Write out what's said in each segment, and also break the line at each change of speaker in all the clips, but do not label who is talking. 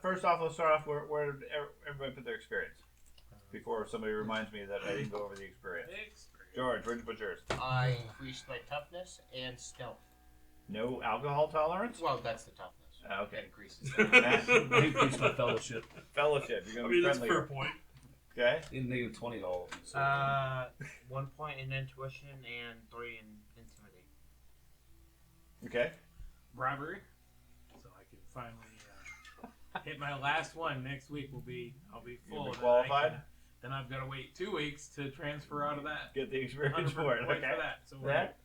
first off, let's start off where did everybody put their experience? Before somebody reminds me that I didn't go over the experience. George, where'd you put yours?
I increased my toughness and stealth.
No alcohol tolerance?
Well, that's the toughness.
Okay.
That increases.
I increased my fellowship.
Fellowship. You're
I
gonna
mean,
be
that's a
friendlier.
fair point.
Okay.
In negative 20 to all of them. So
1 point in intuition and 3 in intimidate.
Okay.
Bribery, so I can finally hit my last one. Next week I'll be
You'll
full.
be qualified.
Then I've got to wait 2 weeks to transfer out of that.
Get the experience
100
for it.
points
Okay.
for that. So we're
That?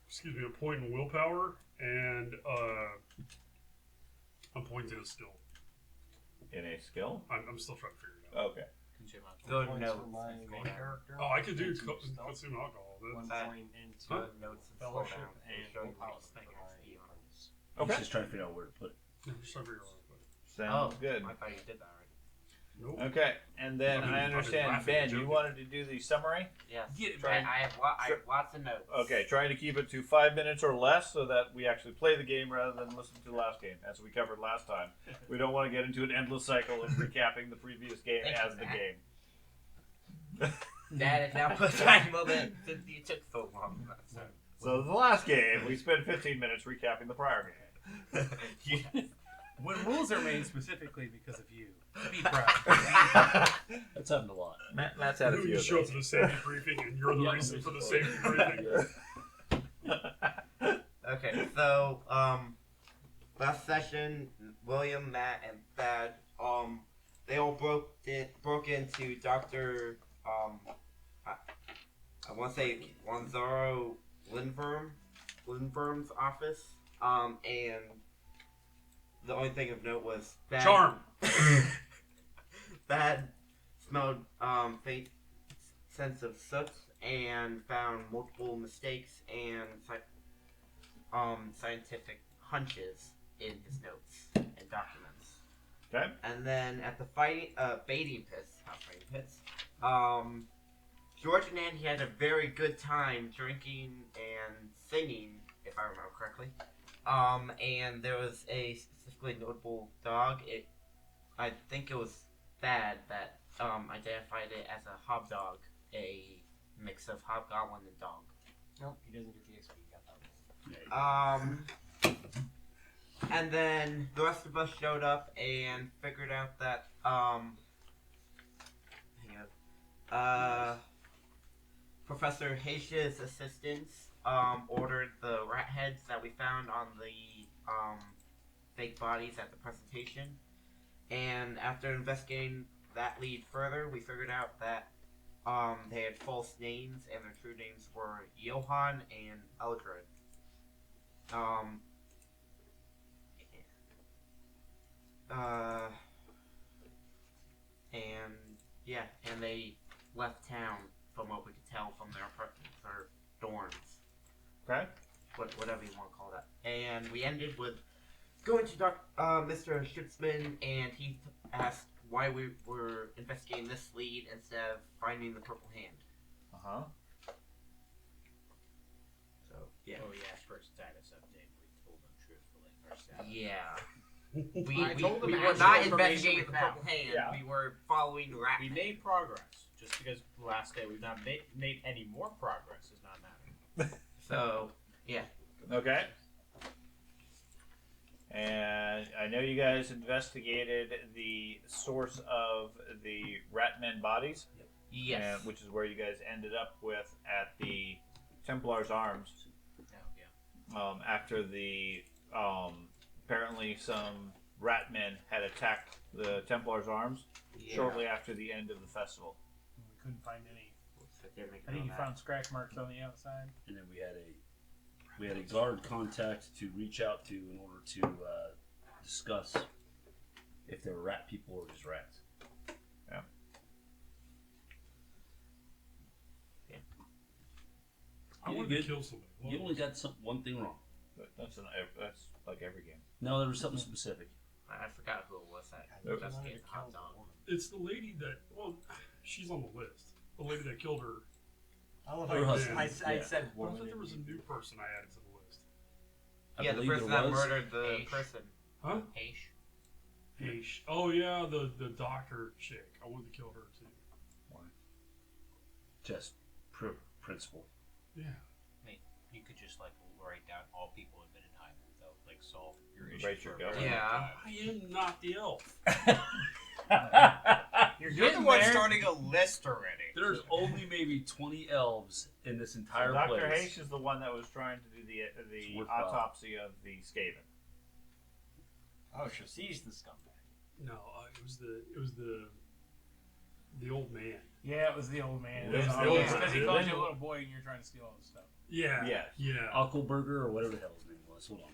Excuse me, a point in willpower and a point in a skill.
In a skill.
I'm still trying to figure it out.
Okay.
Good
points
notes.
for my main character.
Oh, I could do
Into stealth.
consume alcohol.
1
that.
point into
Huh?
Notes and
fellowship
slowdown.
and
Show you
willpower
what thing
for
has
my
to be on.
opponents.
he's
Okay.
just trying to figure out where to put it.
I'm just trying to figure out what
Sounds good.
I thought you did that already.
Nope.
Okay. And then
I've been
I understand,
laughing
Ben,
and
you
joking.
wanted to do the summary.
Yes.
Get it,
I
man.
have lots of notes.
Okay, trying to keep it to 5 minutes or less so that we actually play the game rather than listen to the last game, as we covered last time. We don't want to get into an endless cycle of recapping the previous game
Thank
as
you,
the
Matt.
game.
That is now what time of it. It took so long.
So the last game, we spent 15 minutes recapping the prior game.
Yeah.
When rules are made specifically because of you, be proud.
That's happened a lot.
Matt's had a
You
few of
show up
those.
to the safety briefing and you're the
Yeah,
reason for the
basically.
safety briefing.
Okay, so last session, William, Matt, and Thad, they all broke into Doctor I want to say Lonzaro Lindberm's office, and the only thing of note was Thad.
Charm.
Thad smelled faint sense of soot and found multiple mistakes and scientific hunches in his notes and documents.
Okay.
And then at the baiting pits, not fighting pits, George and Andy had a very good time drinking and singing, if I remember correctly. And there was a specifically notable dog. I think it was Thad that identified it as a hobdog, a mix of hobgoblin and dog.
Nope, he doesn't get the XP. He got that.
And then the rest of us showed up and figured out that Professor Haitia's assistants ordered the rat heads that we found on the fake bodies at the presentation. And after investigating that lead further, we figured out that they had false names, and their true names were Johann and Eldred. And they left town from what we could tell from their dorms.
Okay.
Whatever you want to call that. And we ended with going to Mr. Schutzman, and he asked why we were investigating this lead instead of finding the Purple Hand.
Uh-huh.
So, yeah.
Oh, yeah, for a status update, we told them truthfully. Our status.
Yeah.
I told them
we were
actual
not
information
investigating
we
the
found.
Purple Hand.
Yeah.
We were following Rat.
We made progress. Just because last day we've not made any more progress does not matter.
So, yeah.
Okay. And I know you guys investigated the source of the Ratmen bodies.
Yes.
Which is where you guys ended up with at the Templar's Arms.
Oh, yeah.
After the apparently some Ratmen had attacked the Templar's Arms shortly after the end of the festival.
We couldn't find any.
I
I think you found scratch marks on the outside.
And then we had a guard contact to reach out to in order to discuss if they were rat people or just rats.
Yeah.
I
You
wanted
good?
to kill somebody.
You only got one thing wrong.
But that's like every game.
No, there was something specific.
I forgot who it was that
Nope.
investigated hot dog.
It's the lady that, well, she's on the list. The lady that killed her.
I love
Her
how
husband.
I
Yeah.
said
I
woman.
thought there was a new person I added to the list.
I
Yeah, the
believe
person
there
that
was.
murdered the
Aish.
person.
Huh?
Aish.
Oh yeah, the doctor chick. I wanted to kill her too.
Just principle.
Yeah.
You could just like write down all people have been in hiding, though, like solve your issue.
Write your
for
government.
Yeah.
I am not the elf.
You're the
getting
one
there.
starting a list already.
There's only maybe 20 elves in this entire
Dr.
place.
Hayes is the one that was trying to do the
It's worthwhile.
autopsy of the Skaven.
Oh, so she's the scumbag.
No, it was the old man.
Yeah, it was the old man.
It was the
Because
old
he
man.
calls you a little boy and you're trying to steal all his stuff.
Yeah.
Yes.
Yeah.
Uckelberger or whatever the hell his name was. Hold on.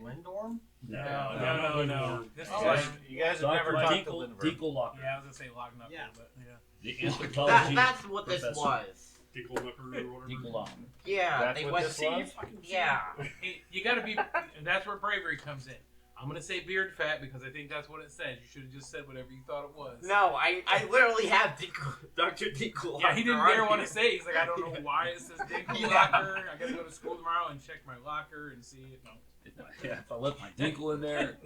Lindorm?
No. This is
You
like,
guys, you guys have never talked to Lindbergh.
Dinkellocker.
yeah, I was gonna say Locknuckle,
Yeah.
but yeah.
The anthropology
That's what this
professor.
was.
Dinkelnipper or whatever.
Dinkelom.
Yeah,
That's
they
what
went.
this was?
Yeah.
Hey, you gotta be, and that's where bravery comes in. I'm gonna say beard fat because I think that's what it says. You should have just said whatever you thought it was.
No, I literally have Dr. Dinkel.
Yeah, he didn't dare want to say. He's like, I don't know why it says Dinkle
Yeah.
Locker. I gotta go to school tomorrow and check my locker and see it. No.
If I left my Dinkle in there.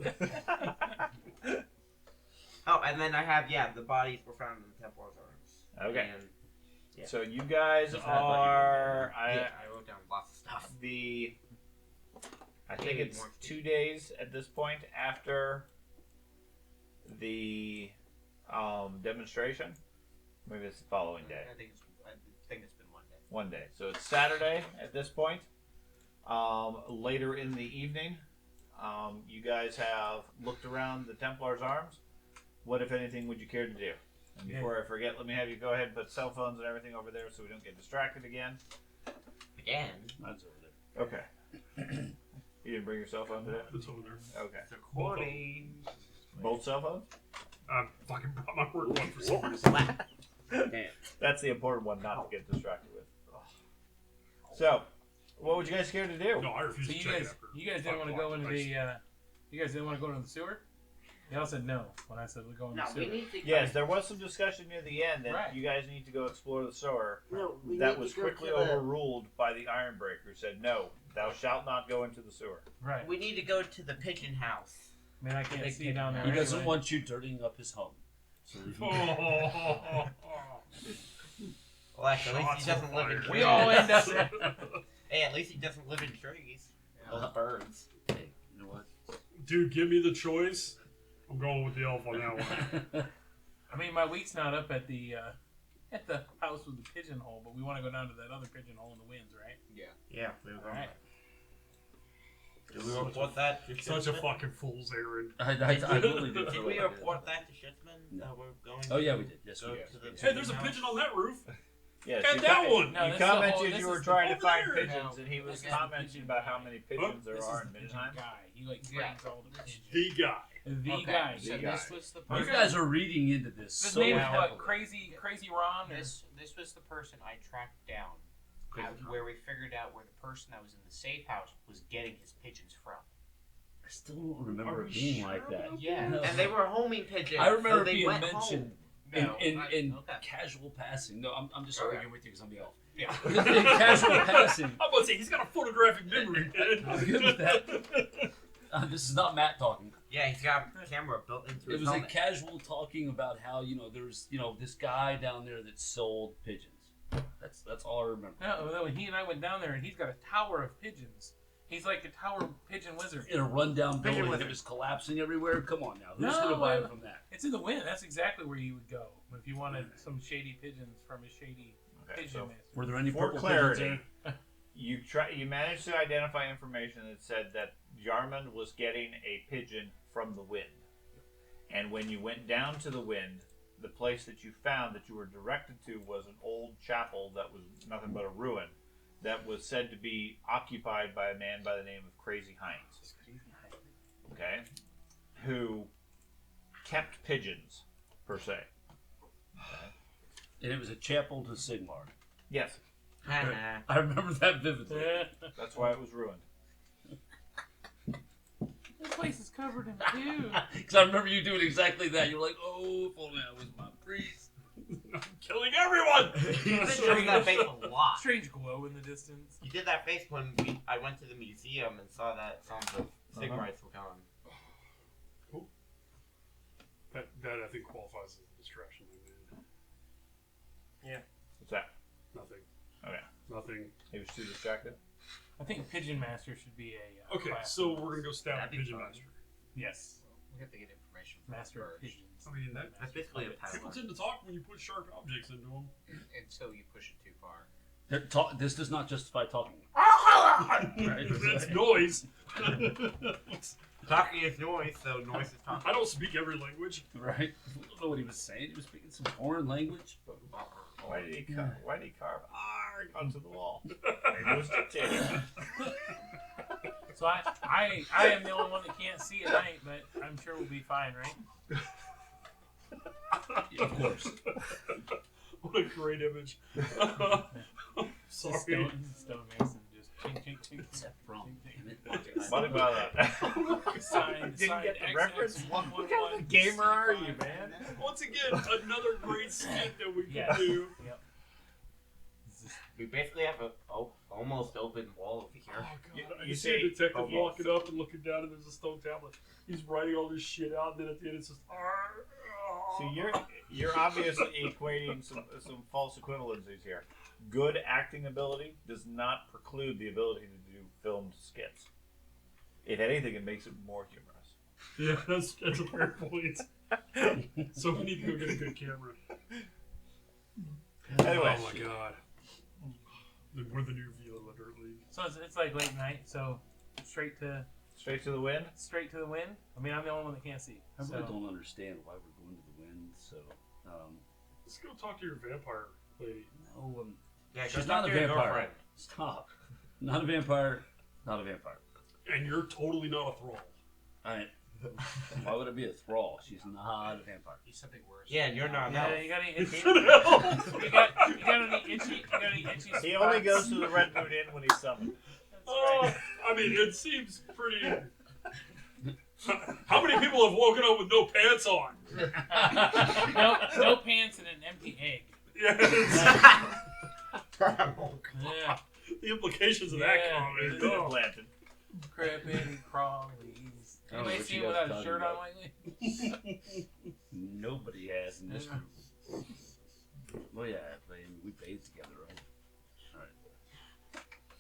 Oh, and then I have the bodies were found in the Templar's arms.
Okay.
And, yeah.
So you guys
Just add what you
are.
I wrote down lots of stuff.
I think it's 2 days at this point after the demonstration. Maybe it's the following day.
I think it's been 1 day.
1 day. So it's Saturday at this point. Later in the evening, you guys have looked around the Templar's arms. What, if anything, would you care to do? And before I forget, let me have you go ahead and put cell phones and everything over there so we don't get distracted again.
Again.
Mine's over there.
Okay. You didn't bring your cell phone today?
It's over there.
Okay.
Recording.
Both cell phones?
I fucking brought my work one for some reason.
That's the important one not to get distracted with. So, what would you guys care to do?
No, I refuse
So
to
you
check
guys,
it after.
you guys didn't want to go into the, you guys didn't want to go into the sewer? They all said no when I said we're going
No,
to the
we
sewer.
need to.
Yes, there was some discussion near the end that
Right.
you guys need to go explore the sewer.
No, we
That
need
was
to go
quickly
to the-
overruled by the Ironbreaker, who said, "No, thou shalt not go into the sewer."
Right.
We need to go to the pigeon house.
I mean, I can't see down there.
He doesn't
anyway.
want you dirtying up his home. So
Oh,
Well, actually, at least
shots
he doesn't live in
fired.
trees.
We all end up there.
Hey, at least he doesn't live in trees. Those birds.
hey, you know what?
Dude, give me the choice. I'm going with the elf on that one.
I mean, my wheat's not up at the house with the pigeonhole, but we want to go down to that other pigeonhole in the winds, right?
Yeah, we were
All
going.
right.
Did we report that to
Such a
Schitzman?
fucking fool's errand.
I really did.
Did we report that to Schitzman?
No.
That we're going
Oh yeah, we did. Yes,
go
we did.
to the
Hey, there's a pigeon on that roof.
Yes,
And that one.
No,
You
this is the whole-
commented
this
you were
is
trying to
over
find
there.
pigeons, and he was
This is the
commenting
pigeon
about how
guy.
many pigeons there
This
are
is
in
the pigeon
Middenheim.
guy. He like brings all the pigeons.
The guy.
The
Okay,
guy.
so
The guy.
this was the
You
person.
guys are reading into this
His
so
name is
heavily.
what? Crazy Ron? Or?
This was the person I tracked down,
Crazy
where we figured out where the person that was in the safe house was getting his pigeons from.
I still don't remember
Are
it
we
being
sure
like that.
about
Yeah.
No.
And they were homing pigeons.
I remember
so they
being
went
mentioned
home.
in
okay.
casual passing. No, I'm just
Okay.
arguing with you because I'm the elf.
Yeah.
In casual passing.
I'm about to say, he's got a photographic memory, man.
I'm good with that. This is not Matt talking.
Yeah, he's got a camera built into
It
his
was a
helmet.
casual talking about how there's this guy down there that sold pigeons. That's all I remember.
No, when he and I went down there, and he's got a tower of pigeons. He's like a tower pigeon wizard.
In a rundown
Pigeon
building
wizard.
that was collapsing everywhere. Come on now, who's
No,
gonna buy
wait.
it from that?
It's in the wind. That's exactly where you would go if you wanted some shady pigeons from a shady
Okay,
pigeon
so
master.
Were there any
for
purple
clarity,
pigeons
you managed to identify information that said that Jarman was getting a pigeon from the wind, and when you went down to the wind, the place that you found that you were directed to was an old chapel that was nothing but a ruin, that was said to be occupied by a man by the name of Crazy Heinz. Okay, who kept pigeons per se.
And it was a chapel to Sigmar.
Yes,
I remember that vividly.
that's why it was ruined.
This place is covered in dew.
Because I remember you doing exactly that. You're like, oh, if only I was my priest.
I'm killing everyone.
He's been doing that face a lot.
Strange glow in the distance.
You did that face when I went to the museum and saw that some of the Sigmarites were gone.
That I think qualifies as a distraction.
What's that?
Nothing.
Okay.
Nothing.
He was too distracted.
I think Pigeon Master should be a
Okay,
class.
so we're gonna go stab
That'd
the
be
Pigeon
fun.
Master.
Yes.
We have to get information from
Master of
first.
Pigeons.
I mean, that
That's basically a
Puppets.
people
paddler.
tend to talk when you put sharp objects into them.
Until you push it too far.
This does not justify talking.
That's noise.
Talking is noise, so noise is talking.
I don't speak every language.
Right? I don't know what he was saying. He was speaking some foreign language.
Why did he carve "arg" onto the wall? Maybe it was dictating.
So I am the only one that can't see at night, but I'm sure we'll be fine, right?
Of course.
What a great image. Sorry.
Stonemason just chink, chink, chink.
What's that from?
chink,
Damn
chink.
it.
What about that?
Signed,
Didn't get the
signed
reference?
XX
What kind of a gamer are you, man?
Once again, another great skit that we can
Yeah.
do.
Yep.
We basically have a almost open wall over here.
Oh god, I
You
can see a
say-
detective
okay.
walking up and looking down, and there's a stone tablet. He's writing all this shit out, and then at the end it's just.
See, you're obviously equating some false equivalencies here. Good acting ability does not preclude the ability to do filmed skits. If anything, it makes it more humorous.
Yeah, that's a fair point. So we need to go get a good camera.
Anyway,
Oh my god. We're the new Vila Dirt League.
So it's like late night, so straight to
straight to the wind.
the wind. I mean, I'm the only one that can't see.
I really
So
don't understand why we're going to the wind. So,
Let's go talk to your vampire lady.
no,
Yeah,
she's
go
not
talk
a
to your
vampire.
girlfriend.
Stop. Not a vampire. Not a vampire.
And you're totally not a thrall.
Why would it be a thrall? She's not a vampire.
He's something worse.
Yeah, and you're not.
yeah,
No.
you got any itchy?
Oh,
you got any itchy? You got any itchy spots?
He only goes to the Red Moon Inn when he's summoned.
That's right.
I mean, it seems pretty. How many people have woken up with no pants on?
No pants and an empty egg.
Yes.
Yeah.
The implications of that
Yeah,
comment.
He's been
Oh.
planted.
Crippin' crawlies.
I don't know
Anybody
what
see
you
him
guys
without a
talking
shirt
about.
on lately?
Nobody has in this group. Well, yeah, we bathe together, right?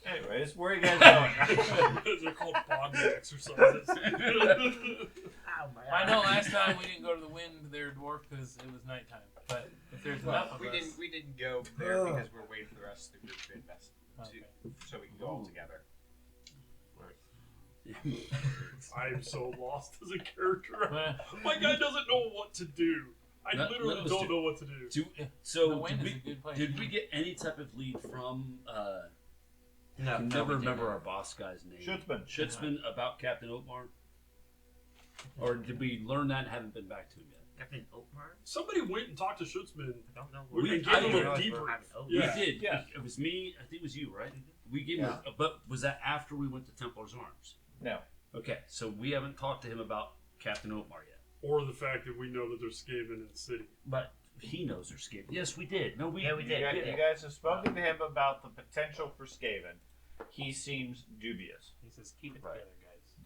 Anyways, where are you guys going?
They're called bonding exercises.
I know last time we didn't go to the wind there, dwarf, because it was nighttime. But if there's enough of
we
us,
didn't go there because we're waiting for the rest of the group to invest,
okay.
so we can go all together.
I am so lost as a character.
But
My guy doesn't know what to do. I
Let
literally
us
don't
do-
know what to do.
the
So,
wind
did
is a
we,
good place.
did we get any type of lead from?
No,
I can
no,
never
we
remember
didn't.
our boss guy's name.
Schutzman.
Schutzman about Captain Oatmar? Or did we learn that and haven't been back to him yet?
Captain Oatmar?
Somebody went and talked to Schutzman.
I don't know.
We-
and
I
gave him
didn't
a
realize we're
debrief.
having Oatmar.
Yeah.
We did.
Yeah.
It was me. I think it was you, right? We gave
Yeah.
him. But was that after we went to Templar's Arms?
No.
Okay, so we haven't talked to him about Captain Oatmar yet.
Or the fact that we know that there's Skaven in the city.
But he knows they're scared. Yes, we did. No, we.
Yeah, we did.
You guys have spoken to him about the potential for Skaven. He seems dubious.
He says, keep it
Right.
together,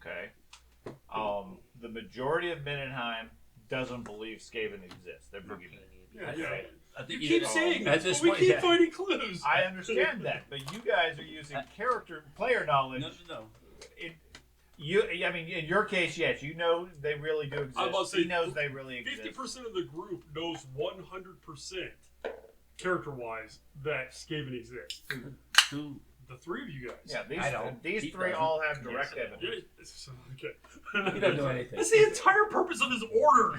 guys.
Okay. The majority of Mindenheim doesn't believe Skaven exists. They're boogeymen.
Yeah, yeah.
I think
You keep saying
at
this,
this
but we
point,
keep
yeah.
finding clues.
I understand that, but you guys are using player knowledge.
No.
I mean, in your case, yes, you know they really do exist.
I'm about to say,
He knows they really exist.
50% of the group knows 100% character-wise that Skaven exists.
Who?
The three of you guys.
Yeah,
I don't.
these
He
three
doesn't.
all have direct
Yes.
evidence.
Yeah, it's-
He
okay.
doesn't know anything.
That's the entire purpose of his order.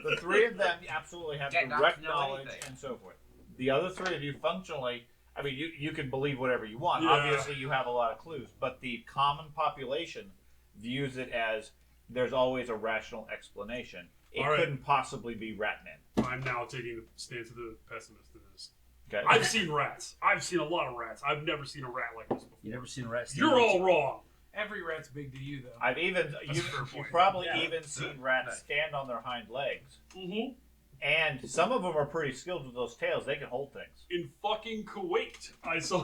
The three of them absolutely have
Yeah, not
direct
to know
knowledge
anything.
and so forth. The other three of you functionally, I mean, you can believe whatever you want.
Yeah.
Obviously, you have a lot of clues, but the common population views it as there's always a rational explanation. It
All right.
couldn't possibly be Ratman.
I'm now taking the stance of the pessimist in this.
Okay.
I've seen rats. I've seen a lot of rats. I've never seen a rat like this before.
You never seen a rat?
You're all wrong.
Every rat's big to you, though.
I've even
That's a fair
you've
point.
probably
Yeah.
even seen rats stand on their hind legs,
Mm-hmm.
and some of them are pretty skilled with those tails. They can hold things.
In fucking Kuwait, I saw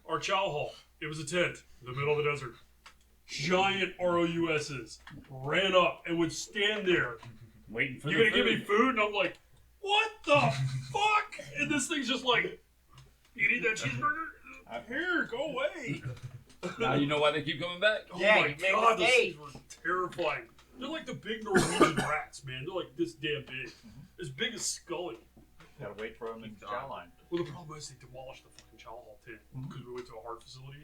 our chow hall. It was a tent in the middle of the desert. giant ROUSs ran up and would stand there.
Waiting for
You're
the
gonna give
food.
me food? And I'm like, what the fuck? And this thing's just like, you need that cheeseburger? Here, go away.
Now you know why they keep coming back.
Oh
Yeah,
my
you made a
god, those
mistake.
things were terrifying. They're like the big Norwegian rats, man. They're like this damn big. As big as Scully.
Gotta wait for him in chow line.
Well, the problem is they demolished the fucking chow hall tent because we went to a hard facility,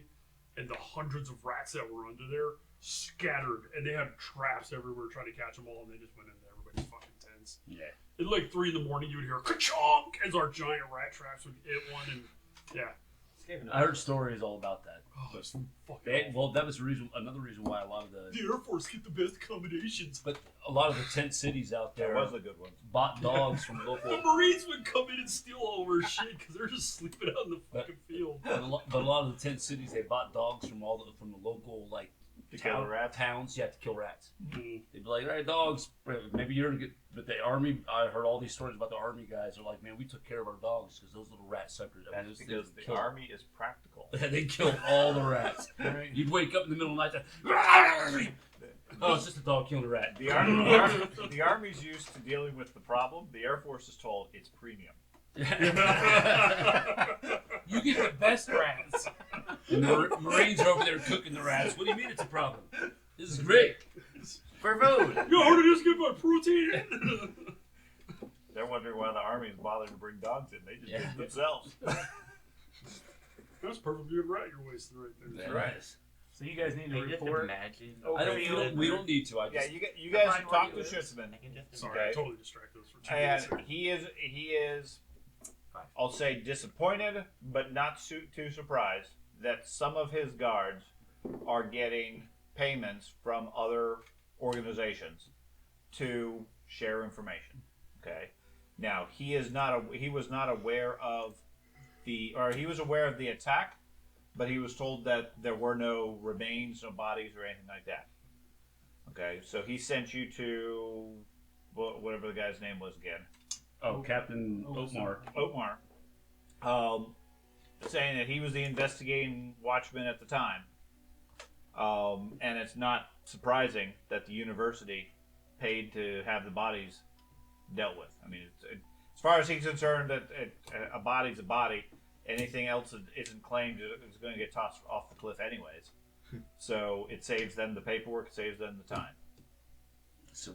and the hundreds of rats that were under there scattered, and they had traps everywhere trying to catch them all, and they just went into everybody's fucking tents.
Yeah.
At like 3 in the morning, you would hear ka-chonk as our giant rat traps would hit one, and yeah.
I heard stories all about that.
Oh, it's fucking
They,
awful.
well, that was another reason why a lot of
The Air Force get the best accommodations.
but a lot of the tent cities out
That
there
was a good one.
bought dogs from
The
local.
Marines would come in and steal all of our shit because they're just sleeping out in the fucking field.
But a lot of the tent cities, they bought dogs from from the local like
To kill the rats?
towns. Yeah, to kill rats.
Mm.
They'd be like, "All right, dogs. Maybe you're good." But the army, I heard all these stories about the army guys. Are like, "Man, we took care of our dogs because those little rat suckers." I mean,
That's
they
because the
killed-
army is practical.
they killed all the rats.
Right.
You'd wake up in the middle of the night. Oh, it's just a dog killing a rat.
The army's used to dealing with the problem. The Air Force is told it's premium.
You get the best rats.
And the Marines are over there cooking the rats. What do you mean it's a problem? This is great.
For food.
Yo, how did I just get my protein in?
They're wondering why the army is bothering to bring dogs in. They just
Yeah.
did it themselves.
That's perfectly good rat you're wasting right there.
Right.
So you guys need to
I can just
report.
imagine.
I don't. We don't need to. I
Yeah,
just.
you guys
Right,
should talk to
what you-
Schiffman.
I can just
Sorry, I
Okay.
totally distracted us for 2 minutes.
And he is, I'll say, disappointed, but not too surprised that some of his guards are getting payments from other organizations to share information. Okay. Now he was not aware of he was aware of the attack, but he was told that there were no remains, no bodies, or anything like that. Okay, so he sent you to whatever the guy's name was again.
Oh, Captain Oatmar.
Oatmar, saying that he was the investigating watchman at the time. And it's not surprising that the university paid to have the bodies dealt with. I mean, as far as he's concerned, that a body's a body. Anything else that isn't claimed is going to get tossed off the cliff anyways. So it saves them the paperwork, it saves them the time.
So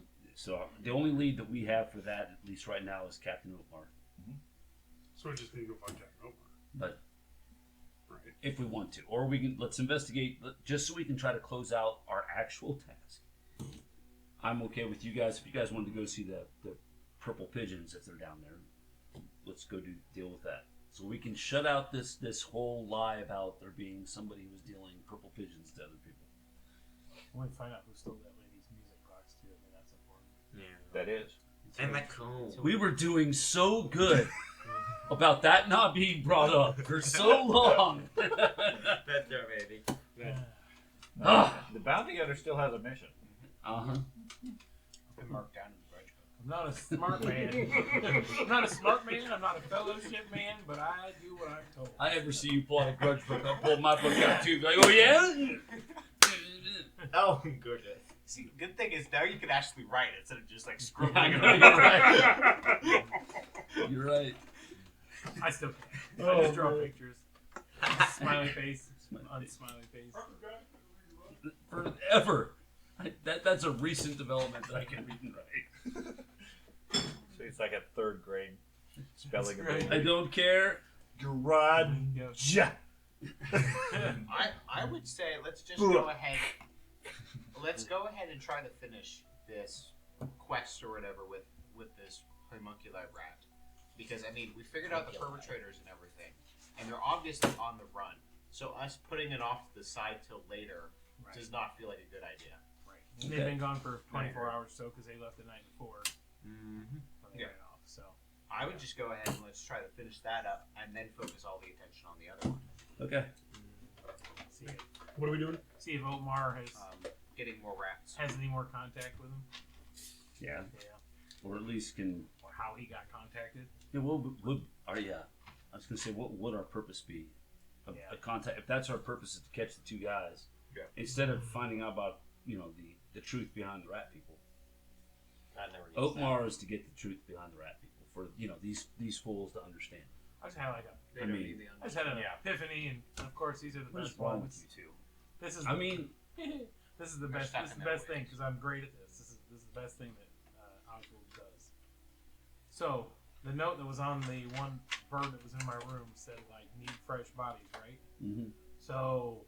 the only lead that we have for that, at least right now, is Captain Oatmar.
So we just need to go find Captain Oatmar.
But
Right.
if we want to, or let's investigate just so we can try to close out our actual task. I'm okay with you guys. If you guys wanted to go see the purple pigeons, if they're down there, let's go deal with that. So we can shut out this whole lie about there being somebody who was dealing purple pigeons to other people.
We want to find out who stole that lady's music box too. I mean, that's important.
Yeah.
That is.
And the cool.
We were doing so good about that not being brought up for so long.
That's right, baby.
The bounty hunter still has a mission.
Uh-huh.
Been marked down in the grudge book.
I'm not a smart man. I'm not a smart man. I'm not a fellowship man, but I do what I'm told.
I ever see you pull out a grudge book, I'll pull my book out too. Like, oh yeah?
Oh, goodness.
See, good thing is now you can actually write it instead of just like
You're
scribbling it
right. You're right.
I still can. I just draw pictures. Smiley face, unsmiley face.
Forever. That's a recent development that I can read and write.
So it's like a third grade spelling
That's right.
ability.
I don't care.
Garage.
Yeah.
I would say let's just go ahead. Let's go ahead and try to finish this quest or whatever with this homunculus rat, because I mean we figured out the perpetrators and everything, and they're obviously on the run. So us putting it off to the side till later does not feel like a good idea.
Right. And they've been gone for 24 hours or so because they left the night before.
Mm-hmm.
When they ran off. So
I would just go ahead and let's try to finish that up and then focus all the attention on the other one.
Okay.
What are we doing?
see if Oatmar has
Getting more rats.
any more contact with him.
Yeah.
Yeah.
Or at least can.
Or how he got contacted.
Yeah. I was gonna say, what would our purpose be?
Yeah.
A contact. If that's our purpose, is to catch the two guys.
Yeah.
Instead of finding out about the truth behind the rat people.
I never used
Oakmar is to get the truth behind the rat people for these fools to understand.
I just had like
I mean,
I just had an epiphany, and of course these are the
what's
best
wrong
moments.
with you two?
This is
I mean,
this is the best. This is the best thing because I'm great at this. This is the best thing that Oswald does. So the note that was on the one bird that was in my room said like need fresh bodies, right?
mhm.
So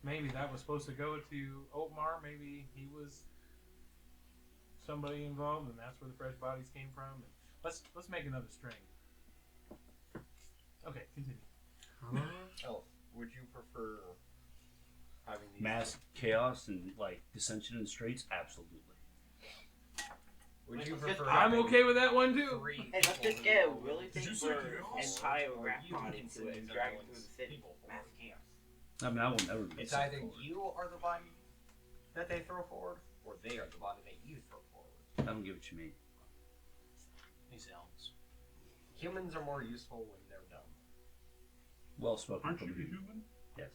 maybe that was supposed to go to Oakmar. Maybe he was somebody involved, and that's where the fresh bodies came from. And let's make another string. Okay, continue.
Oh, would you prefer having these?
Mass chaos and like dissension in the streets? Absolutely.
Would you
Let's
prefer?
just-
I'm
having
okay with that one too.
3
Hey, let's
people
just get a
who
really
Did you
big
say
bird
chaos?
and tie a
Or
rat
you
body
can
to it and
send
drag it
those
through the city.
people
Mass
forward.
chaos.
I mean, I will never be.
It's either you are the body that they throw forward, or they are the body that you throw forward.
I don't get what you mean.
These elves.
Humans are more useful when they're dumb.
Well spoken
Aren't
from
you
you.
human?
Yes.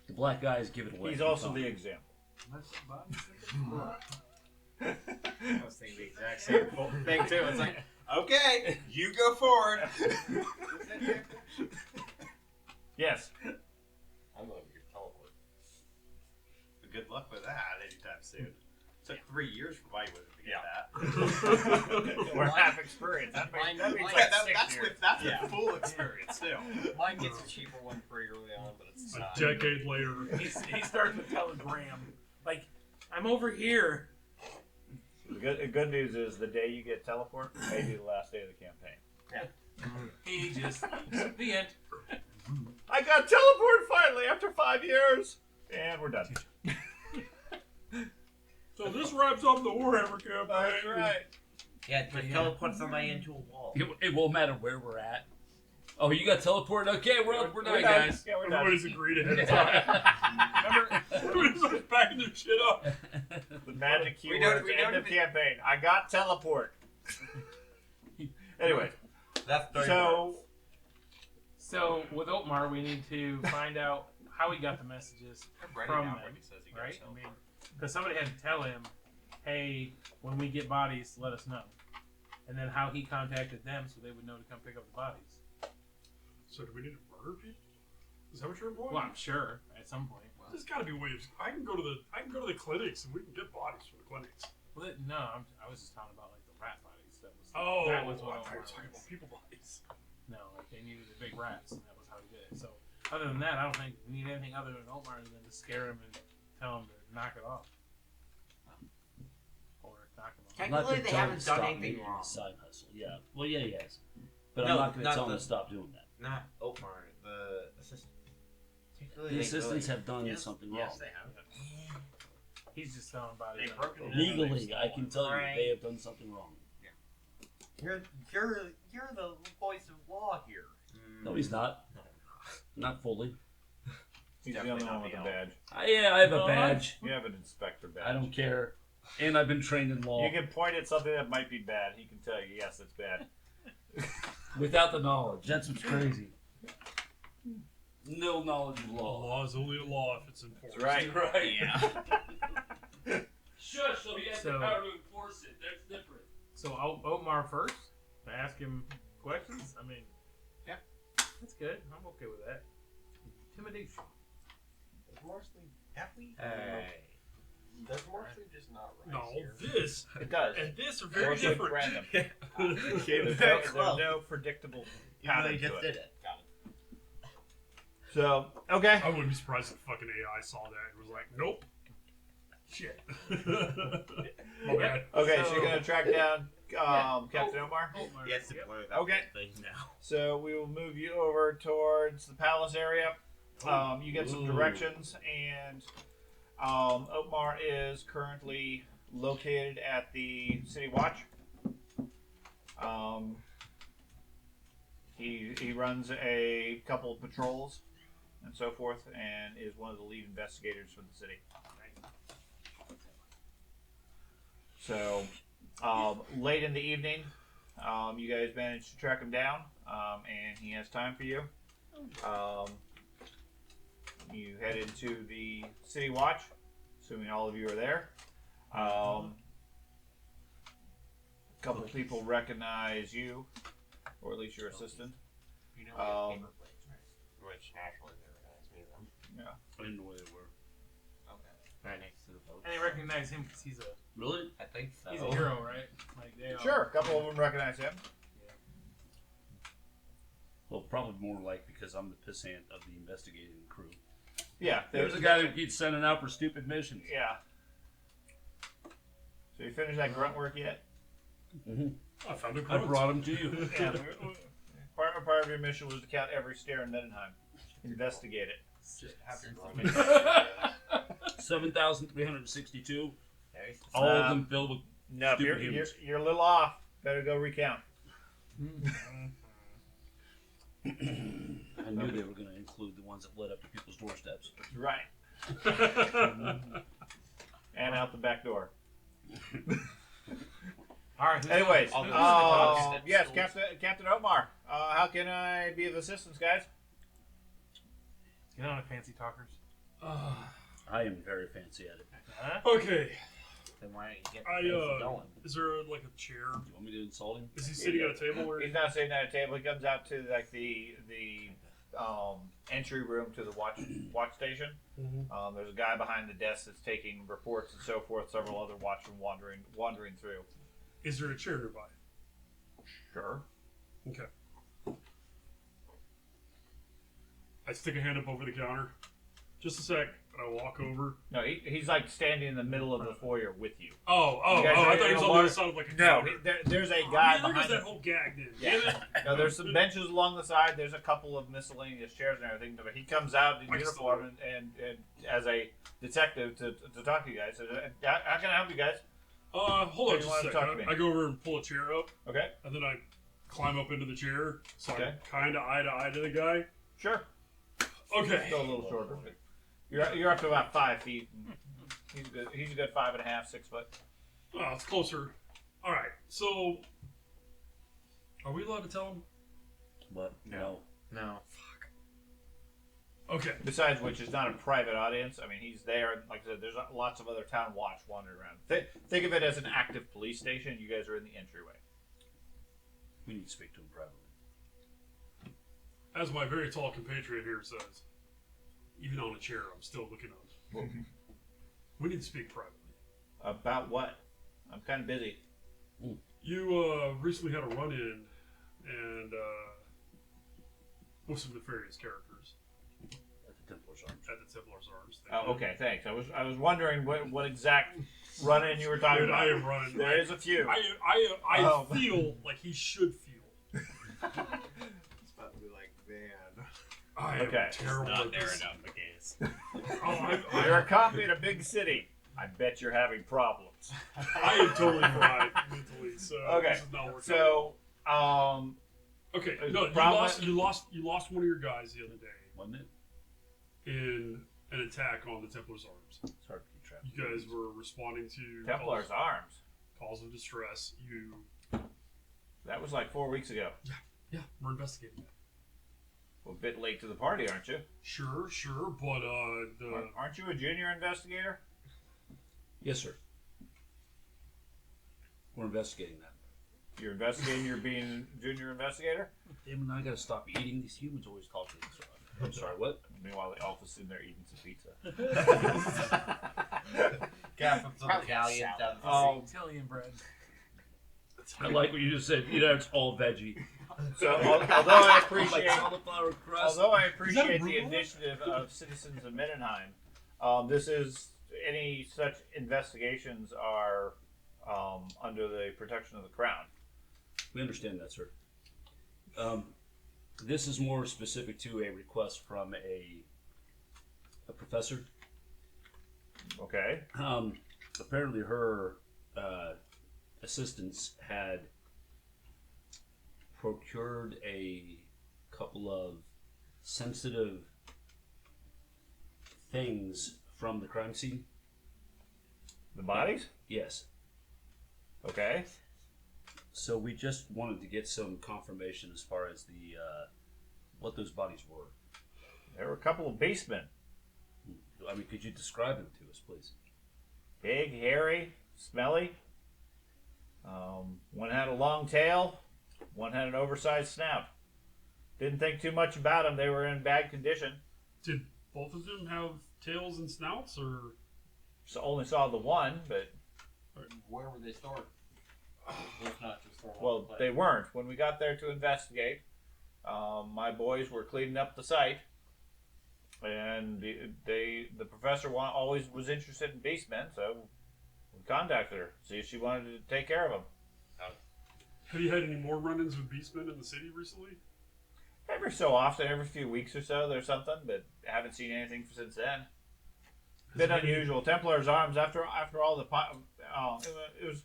The black guys give it away.
He's also the example.
I was thinking the exact same thing too. It's like, okay, you go forward.
Yes.
I'm going to teleport.
Good luck with that anytime soon. Took 3 years for my wizard to get that.
We're half experience. That
Mine-
means
mine-
like
Yeah,
6
that's
years.
with full experience too.
Mine gets a cheaper one pretty early on, but it's
A
not.
decade later.
He starts a telegram like, I'm over here.
The good news is the day you get teleport may be the last day of the campaign.
He just the end.
I got teleported finally after 5 years, and we're done.
So this wraps up the Warhammer campaign.
That's right.
Yeah, just teleport somebody into a wall.
It won't matter where we're at. Oh, you got teleported? Okay, we're done,
done.
guys.
Yeah, we're done.
Everybody's agreed ahead of time.
Remember,
Everybody's like backing their shit up.
The magic
We
keywords
don't
end of
even-
campaign. I got teleport. Anyway,
That's 30
so
words.
so with Oakmar, we need to find out how he got the messages
I'm ready
from
now
them,
when he says he got
right? I
teleport.
mean, because somebody had to tell him, "Hey, when we get bodies, let us know." And then how he contacted them so they would know to come pick up the bodies.
So do we need to murder people? Is that what you're implying?
Well, I'm sure at some point.
There's got to be ways. I can go to the clinics and we can get bodies from the clinics.
Well, I was just talking about like the rat bodies. That was
Oh,
that was
I
what
thought you were
Oakmar
talking
was.
about people bodies.
No, like they needed the big rats, and that was how he did it. So, other than that, I don't think we need anything other than Omar than to scare him and tell him to knock it off. Or knock him off.
I'm not
Technically,
gonna
they
tell him
haven't
to
done
stop
anything
making
wrong.
a side hustle. Yeah. Well, yeah, he has. But
No,
I'm not going to
not
tell him
the-
to stop doing that.
Not Oakmar, the assistant. Technically,
The
they
assistants
really-
have done
Yes,
something
yes,
wrong.
they have.
He's just telling bodies.
They've broken it.
Legally, I can tell you
Right.
they have done something wrong.
You're the voice of law here.
No, he's not. Not fully.
he's the
Definitely
only one
not
with
the
a
elf.
badge.
Yeah, I have a badge.
You have an inspector badge.
I don't care. And I've been trained in law
You can point at something that might be bad. He can tell you, yes, it's bad.
without the knowledge. That's what's crazy. No knowledge of
A
law.
law is only a law if it's enforced.
That's right.
Right.
Yeah.
Shush, so he has
So-
the power to enforce it. That's different.
So Oakmar first to ask him questions. I mean,
Yeah.
that's good. I'm okay with that. Intimidation.
There's mostly have we?
Hey.
There's mostly just not right
No,
here.
this
It does.
and this are very
Mostly
different.
random.
Very
There's
close.
no predictable
You
pattern
really
to
just
it.
did it.
So, okay.
I wouldn't be surprised if fucking AI saw that and was like, nope. Shit. My bad.
Okay, so
So-
you're going to track down Captain Omar?
Oakmar.
Yes, to
Yep.
blur that
Okay.
thing now.
So we will move you over towards the palace area. You get some
Ooh.
directions, and Oakmar is currently located at the City Watch. He runs a couple of patrols and so forth, and is one of the lead investigators for the city. So late in the evening, you guys managed to track him down, and he has time for you. You head into the City Watch, assuming all of you are there. A couple of people recognize you, or at least your assistant.
You know, we have paper plates, right?
Which naturally they recognize me then.
Yeah.
I didn't know where they were.
Okay.
Right next to the boat.
And they recognize him because he's a
Really?
I think so.
he's a hero, right? Like they all.
Sure, a couple of them recognize him.
Well, probably more like because I'm the pissant of the investigating crew.
Yeah,
There's a guy who keeps sending out for stupid missions.
Yeah. So you finished that grunt work yet?
I found a
I
grunt.
brought him to you.
Yeah. Part of your mission was to count every stair in Nedenheim. Investigate it.
Just have your grunt.
7,362.
Very
All of them filled with.
No,
Stupid
you're
humans.
a little off. Better go recount.
I knew they were going to include the ones that led up to people's doorsteps.
Right. And out the back door.
All right. Who's
Anyways,
who's
yes, Captain Omar. How can I be of assistance, guys?
Get on it, fancy talkers.
I am very fancy at it.
Huh?
Okay.
Then why don't you get
I
the fancy going?
is there like a chair?
Do you want me to insult him?
Is he sitting at a table where?
He's not sitting at a table. He comes out to like the entry room to the watch station.
Mhm.
There's a guy behind the desk that's taking reports and so forth. Several other watchmen wandering through.
Is there a chair nearby?
Sure.
Okay. I stick a hand up over the counter. Just a sec, and I walk over.
No, he's like standing in the middle of the foyer with you.
Oh!
You guys
I
ready
thought
to
he was
go
on the
water?
other side of like a
No,
counter.
there's a
Oh,
guy
man, there goes
behind
that
him.
whole gag then.
Yeah.
Damn it.
No, there's some benches along the side. There's a couple of miscellaneous chairs and everything. But he comes out in
I can
uniform and as a detective to talk to you guys. So, how can I help you guys?
Hold on
You
just
wanted
a
to talk to
second.
me.
I go over and pull a chair up,
Okay.
and then I climb up into the chair, so
Okay.
I'm kind of eye to eye to the guy.
Sure.
Okay.
Still a little shorter. But you're up to about 5 feet. And he's a good 5.5, 6 foot.
Oh, it's closer. All right. So, are we allowed to tell him?
But no.
No.
Okay.
Besides which, it's not a private audience. I mean, he's there. Like I said, there's lots of other town watch wandering around. Think of it as an active police station. You guys are in the entryway.
We need to speak to him privately.
As my very tall compatriot here says, even on a chair, I'm still looking up. We need to speak privately.
About what? I'm kind of busy.
You recently had a run-in and with some nefarious characters
At the Templar's Arms.
at the Templar's Arms.
Oh, okay, thanks. I was wondering what exact run-in you were talking
Dude,
about.
I am running.
There is a few.
I
Oh.
feel like he should feel.
It's about to be like, man.
I am
Okay.
terrible
Not
at
narrowed
this.
down the case.
You're a cop in a big city. I bet you're having problems.
I am totally fried mentally, so
Okay,
this is not working.
So,
okay,
is
no,
the problem-
you lost one of your guys the other day
Wasn't it?
in an attack on the Templar's Arms.
It's hard to keep track.
You guys were responding to
Templar's Arms.
calls of distress.
That was like 4 weeks ago.
Yeah, we're investigating that.
Well, a bit late to the party, aren't you?
Sure, but
Aren't you a junior investigator?
Yes, sir. We're investigating that.
You're investigating. You're being a junior investigator.
Damn, and I gotta stop eating. These humans always call me this. I'm sorry, what?
Meanwhile, the elf is sitting there eating some pizza.
Got from some
Probably
Italian
salad.
down
Italian bread.
I like what you just said. You know, it's all veggie.
So, although I appreciate,
Like cauliflower crust.
although I appreciate the
arugula?
initiative of citizens of Mindenheim, this is any such investigations are under the protection of the crown.
We understand that, sir. This is more specific to a request from a professor.
Okay.
Apparently, her assistants had procured a couple of sensitive things from the crime scene.
The bodies.
Yes.
Okay.
So we just wanted to get some confirmation as far as the what those bodies were.
There were a couple of basemen.
I mean, could you describe him to us, please?
Big, hairy, smelly. One had a long tail. One had an oversized snout. Didn't think too much about them. They were in bad condition.
Did both of them have tails and snouts, or?
So only saw the one, but
Where were they stored? If not just thrown
well,
on the plate.
they weren't. When we got there to investigate, my boys were cleaning up the site, and the professor always was interested in beastmen, so we contacted her, see if she wanted to take care of them.
Have you had any more run-ins with beastmen in the city recently?
Every so often, every few weeks or so, there's something, but haven't seen anything since then. Bit unusual. Templar's Arms, after all the it was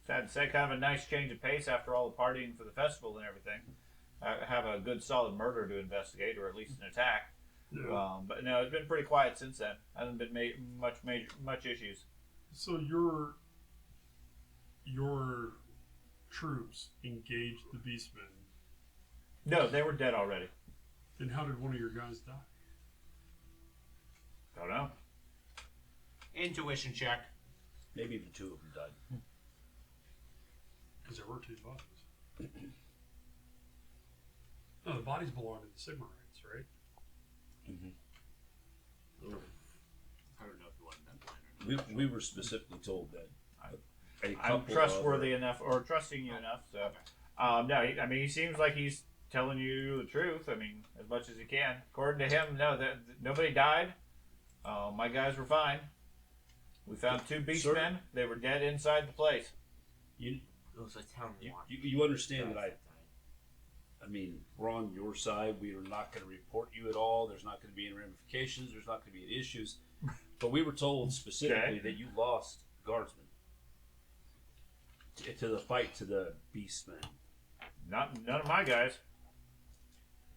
sad to say, kind of a nice change of pace after all the partying for the festival and everything. Have a good solid murder to investigate, or at least an attack.
Yeah.
But no, it's been pretty quiet since then. Hasn't been much issues.
So your troops engaged the beastmen.
No, they were dead already.
Then how did one of your guys die?
Don't know.
Intuition check.
Maybe even two of them died.
Because there were two bodies. No, the bodies belong to the Sigmarites, right?
Mm-hmm.
I don't know if you want that line or not.
We were specifically told that a
I'm
couple
trustworthy enough, or trusting you enough. So, no, he seems like he's telling you the truth. I mean, as much as he can. According to him, no, nobody died. My guys were fine. We found two beastmen. They were dead inside the place.
You
So tell me why.
you understand that I mean, we're on your side. We are not going to report you at all. There's not going to be any ramifications. There's not going to be any issues. But we were told specifically that you lost guardsmen to the fight to the beastmen.
None of my guys.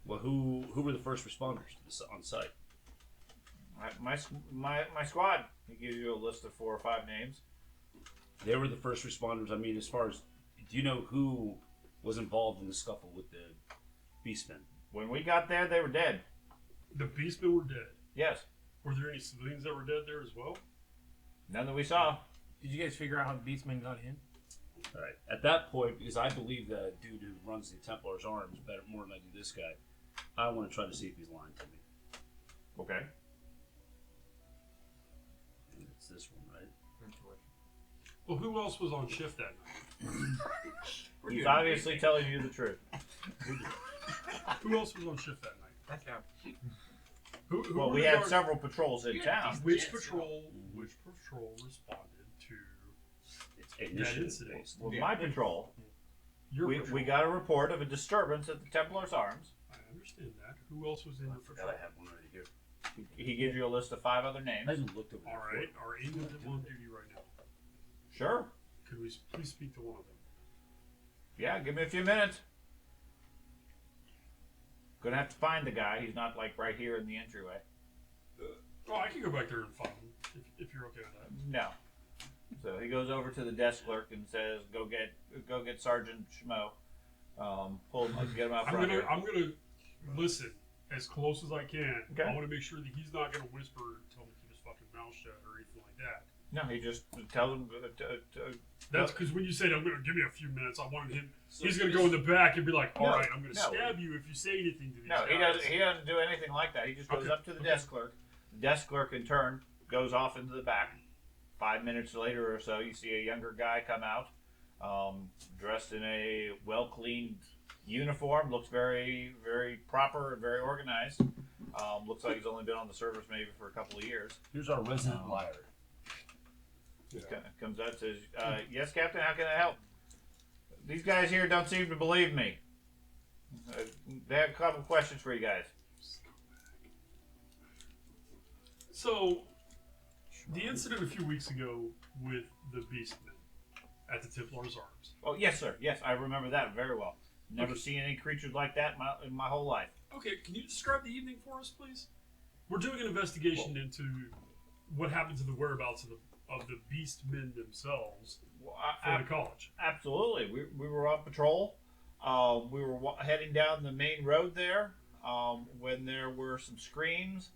Well, who were the first responders to this on site?
My squad. He gives you a list of 4 or 5 names.
They were the first responders. I mean, as far as, do you know who was involved in the scuffle with the beastmen?
When we got there, they were dead.
The beastmen were dead.
Yes.
Were there any civilians that were dead there as well?
None that we saw.
Did you guys figure out how the Beastmen got in?
All right. At that point, because I believe the dude who runs the Templar's Arms better more than I do this guy, I want to try to see if he's lying to me.
Okay.
And it's this one, right?
Well, who else was on shift that night?
He's obviously telling you the truth.
Who else was on shift that night?
That's how.
Who
Well,
were
we
the
had
guards-
several patrols in town.
Which patrol responded to
It's
that
initiative
incident?
based.
Well, my patrol,
Your
we
patrol?
got a report of a disturbance at the Templar's Arms.
I understand that. Who else was in
I
the
forgot
patrol?
I had one right here.
He gives you a list of 5 other names.
I even looked over.
All right. Are any of them on duty right now?
Sure.
Could we please speak to one of them?
Yeah, give me a few minutes. Gonna have to find the guy. He's not like right here in the entryway.
Oh, I can go back there and find him if you're okay with that.
No. So he goes over to the desk clerk and says, "Go get Sergeant Schmo. Pull him, get him out front here."
I'm gonna listen as close as I can.
Okay.
I want to make sure that he's not gonna whisper and tell me to keep his fucking mouth shut or anything like that.
No, he just tells him.
That's because when you said I'm gonna give me a few minutes, I wanted him.
So
He's gonna go in the back and be like, "All
No,
right, I'm gonna
no.
stab you if you say anything to these
No,
guys."
he doesn't do anything like that. He just goes
Okay,
up to the
okay.
desk clerk. The desk clerk, in turn, goes off into the back. 5 minutes later or so, you see a younger guy come out, dressed in a well-cleaned uniform. Looks very, very proper and very organized. Looks like he's only been on the service maybe for a couple of years.
Here's our resident liar.
Comes out and says, "Yes, Captain, how can I help? These guys here don't seem to believe me. They have a couple questions for you guys."
So, the incident a few weeks ago with the Beastmen at the Templar's Arms.
Oh, yes, sir. Yes, I remember that very well. Never
Okay.
seen any creatures like that in my whole life.
Okay, can you describe the evening for us, please? We're doing an investigation into what happened to the whereabouts of the Beastmen themselves
Well,
for the college.
absolutely. We were on patrol. We were heading down the main road there when there were some screams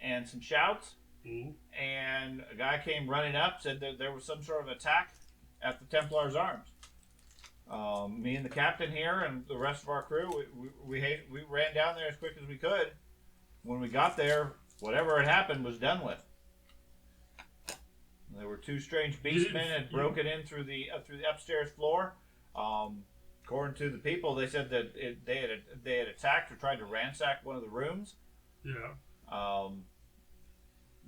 and some shouts.
Mhm.
And a guy came running up, said that there was some sort of attack at the Templar's Arms. Me and the captain here and the rest of our crew, we ran down there as quick as we could. When we got there, whatever had happened was done with. There were two strange beastmen had broken in through the upstairs floor. According to the people, they said that they had attacked or tried to ransack one of the rooms.
Yeah.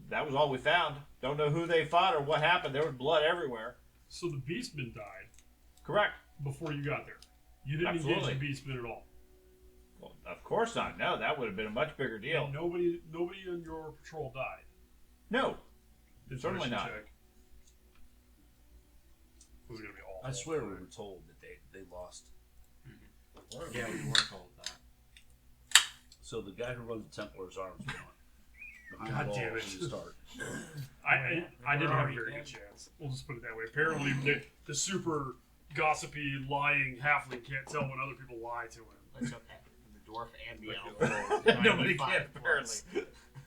That was all we found. Don't know who they fought or what happened. There was blood everywhere.
So the beastmen died
Correct.
before you got there. You didn't
Absolutely.
engage the beastmen at all.
Well, of course not. No, that would have been a much bigger deal.
And nobody on your patrol died.
No, certainly not.
Check. Was it gonna be awful?
I swear we were told that they lost.
Yeah, we were told that.
So the guy who runs the Templar's Arms was behind
God
the wall
damn it.
from the start.
I didn't have a very good chance. We'll just put it that way. Apparently, the super gossipy, lying halfling can't tell when other people lie to him.
That's okay. The dwarf and the elf.
Nobody can apparently.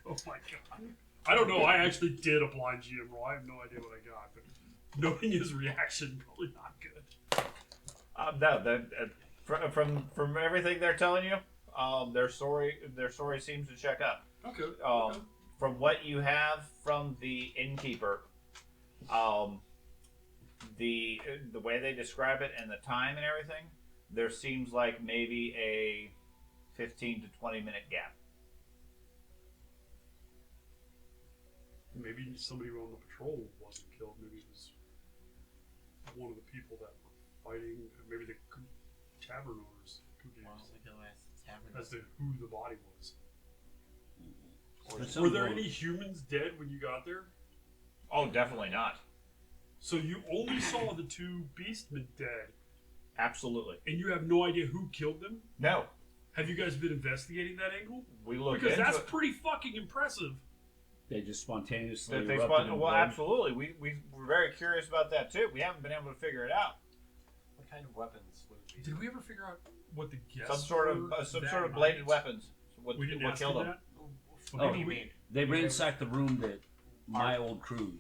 Oh my god. I don't know. I actually did a blind GM roll. I have no idea what I got, but knowing his reaction, probably not good.
No, from everything they're telling you, their story seems to check up.
Okay.
From what you have from the innkeeper, the way they describe it and the time and everything, there seems like maybe a 15 to 20 minute gap.
Maybe somebody on the patrol wasn't killed. Maybe it was one of the people that were fighting. Maybe the tavern owners as to who the body was. Were there any humans dead when you got there?
Oh, definitely not.
So you only saw the two beastmen dead,
Absolutely.
and you have no idea who killed them?
No.
Have you guys been investigating that angle?
We looked
Because
into
that's
it.
pretty fucking impressive.
They just spontaneously
That they
erupted in
well,
blood.
absolutely. We were very curious about that too. We haven't been able to figure it out.
What kind of weapons would it be?
Did we ever figure out what the guess?
Some sort of bladed weapons. What
We didn't
what
ask
killed
you
them?
that.
Oh,
What do you mean?
They ransacked the room that my old crew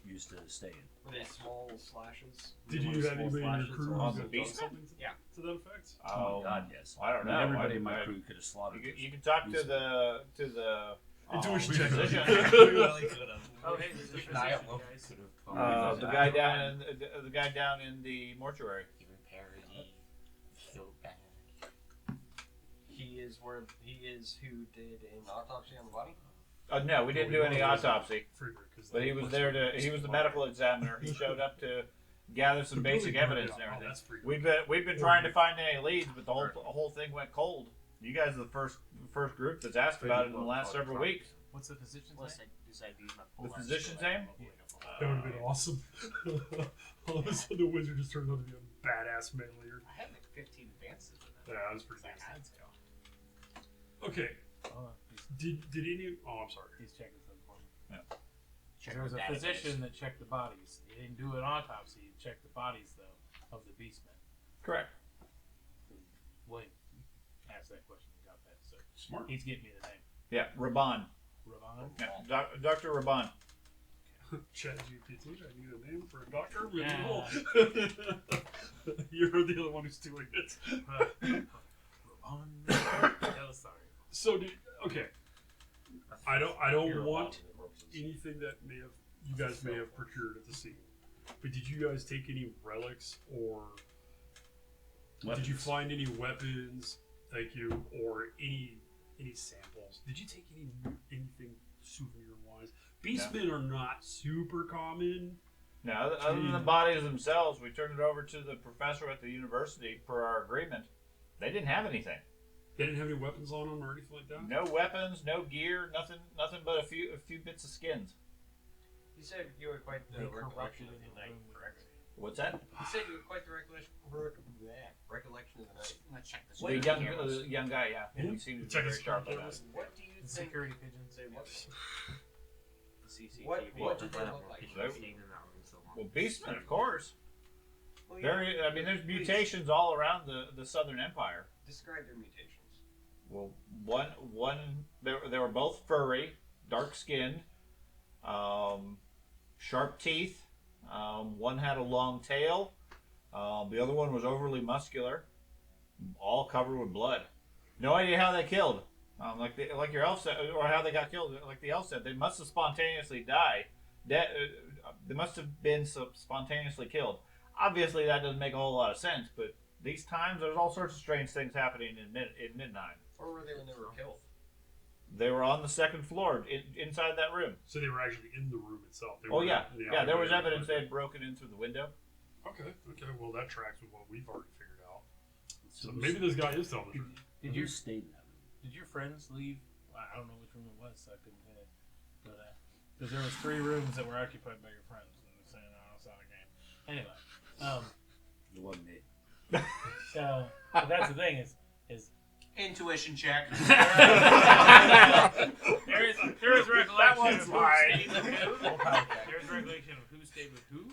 used to stay in.
Were they small slashes?
Did you have anybody in your crew
on the
that
beast?
done something
Yeah.
to that effect?
Oh God, yes.
I don't
mean,
know.
everybody in my
I-
crew could have slaughtered.
You can talk to the
Intuition check.
physician.
Oh, hey, there's a physician,
I
guys.
The guy down in the mortuary.
He is who did an autopsy on the body?
No, we didn't do any autopsy,
Friedrich, 'cause
but he was there he was the medical examiner. He showed up to gather some basic evidence and
Oh,
everything.
that's Friedrich.
We've been trying to find any leads, but the whole thing went cold. You guys are the first group that's asked about it in the last several weeks.
What's the physician's name?
The physician's name?
That would have been awesome. All of a sudden, the wizard just turned out to be a badass melee.
I had like 15 advances in that.
Yeah, that was pretty
It's like,
nice.
let's go.
Okay.
Oh,
Did any? Oh, I'm sorry.
he's checking something for me.
Check
There was a
the database.
physician that checked the bodies. He didn't do an autopsy. He checked the bodies, though, of the beastmen.
Correct.
William asked that question. We got that. So
Smart.
he's getting me the name.
Yeah, Raban.
Ravon?
Yeah, Dr. Raban.
Chat GPT. I need a name for a doctor. Really
Yeah.
cool. You're the other one who's doing it.
Ravon? Yeah, sorry.
So, okay. I don't want anything that you guys may have procured at the scene. But did you guys take any relics or did you find any weapons? Thank you. Or any samples? Did you take anything souvenir wise? Beastmen are not super common.
No, other than the bodies themselves, we turned it over to the professor at the university per our agreement. They didn't have anything.
They didn't have any weapons on them or anything like that?
No weapons, no gear, nothing but a few bits of skins.
You said you were quite the
They
recollection
corrupted
of the
in the
night,
room with
correct?
What's that?
You said you were quite the recollection of the night.
Let's check this.
The young guy, yeah.
Yeah.
He seemed to
Check
be
his
very sharp
phone
on that.
cameras.
What do you
The
think?
security pigeons.
Say what?
CCTV.
What did they look like?
Well, beastmen, of course.
Well, yeah.
There's mutations all around the Southern Empire.
Describe their mutations.
Well, one, they were both furry. dark skinned, sharp teeth. One had a long tail. The other one was overly muscular, all covered with blood. No idea how they killed. Like your elf said, or how they got killed. Like the elf said, they must have spontaneously died. They must have been spontaneously killed. Obviously, that doesn't make a whole lot of sense. But these times, there's all sorts of strange things happening in Midnight.
Where were they when they were killed?
They were on the second floor, inside that room.
So they were actually in the room itself. They
Oh
were
yeah,
in the
yeah. There was
alleyway.
evidence they had broken in through the window.
Okay. Well, that tracks with what we've already figured out. So maybe this guy is telling the truth.
Did you
stay in that room?
Did your friends leave? I don't know which room it was, so I couldn't hit it. But because there was 3 rooms that were occupied by your friends, and they're saying, "Oh, it's not a game." Anyway,
It wasn't me.
so but that's the thing is
Intuition check.
there is recollection of who stayed with who. There's recollection of who stayed with who,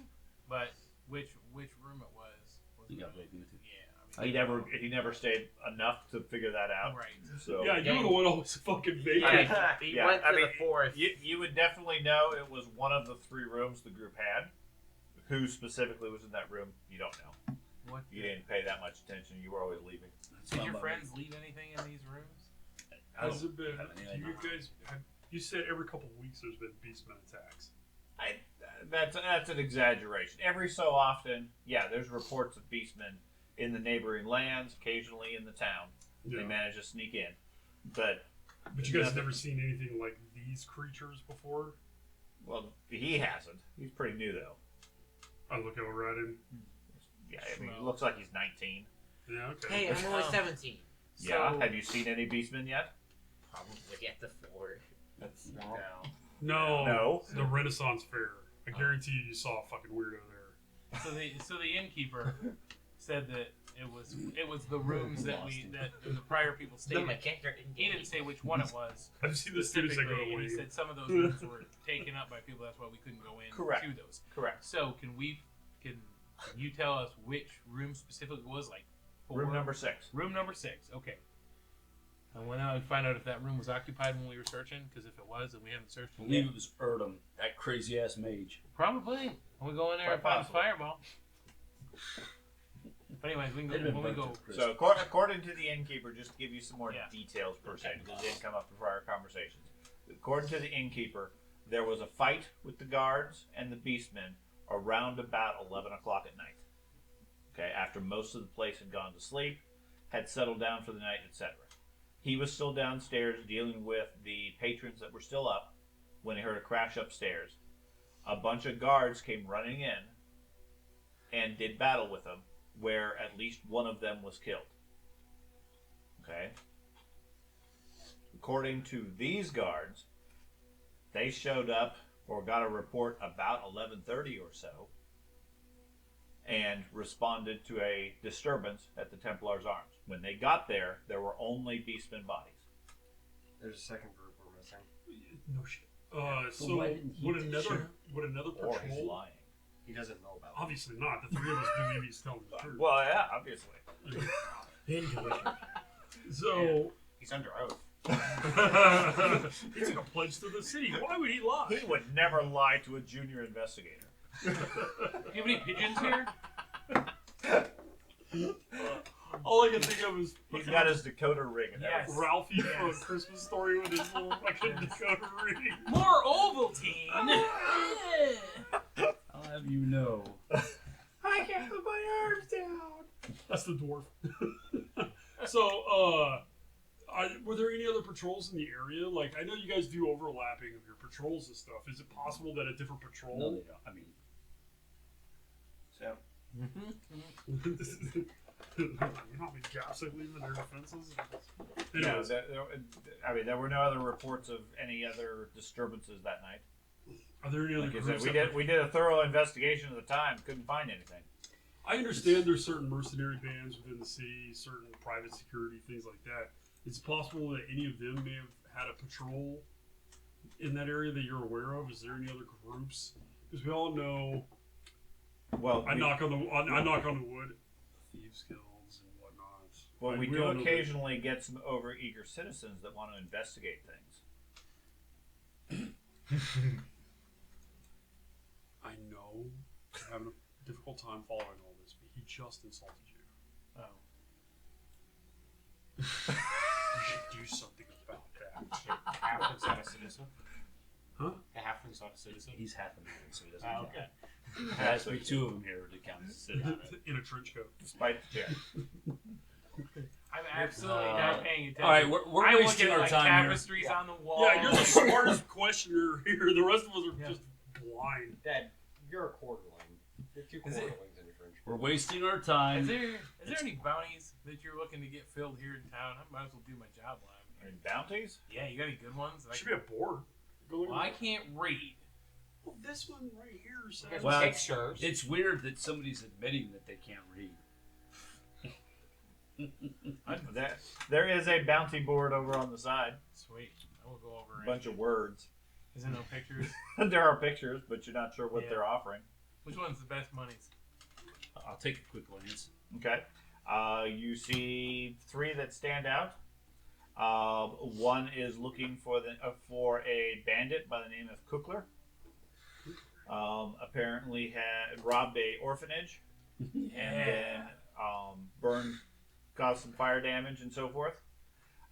but which room it was.
You got broken into.
Yeah,
He never stayed enough to figure that out.
right.
So
Yeah, you were the one always fucking making.
He
Yeah,
went to
I mean,
the fourth.
you would definitely know it was one of the 3 rooms the group had. Who specifically was in that room, you don't know.
What
You didn't pay that much attention. You were always leaving.
did your friends leave anything in these rooms?
Has it been?
have any
Do you
idea.
guys? You said every couple of weeks there's been beastmen attacks.
That's an exaggeration. Every so often, yeah, there's reports of beastmen in the neighboring lands, occasionally in the town.
Yeah.
They manage to sneak in, but
But you guys have never seen anything like these creatures before?
well, he hasn't. He's pretty new though.
I look over at him.
Yeah, I mean, he looks like he's 19.
Yeah, okay.
Hey, I'm only 17.
Yeah, have you seen any beastmen yet?
Probably at the 4.
That's
No.
No.
The Renaissance Fair. I guarantee you saw a fucking weirdo there.
So the innkeeper said that it was the rooms that the prior people stayed in. He didn't say which one it was.
I've seen the students that go
specifically, and he
away.
said some of those rooms were taken up by people. That's why we couldn't go in
Correct.
to those.
Correct.
So can you tell us which room specifically it was? Like 4?
Room number 6.
Room number 6. Okay. And when I would find out if that room was occupied when we were searching, because if it was, then we haven't searched
I
it
believe
yet.
it was Erdem, that crazy ass mage.
Probably. When we go in there and
Quite
find the
possible.
fireball. But anyways, we can
They'd
go
been
when we
burnt
go.
to crisp.
So, according to the innkeeper, just to give you some more
Yeah.
details per se, because it didn't come up in prior conversations. According to the innkeeper, there was a fight with the guards and the beastmen around about 11 o'clock at night. Okay, after most of the place had gone to sleep, had settled down for the night, etc. He was still downstairs dealing with the patrons that were still up when he heard a crash upstairs. A bunch of guards came running in and did battle with them, where at least one of them was killed. Okay? According to these guards, they showed up or got a report about 11:30 or so and responded to a disturbance at the Templar's Arms. When they got there, there were only beastmen bodies.
There's a second group we're missing.
No shit.
So
So
why didn't he
would
take
another
shit?
Or he's
patrol?
lying.
He doesn't know about it.
Obviously not. The 3 of us believe he's telling the truth.
Well, yeah, obviously.
So
He's under oath.
he took a pledge to the city. Why would he lie?
He would never lie to a junior investigator.
Do you have any pigeons here?
All I can think of is
He's got his Dakota ring and
Yes.
everything.
Ralphie from A Christmas Story with his little fucking Dakota ring.
More Ovaltine.
I'll have you know.
I can't put my arms down.
That's the dwarf. So, were there any other patrols in the area? Like, I know you guys do overlapping of your patrols and stuff. Is it possible that a different patrol?
No, they don't. I mean,
So,
You know how many gaps they leave in their defenses?
No,
Anyways,
there were no other reports of any other disturbances that night.
are there any other
Like I
groups?
said, we did a thorough investigation at the time, couldn't find anything.
I understand there's certain mercenary bands within the city, certain private security, things like that. It's possible that any of them may have had a patrol in that area that you're aware of. Is there any other groups? Because we all know.
Well,
I knock on the wood. Thieves guilds and whatnot.
well, we
we
do
all know
occasionally get some overeager citizens that want to investigate things.
I know you're having a difficult time following all this, but he just insulted you.
Oh.
You should do something about that.
Halfling's not a citizen.
Huh?
The halfling's not a citizen.
He's half a man, so he doesn't.
Oh,
count.
okay.
There has to be two of them here to count as citizens.
In a trench coat.
Despite the check.
I'm absolutely not paying attention.
All right, we're
I look
wasting
at
our
like
time here.
tapestries on the wall.
Yeah, you're the smartest questioner here. The rest of us are just blind.
Dad, you're a quarterling. You're two
Is it-
quarterlings in a trench coat.
We're wasting our time.
Is there any bounties that you're looking to get filled here in town? I might as well do my job while I'm
I
here.
mean, bounties?
Yeah, you got any good ones?
There should be a board. Go look
Well,
at
I
it.
can't read.
Well, this one right here says.
Well,
Pictures.
It's weird that somebody's admitting that they can't read.
There is a bounty board over on the side.
Sweet. I will go over
A
and
bunch of words.
Is there no pictures?
There are pictures, but you're not sure what
Yeah.
they're offering.
Which one's the best monies?
I'll take a quick glance.
Okay. You see 3 that stand out. One is looking for a bandit by the name of Cookler. Apparently had robbed a orphanage and then burned, caused some fire damage and so forth.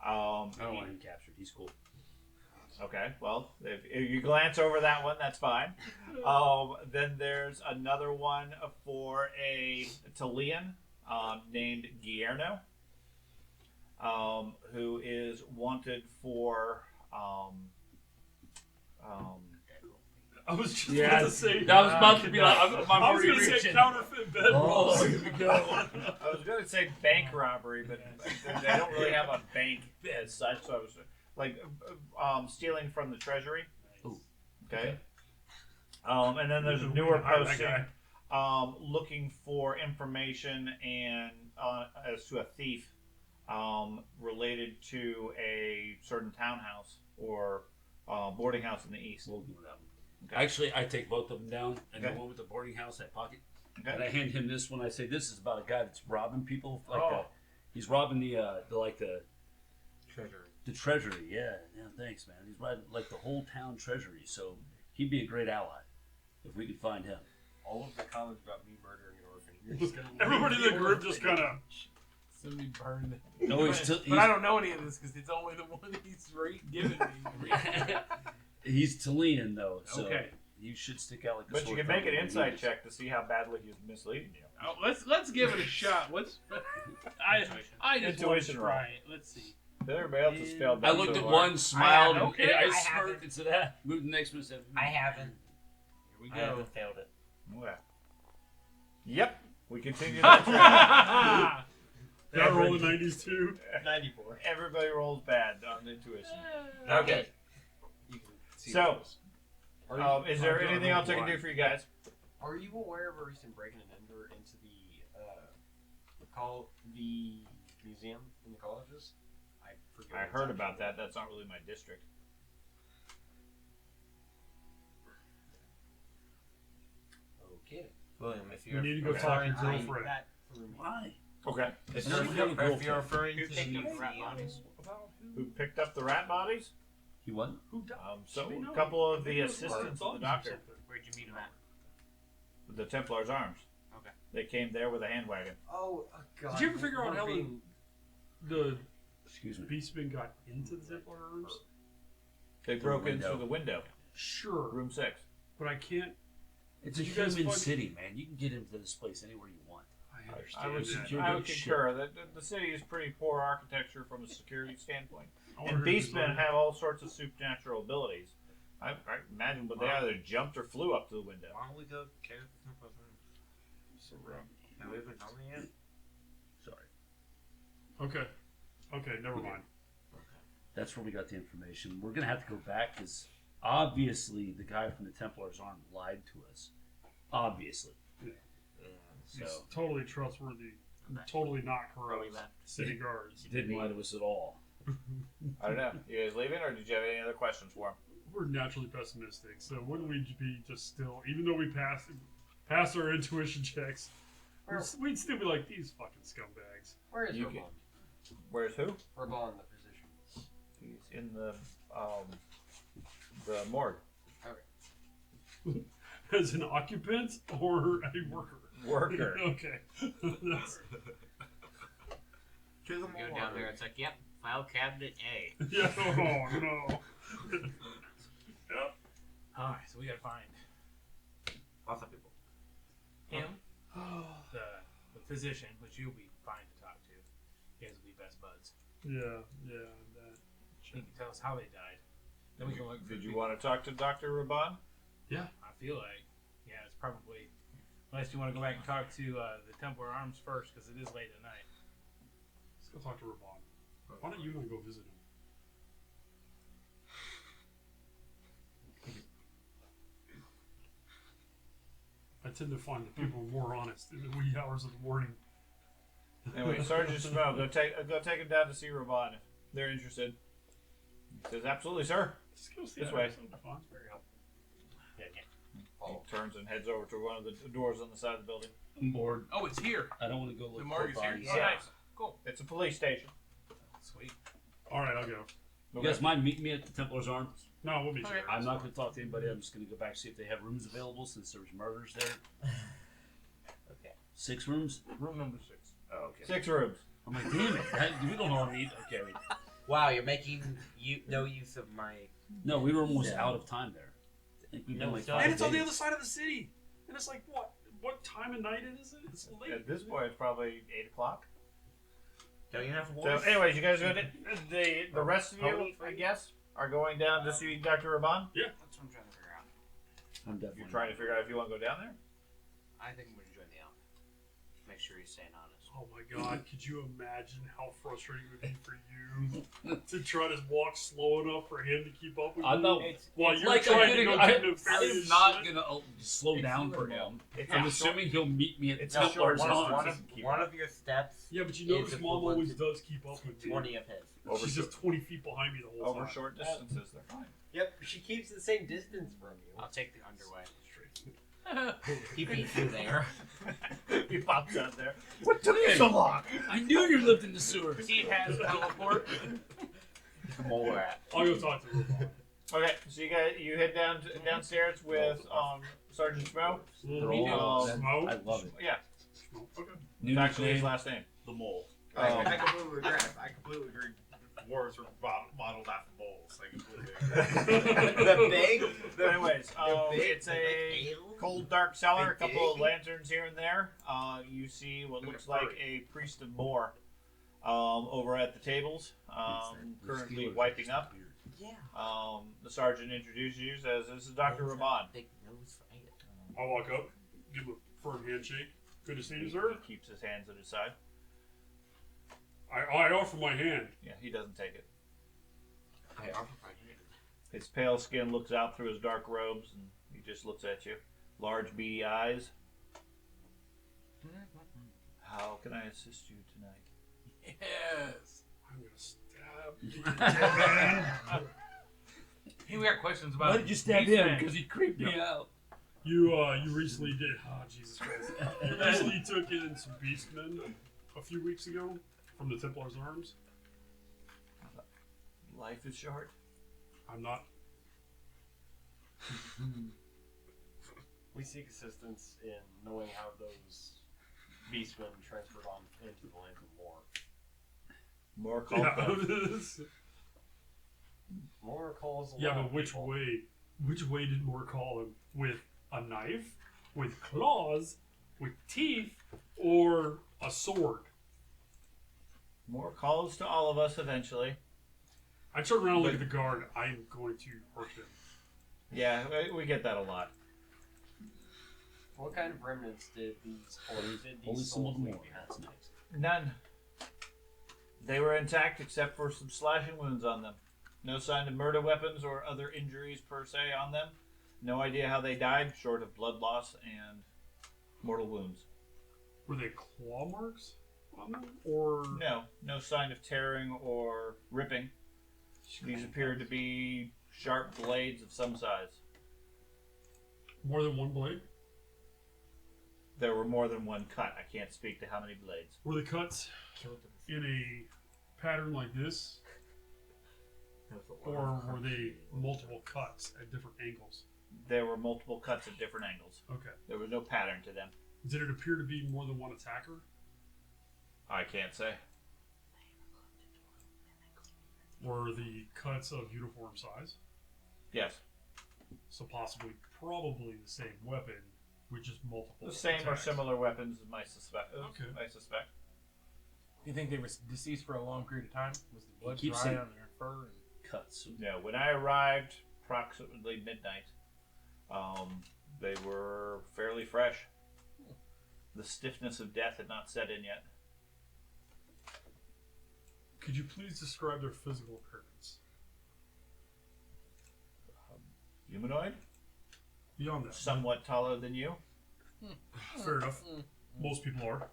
I don't want him captured. He's cool.
Okay, well, if you glance over that one, that's fine. Then there's another one for a Talian named Guillermo, who is wanted for.
I was just
Yeah,
about to say.
That was about to be like, I'm
I was
already
going to say
reaching.
counterfeit bedrolls.
Oh, here we go.
I was going to say bank robbery, but they don't really have a bank as such. So I was like stealing from the treasury.
Ooh.
Okay. And then there's a newer posting looking for information and as to a thief related to a certain townhouse or boarding house in the east.
We'll do that one.
Okay.
Actually, I take both of them down, and
Okay.
the one with the boarding house I pocket,
Okay.
and I hand him this one. I say, "This is about a guy that's robbing people. Like
Oh.
he's robbing the
Treasury.
the treasury. Yeah, thanks, man. He's robbing like the whole town treasury. So he'd be a great ally if we could find him."
All of the comments about me murdering an orphan. You're just gonna
Everybody in the group just kind of.
Somebody burned it.
No, he's
But I don't know any of this because it's only the one he's giving me.
he's Talian though, so
Okay.
you should stick out like a
But you
sore
can make an
thumb.
insight check to see how badly he's misleading you.
Oh, let's give it a shot. I just want to
Intuition
try it. Let's see.
Everybody else has failed.
I
that
looked
so
at
far.
one, smiled,
I have-
and I
I
smirked
haven't.
and said, "Ah." Moved to the next one and said,
I haven't.
Here we
I
go.
haven't failed it.
Okay. Yep. We continue that track.
That roll the 90s too.
94.
Everybody rolls bad on intuition.
Okay.
You can see
So,
those. Are you-
is there
I'm gonna
anything
roll
else I can do
blind.
for you guys?
Are you aware of a recent break-in and enter into the museum in the colleges? I forget.
I
what it's
heard
actually
about that.
called.
That's not really my district.
Okay. William, if
We
you're
need to go talk to your girlfriend.
that through me.
"Why?"
Okay.
If
No,
you're,
we have a
if you're referring to
Picked up
the
the rat bodies.
Who picked up the rat bodies?
He what?
Who died?
So
We know.
a couple of
Maybe
the
it was
assistants
Lawrence
of the doctor,
something.
Where'd you meet him at?
the Templar's arms.
Okay.
They came there with a hand wagon.
Oh, God.
Did you ever figure out how the
Excuse me.
Beastman got into the Templar arms?
They
Through
broke
the
in
window.
through the window,
Sure,
room 6.
but I can't.
It's a
Did you guys
human
find-
city, man. You can get into this place anywhere you want.
I
I
understand.
would,
that.
secure-
I would
Shit.
concur that the city is pretty poor architecture from a security standpoint.
I wonder
And
who
beastmen
designed it.
have all sorts of supernatural abilities. I imagine, but they either jumped or flew up to the window.
Why don't we go carry the Templar's arms? Have we even done that yet?
Sorry.
Okay. Okay, never mind.
That's where we got the information. We're gonna have to go back because obviously the guy from the Templar's arm lied to us. Obviously.
He's
So
totally trustworthy. Totally not corrupt. City guards.
he didn't lie to us at all.
I don't know. You guys leaving, or did you have any other questions for him?
We're naturally pessimistic, so wouldn't we be just still, even though we pass our intuition checks, we'd still be like, these fucking scumbags.
Where is
You
Urbon?
Where's who?
Urbon, the physician.
He's in the morgue.
As an occupant or a worker?
Worker.
Okay. That's,
To the
You go down there, it's like, yep, file cabinet A.
yeah. Oh no. Yep.
Alright, so we gotta find
Lots of people.
him, the physician, which you'll be fine to talk to. You guys will be best buds.
Yeah. Yeah. That.
He can tell us how they died. Then we can look for
Did you
people.
want to talk to Dr. Raban?
I feel like, yeah, it's probably, unless you want to go back and talk to the Templar Arms first, because it is late at night.
Let's go talk to Raban. Why don't you want to go visit him? I tend to find that people are more honest in the wee hours of the morning.
Anyway, Sergeant Snow, go take him down to see Raban if they're interested. He says, absolutely, sir.
Just go see
This
that.
way.
That'll be fun.
He turns and heads over to one of the doors on the side of the building.
I'm bored.
Oh, it's here.
I don't want to go look
The
for
morgue is here.
bodies.
Oh, nice. Cool.
It's a police station.
Sweet.
All right, I'll go.
You guys mind meeting me at the Templar's Arms?
No, we'll be
Okay.
sure.
I'm not going to talk to anybody. I'm just going to go back and see if they have rooms available since there was murders there.
Okay.
6 rooms?
Room number 6.
Oh, okay.
6 rooms.
I'm like, damn it. We don't all need. Okay.
Wow, you're making no use of my.
No, we were almost out of time there. I think we've
No,
been like
it's not.
5
And it's on the
days.
other side of the city. And it's like, what time of night is it? It's late.
At this point, it's probably 8 o'clock.
Don't you have
So,
wars?
anyways, you guys go to the rest of you, I guess, are going down to see Dr. Raban.
That's what I'm trying to figure out.
I'm definitely.
You're trying to figure out if you want to go down there.
I think I'm going to join the elf. Make sure he's staying honest.
Oh my god, could you imagine how frustrating it would be for you to try to walk slow enough for him to keep up with
I'm
you?
not.
While
It's
you're
like
trying
I'm
to go
getting-
do
I'm
nefarious
not
shit.
gonna slow down for him.
It's
I'm
a
assuming he'll meet me at the
it's a short
Templar's
one-
Arms.
One of your steps
Yeah, but you notice
is
Mom
equivalent
always
to
does keep up with me.
20 of his.
Over
She's just 20 feet behind me the whole
over
time.
short distances. They're fine.
Yep, she keeps the same distance from you.
I'll take the underway.
He beats you there.
He pops out there. What took you so long?
I knew you lived in the sewers.
He has teleport.
Mole rat.
I'll go talk to her.
Okay, so you head downstairs with Sergeant Smo.
They're all-
Smoke?
I love it.
Yeah,
Okay.
New
actually his
nickname,
last name.
the mole.
I completely agree. I completely agree. Wars were modeled after bowls. I completely agree.
The big.
But anyways,
big-
it's
the
a
big ale?
cold, dark cellar. A
Big
couple of
dig?
lanterns here and there. You see what looks like a priest of Moor over at the tables, currently wiping up.
Yeah.
The sergeant introduces you, says, "This is Dr. Raban."
Big nose fight.
I'll walk up, give him a firm handshake. Good to see you, sir.
He keeps his hands at his side.
I offer my hand.
Yeah, he doesn't take it.
I offer my hand.
His pale skin looks out through his dark robes, and he just looks at you. Large, beady eyes. How can I assist you tonight?
Yes.
I'm gonna stab you.
Hey, we got questions about.
Why did you stab
these
him?
things.
Because he creeped me out.
You recently did. Oh Jesus Christ! You recently took in some beastmen a few weeks ago from the Templar's Arms.
Life is short.
I'm not.
We seek assistance in knowing how those beastmen transferred on into the land of Moor.
More cult.
Yeah,
Moor calls a
yeah,
lot
but
of
which
people.
way? Which way did Moore call him? With a knife, with claws, with teeth, or a sword?
More calls to all of us eventually.
I turn around and look at the guard. I'm going to hurt him.
Yeah, we get that a lot.
What kind of remnants did these
Only some of
souls
them
leave
more.
behind?
That's nice.
None. They were intact except for some slashing wounds on them. No sign of murder weapons or other injuries per se on them. No idea how they died, short of blood loss and mortal wounds.
Were they claw marks on them, or
No sign of tearing or ripping. These appear to be sharp blades of some size.
more than one blade?
There were more than one cut. I can't speak to how many blades.
Were the cuts in a pattern like this, or were they multiple cuts at different angles?
There were multiple cuts at different angles.
Okay.
There was no pattern to them.
Did it appear to be more than one attacker?
I can't say.
Were the cuts of uniform size?
Yes.
So possibly, probably the same weapon with just multiple.
The same or
attacks.
similar weapons, I suspect.
Okay.
I suspect.
Do you think they were deceased for a long period of time? Was the blood
keeps
dry
saying-
on their fur? And...
Cuts.
No, when I arrived, approximately midnight, they were fairly fresh. The stiffness of death had not set in yet.
Could you please describe their physical appearance?
Humanoid,
Beyond that,
somewhat taller than you.
fair enough. Most people are.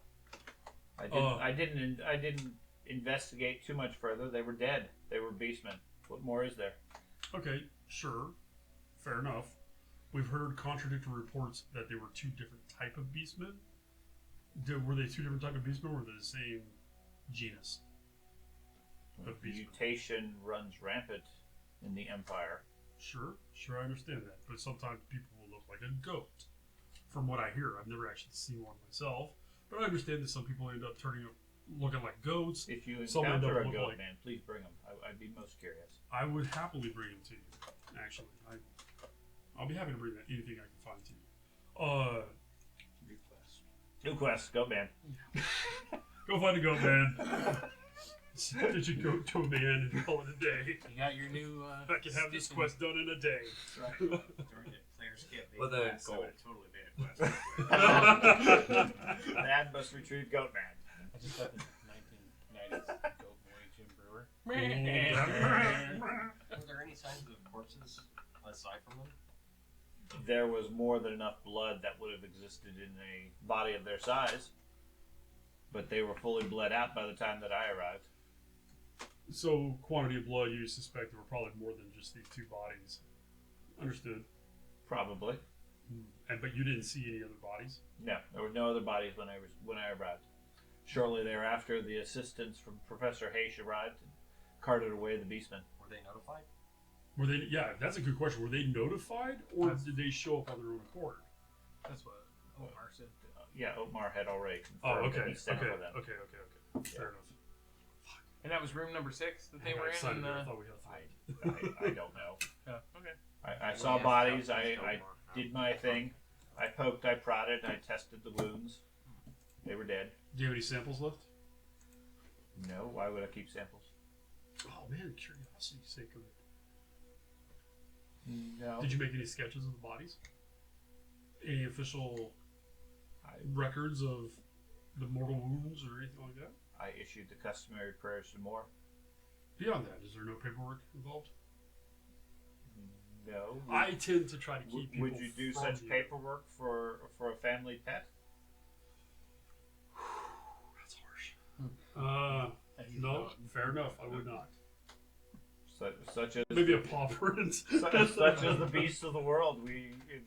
I didn't investigate too much further. They were dead. They were beastmen. What more is there?
Okay, sure, fair enough. We've heard contradictory reports that they were two different type of beastmen. Were they two different type of beastmen, or were they the same genus of beastmen?
Mutation runs rampant in the Empire.
Sure, I understand that. But sometimes people will look like a goat. From what I hear, I've never actually seen one myself. But I understand that some people end up turning up looking like goats.
If you
Some end
encounter
up
a
looking
goat
like-
man, please bring him. I'd be most curious.
I would happily bring them to you. Actually, I'll be happy to bring that anything I can find to you.
New quest, goat man.
Go find a goat man. Stitch a goat to a man and call it a day.
You got your new.
I can have this quest done in a day.
Right. Darn it, players can't make
With a
quests. I
goal.
would have totally made a quest.
Man must retrieve goat man.
I just got the 1990s Goat Boy Jim Brewer.
Were there any signs of corpses aside from them?
There was more than enough blood that would have existed in a body of their size, but they were fully bled out by the time that I arrived.
So, quantity of blood, you suspect there were probably more than just these two bodies. Understood.
Probably.
But you didn't see any other bodies?
No, there were no other bodies when I arrived. Shortly thereafter, the assistants from Professor Hayes arrived and carted away the beastmen.
Were they notified?
Were they? Yeah, that's a good question. Were they notified, or did they show up on their own accord?
That's what Omar said.
Yeah, Otmar had already
Oh,
confirmed that
okay,
he sent
okay,
for them.
okay. Fair enough.
And that was room number 6 that they
I
were
got excited
in.
there. I thought we had a fight.
I don't know.
Okay.
I saw bodies. I did my thing. I poked. I prodded. I tested the wounds. They were dead.
Do you have any samples left?
No. Why would I keep samples?
Oh man, curiosity's sake of it.
No.
Did you make any sketches of the bodies? Any official records of the mortal wounds or anything like that?
I issued the customary prayers to more.
Beyond that, is there no paperwork involved?
No.
I tend to try to keep people.
Would you do
from
such
you.
paperwork for a family pet?
That's harsh. No, fair enough. I would not.
Such as
Maybe a paw print.
such as the beasts of the world.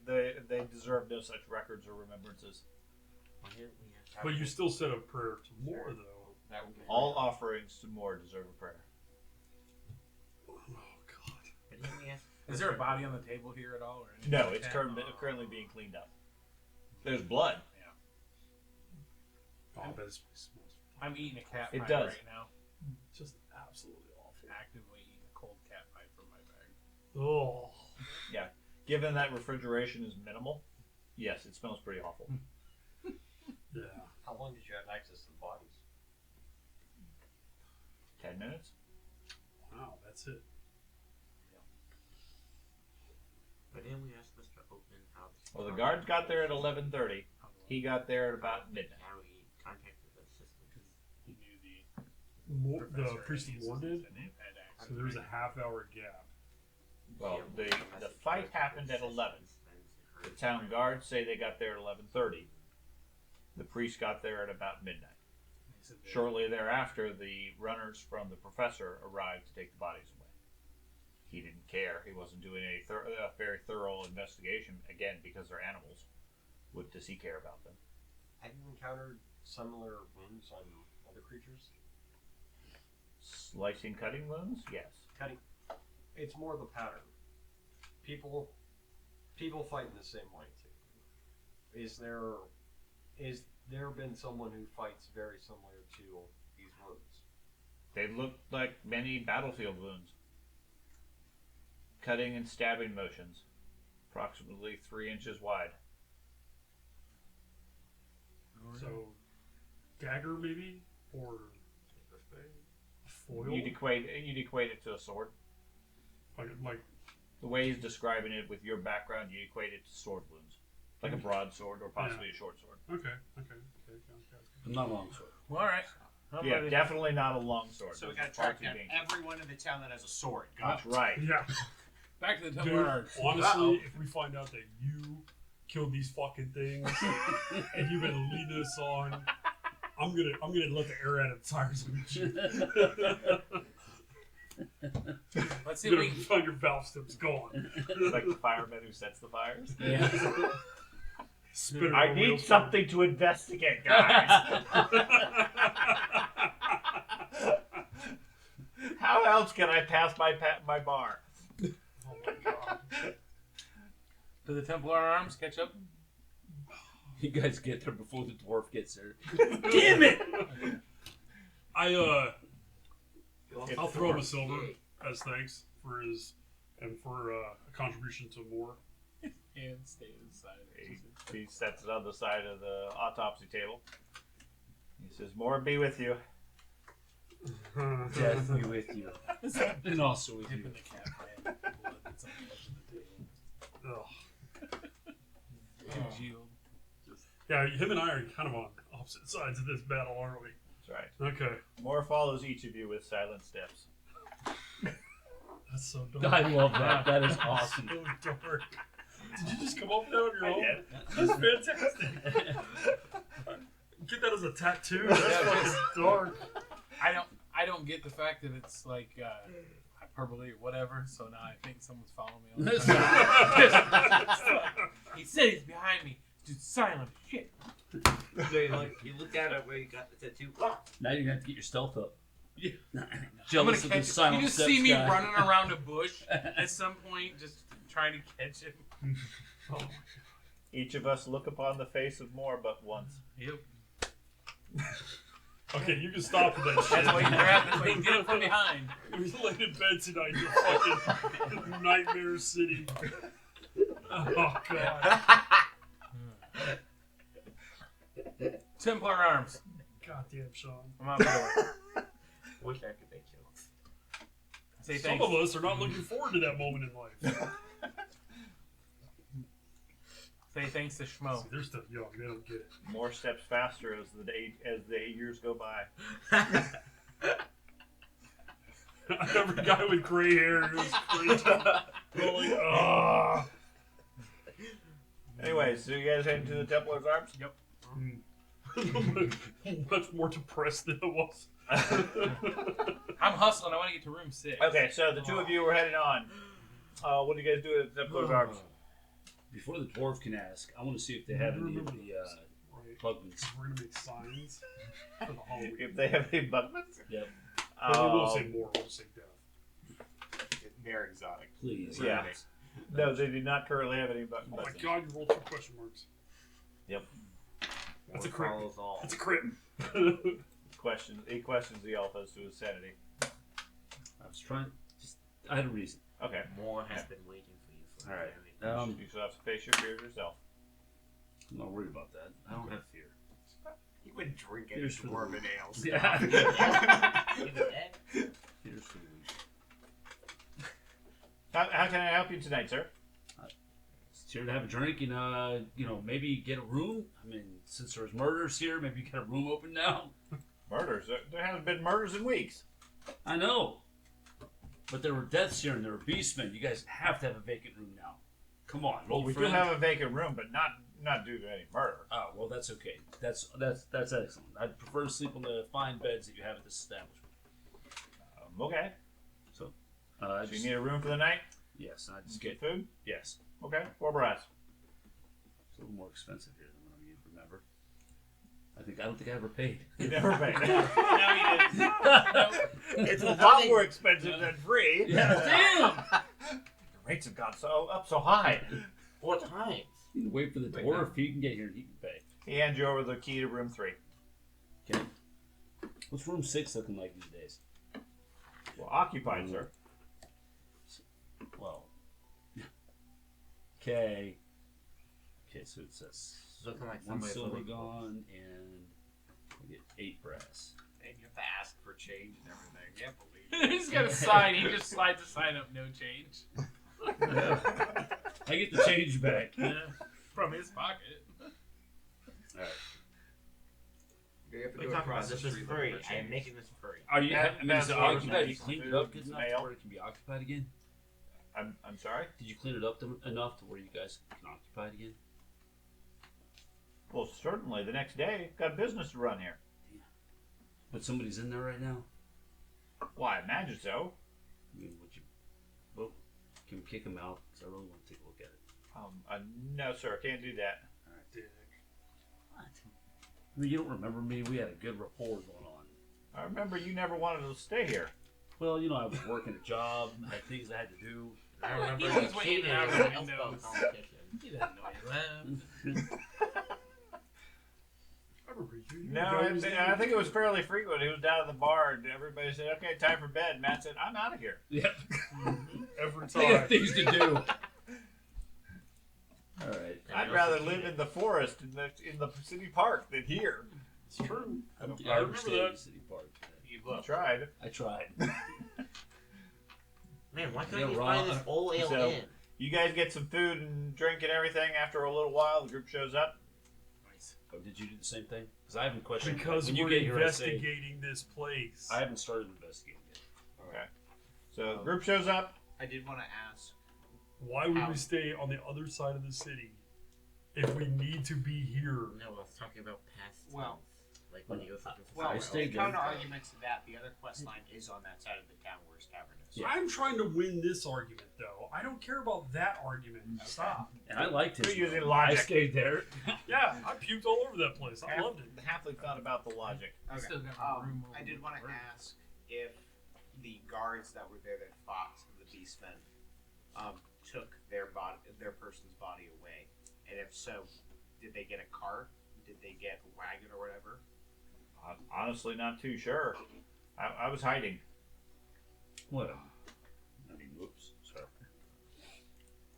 They deserve no such records or remembrances.
But you still said a prayer to more, though.
That would be
All offerings to more deserve a prayer.
Oh God.
Is there a body on the table here at all? Or anything
No,
like
it's
that?
currently being cleaned up. There's blood.
Oh, I bet this place smells
I'm eating a cat
It
pie
does.
right now.
just absolutely awful.
Actively eating a cold cat pie from my bag.
Oh.
Given that refrigeration is minimal, yes, it smells pretty awful.
Yeah.
How long did you have access to the bodies?
10 minutes?
Wow, that's it.
But then we asked Mr. Open how.
Well, the guards got there at 11:30. He got there at about midnight.
How he contacted the assistant.
He knew the
The priest of war did?
and they've had access.
So there was a half-hour gap.
Well, the fight happened at 11. The town guards say they got there at 11:30. The priest got there at about midnight.
He said that-
Shortly thereafter, the runners from the professor arrived to take the bodies away. He didn't care. He wasn't doing a very thorough investigation, again, because they're animals. What does he care about them?
Have you encountered similar wounds on other creatures?
Slicing, cutting wounds? Yes.
Cutting. It's more the pattern. People people fight in the same way too. Is there been someone who fights very similar to these wounds?
They look like many battlefield wounds. Cutting and stabbing motions, approximately 3 inches wide.
So, dagger maybe, or a foil.
You'd equate it to a sword.
Like
The way he's describing it with your background, you equate it to sword wounds, like a broadsword or possibly a short sword.
okay.
Not a long sword.
Well, all right. How
Yeah,
about it?
definitely not a long sword.
So we
Those
got
are
to
far
track
too
down
dangerous.
everyone in the town that has a sword.
That's
Gotcha.
right.
Yeah.
Back to the
Dude,
Temple Guards.
honestly, if we find out that you killed these fucking things and you've been leading us on, I'm gonna let the air out of the tires on you.
Let's see
You're
if we
gonna
can.
find your valve stem's gone.
Like the fireman who sets the fires.
Yeah.
Spin it
I
on
need
wheels.
something to investigate, guys. How else can I pass my bar?
Oh my god.
Do the Templar arms catch up?
You guys get there before the dwarf gets there. Damn it!
I'll throw him a silver as thanks for his and for a contribution to more.
And stay inside.
He sets it on the side of the autopsy table. He says, "More be with you."
Death be with you. And also with you.
Dipping the cat man. Blood that's on the edge of the table.
Ugh.
Congealed.
Yeah, him and I are kind of on opposite sides of this battle, aren't we?
That's right.
Okay.
More follows each of you with silent steps.
That's so dark.
I love that. That is awesome.
So dark. Did you just come up with that on your
I
own?
did.
That's fantastic. Get that as a tattoo. That's fucking dark.
I don't get the fact that it's like hyperbole or whatever. So now I think someone's following me. On the he said he's behind me. Dude, silent shit.
You look at it where you got the tattoo.
Now you're gonna have to get your stealth up.
Yeah. I'm
Jealous
gonna
of
catch
the
it.
silent
You just
steps
see me
guy.
running around a bush at some point, just trying to catch him.
Each of us look upon the face of Moore but once.
Yep.
Okay, you can stop with that shit.
That's why you grab. That's why you get him from behind.
We laid in bed tonight, you fucking nightmare city. Oh god.
Templar arms.
Goddamn, Sean.
I'm out the door.
Wish I could make jokes.
Say
Some
thanks.
of us are not looking forward to that moment in life.
Say thanks to Schmo.
They're still young, they don't get it.
More steps faster as the years go by.
Every guy with gray hair is crazy. Going, ah.
Anyway, so you guys heading to the Templar's Arms?
Yep.
Much more depressed than it was.
I'm hustling. I want to get to room 6.
Okay, so the two of you were heading on. What do you guys do at the Templar's Arms?
Before the dwarf can ask, I want to see if they have any of the
Right.
bugmans.
We're gonna make signs for the Halloween.
If they have any bugmans?
Yep.
But we won't say more, we'll say death.
They're exotic.
Please.
Yeah. No, they do not currently have any
Oh my
bugmans.
god, you rolled 2 question marks.
Yep.
That's a crit.
Follows all.
That's a crit.
He questions the elf as to his sanity.
I was trying. I had a reason.
Okay.
More has been waiting for you. For
All right.
everything.
You should have to face your fears yourself.
I'm not worried about that. I don't have fear.
You wouldn't drink any
Here's for the
dwarven ales.
Yeah.
Even then,
Here's for the
How can I help you tonight, sir?
It's here to have a drink and maybe get a room. I mean, since there's murders here, maybe get a room open now.
Murders? There haven't been murders in weeks.
I know, but there were deaths here and there were beastmen. You guys have to have a vacant room now. Come on,
Well,
old
we
friend.
do have a vacant room, but not due to any murder.
Oh well, that's okay. That's excellent. I'd prefer to sleep on the fine beds that you have at this establishment.
Okay.
So
So you need a room for the night?
yes, I just
Get
get
food?
yes.
Okay. 4 brass.
It's a little more expensive here than what I'm used to remember. I don't think I ever paid.
You never paid.
Now you did.
It's a lot more expensive than free.
Yeah.
Damn!
The rates have gone up so high.
4 times.
You can wait for the dwarf. He can get here and he can pay.
He hands you over the key to room 3.
Okay. What's room 6 looking like these days?
Well, occupied, sir.
Well. Okay. Okay, so it says
Looking like
1
somebody's
silver
living.
gone and we get 8 brass.
And you have to ask for change and everything. Yeah, believe.
He's got a sign. He just slides a sign up, no change.
I get the change back.
From his pocket.
Alright.
You have to
What are
go
you talking about?
across the
This is
street
free.
looking for
I am
change.
making this free.
Are you?
That-
I mean,
that's
is it
what
occupied? You
nice.
cleaned it
Food,
up good enough
mail.
to where it can be occupied again?
I'm sorry?
Did you clean it up enough to where you guys can occupy it again?
Well, certainly. The next day, got a business to run here.
But somebody's in there right now?
Well, I imagine so.
I mean, would you? Well, can we kick him out? Because I really want to take a look at it.
No, sir. Can't do that.
What? I mean, you don't remember me? We had a good rapport going on.
I remember you never wanted to stay here.
Well, you know, I was working a job, had things I had to do.
I remember
He was waiting
cheating
out
in
the
the elbow
windows.
competition.
He doesn't know he left.
I remember you.
No, I think it was fairly frequent. He was down at the bar, and everybody said, "Okay, time for bed." Matt said, "I'm out of here."
Yep.
Every
I got
time.
things to do. All right.
I'd rather live in the forest in the city park than here.
It's true.
I don't
I
ever
remember
stay in
that.
the city park.
You
I
look.
tried.
I tried.
Man, why
Yeah,
couldn't you
Ron.
find this old ale
So-
in?
You guys get some food and drink and everything. After a little while, the group shows up.
Nice. Oh, did you do the same thing? Because I haven't questioned.
Because
when you
we're
get here, I say,
investigating this place.
I haven't started investigating yet.
Okay. So the group shows up.
I did want to ask.
Why would
How?
we stay on the other side of the city if we need to be here?
No, I was talking about past
Well-
tense. Like when you go through the
Well,
I stayed
the
there.
counter argument to that, the other quest line is on that side of the town where his tavern is.
Yeah.
I'm trying to win this argument, though. I don't care about that argument. Stop.
And I liked it.
You're using
I
logic.
stayed there.
Yeah, I puked all over that place. I loved it.
The halfling thought about the logic.
I still got my room over
I did
with
want
the
to
room.
ask if the guards that were there that fought the beastmen took their person's body away, and if so, did they get a cart? Did they get a wagon or whatever?
I'm honestly not too sure. I was hiding.
What? I mean, whoops. Sorry.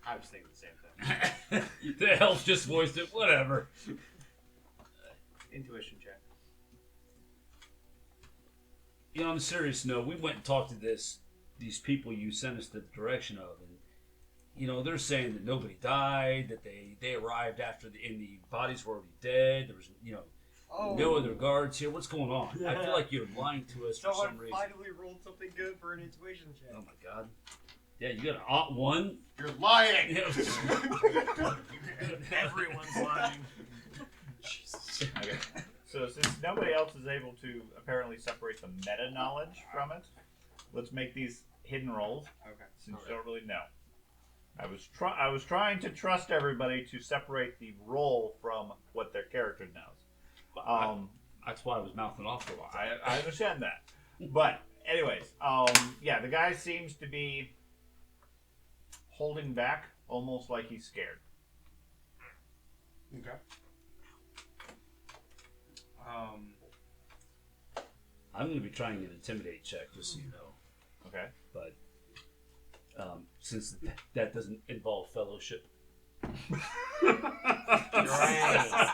I was thinking the same thing.
The elf just voiced it. Whatever.
Intuition check.
You know, on a serious note, we went and talked to these people you sent us the direction of, and you know they're saying that nobody died, that they arrived after and the bodies were already dead. There was no other guards here. What's going on? I feel like you're lying to us for some reason.
finally rolled something good for an intuition check.
Oh my god. Yeah, you got an ought one.
You're lying.
Yeah.
Everyone's lying.
Okay. So since nobody else is able to apparently separate the meta knowledge from it, let's make these hidden rolls.
Okay.
Since you don't really know. I was trying to trust everybody to separate the role from what their character knows.
That's why I was mouthing off for a while.
I understand that. But anyways, yeah, the guy seems to be holding back, almost like he's scared.
Okay.
I'm going to be trying an intimidate check, just so you know.
Okay.
But since that doesn't involve fellowship,
Right.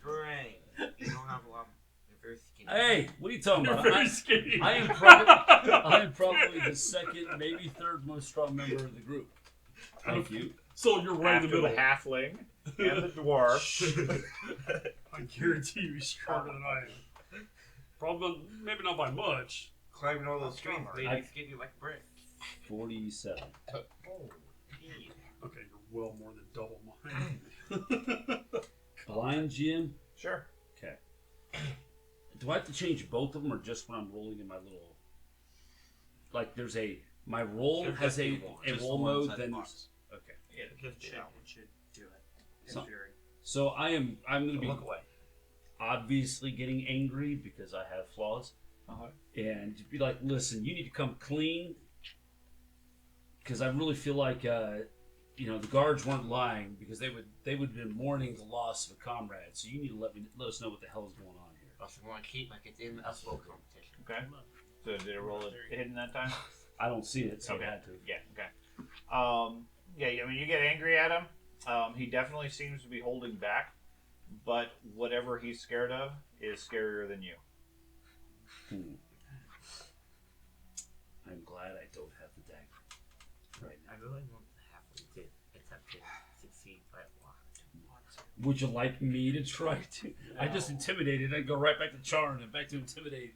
Right. You don't have a lot. You're very skinny.
hey, what are you talking
You're
about?
very skinny.
I am probably the second, maybe third most strong member of the group. Thank you.
So you're right
After
in the
the
middle.
halfling and the dwarf.
I guarantee you he's stronger than I am. Probably, maybe not by much.
Climbing all those trees made
I-
me skinny like a brick.
47.
Oh,
Okay, you're well more than double mine.
Blind GM?
Sure.
Okay. Do I have to change both of them or just when I'm rolling in my little. Like there's my roll
Should
has
just
a
be one. Just
roll
the one
mode,
inside the
then.
box.
Okay.
That one should do it. In
So-
theory.
So I'm going to be
Look away.
obviously getting angry because I have flaws.
Uh-huh.
And be like, listen, you need to come clean because I really feel like you know, the guards weren't lying because they would have been mourning the loss of a comrade. So you need to let us know what the hell is going on here.
Also, we want to keep like it's in a slow competition.
Okay. So did it roll it hidden that time?
I don't see it, so
Okay.
I had to.
Yeah. Okay. Yeah. I mean, you get angry at him. He definitely seems to be holding back, but whatever he's scared of is scarier than you.
I'm glad I don't have the dagger right now.
I really want the halfling to attempt to succeed by a lot.
Would you like me to try to? I just intimidated. I go right back to charm and back to intimidate.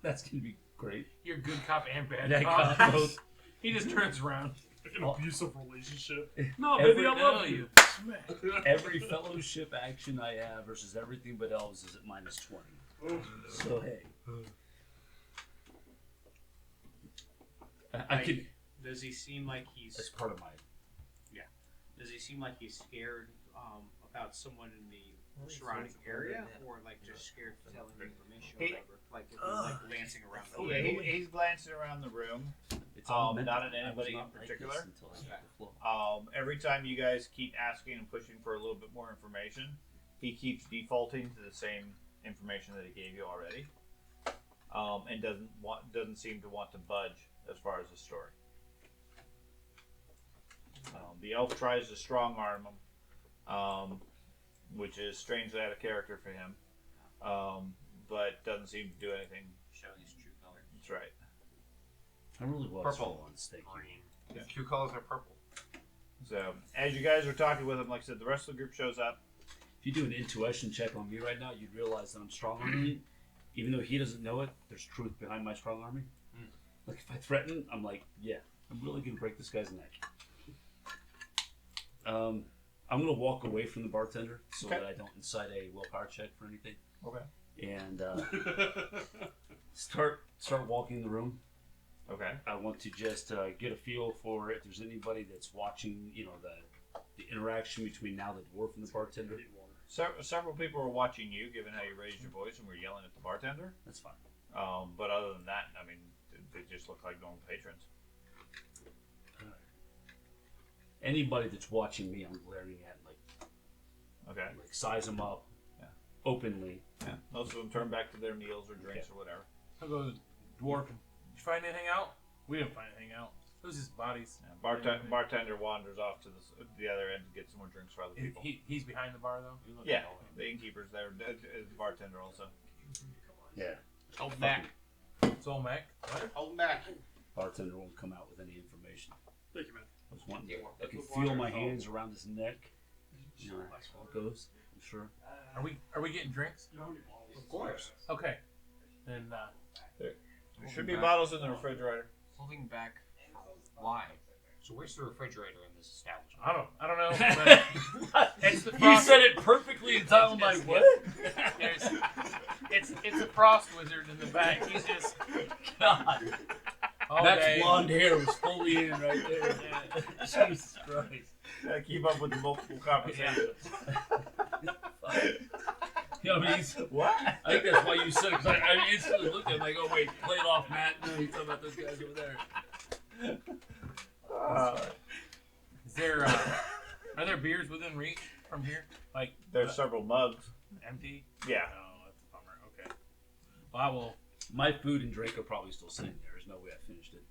That's gonna be great.
You're good cop and bad
Bad
cop.
cop, both.
He just turns around.
An abusive relationship.
No,
Every-
baby, I love you.
Every fellowship action I have versus everything but elves is at -20. So hey, I can.
Does he seem like he's?
That's part of my.
Does he seem like he's scared about someone in the surrounding area, or like just scared to tell him information, or whatever? Like if he's like glancing around the
Yeah,
room.
he's glancing around the room.
It's all meant
not
to-
at
I was
anybody in
not like this
particular.
until I hit the floor.
Every time you guys keep asking and pushing for a little bit more information, he keeps defaulting to the same information that he gave you already, and doesn't seem to want to budge as far as the story. The elf tries to strong arm him, which is strangely out of character for him, but doesn't seem to do anything.
Showing his true color.
That's right.
I really was
Purple.
full on steak.
His true colors are purple.
So as you guys are talking with him, like I said, the rest of the group shows up.
If you do an intuition check on me right now, you'd realize that I'm strong arming. Even though he doesn't know it, there's truth behind my strong arming. Like if I threaten, I'm like, yeah, I'm really gonna break this guy's neck. I'm gonna walk away from the bartender so
Okay.
that I don't incite a willpower check for anything,
Okay.
and start walking the room.
Okay.
I want to just get a feel for if there's anybody that's watching, you know, the interaction between now the dwarf and the bartender.
Several people were watching you, given how you raised your voice and were yelling at the bartender.
That's fine.
But other than that, I mean, they just look like normal patrons.
Anybody that's watching me, I'm glaring at,
Okay.
like size them up,
Yeah.
openly.
Yeah. Most of them turn back to their meals or drinks or whatever.
I'll go to the dwarf. Did you find anything out? We didn't find anything out. It was just bodies.
Yeah, bartender wanders off to the other end to get some more drinks for other people.
He's behind the bar though.
Yeah, the innkeeper's there. The bartender also.
Yeah.
Hold back.
Soul Mac. What?
Hold back.
Bartender won't come out with any information.
Thank you, man.
I was wanting. I can feel my hands around his neck. You know, that's how it goes. I'm sure.
Are we getting drinks?
Of course.
Okay. Then
There should be bottles in the refrigerator.
Holding back. Why? So where's the refrigerator in this establishment?
I don't know. But it's the
You
frost.
said it perfectly in time. I'm like, what?
It's a frost wizard in the back. He's just
God.
all
That
day.
blonde hair was fully in right there. Jesus Christ.
Gotta keep up with the multiple conversations.
Yeah, I mean,
What?
I think that's why you said it. 'Cause I instantly looked at him like, oh, wait, play it off, Matt. No, he's talking about those guys over there.
Is there are there beers within reach from here? Like
There's several mugs.
empty?
Yeah.
Oh, that's a bummer. Okay. Well, I will.
My food and drink are probably still sitting there. There's no way I finished it.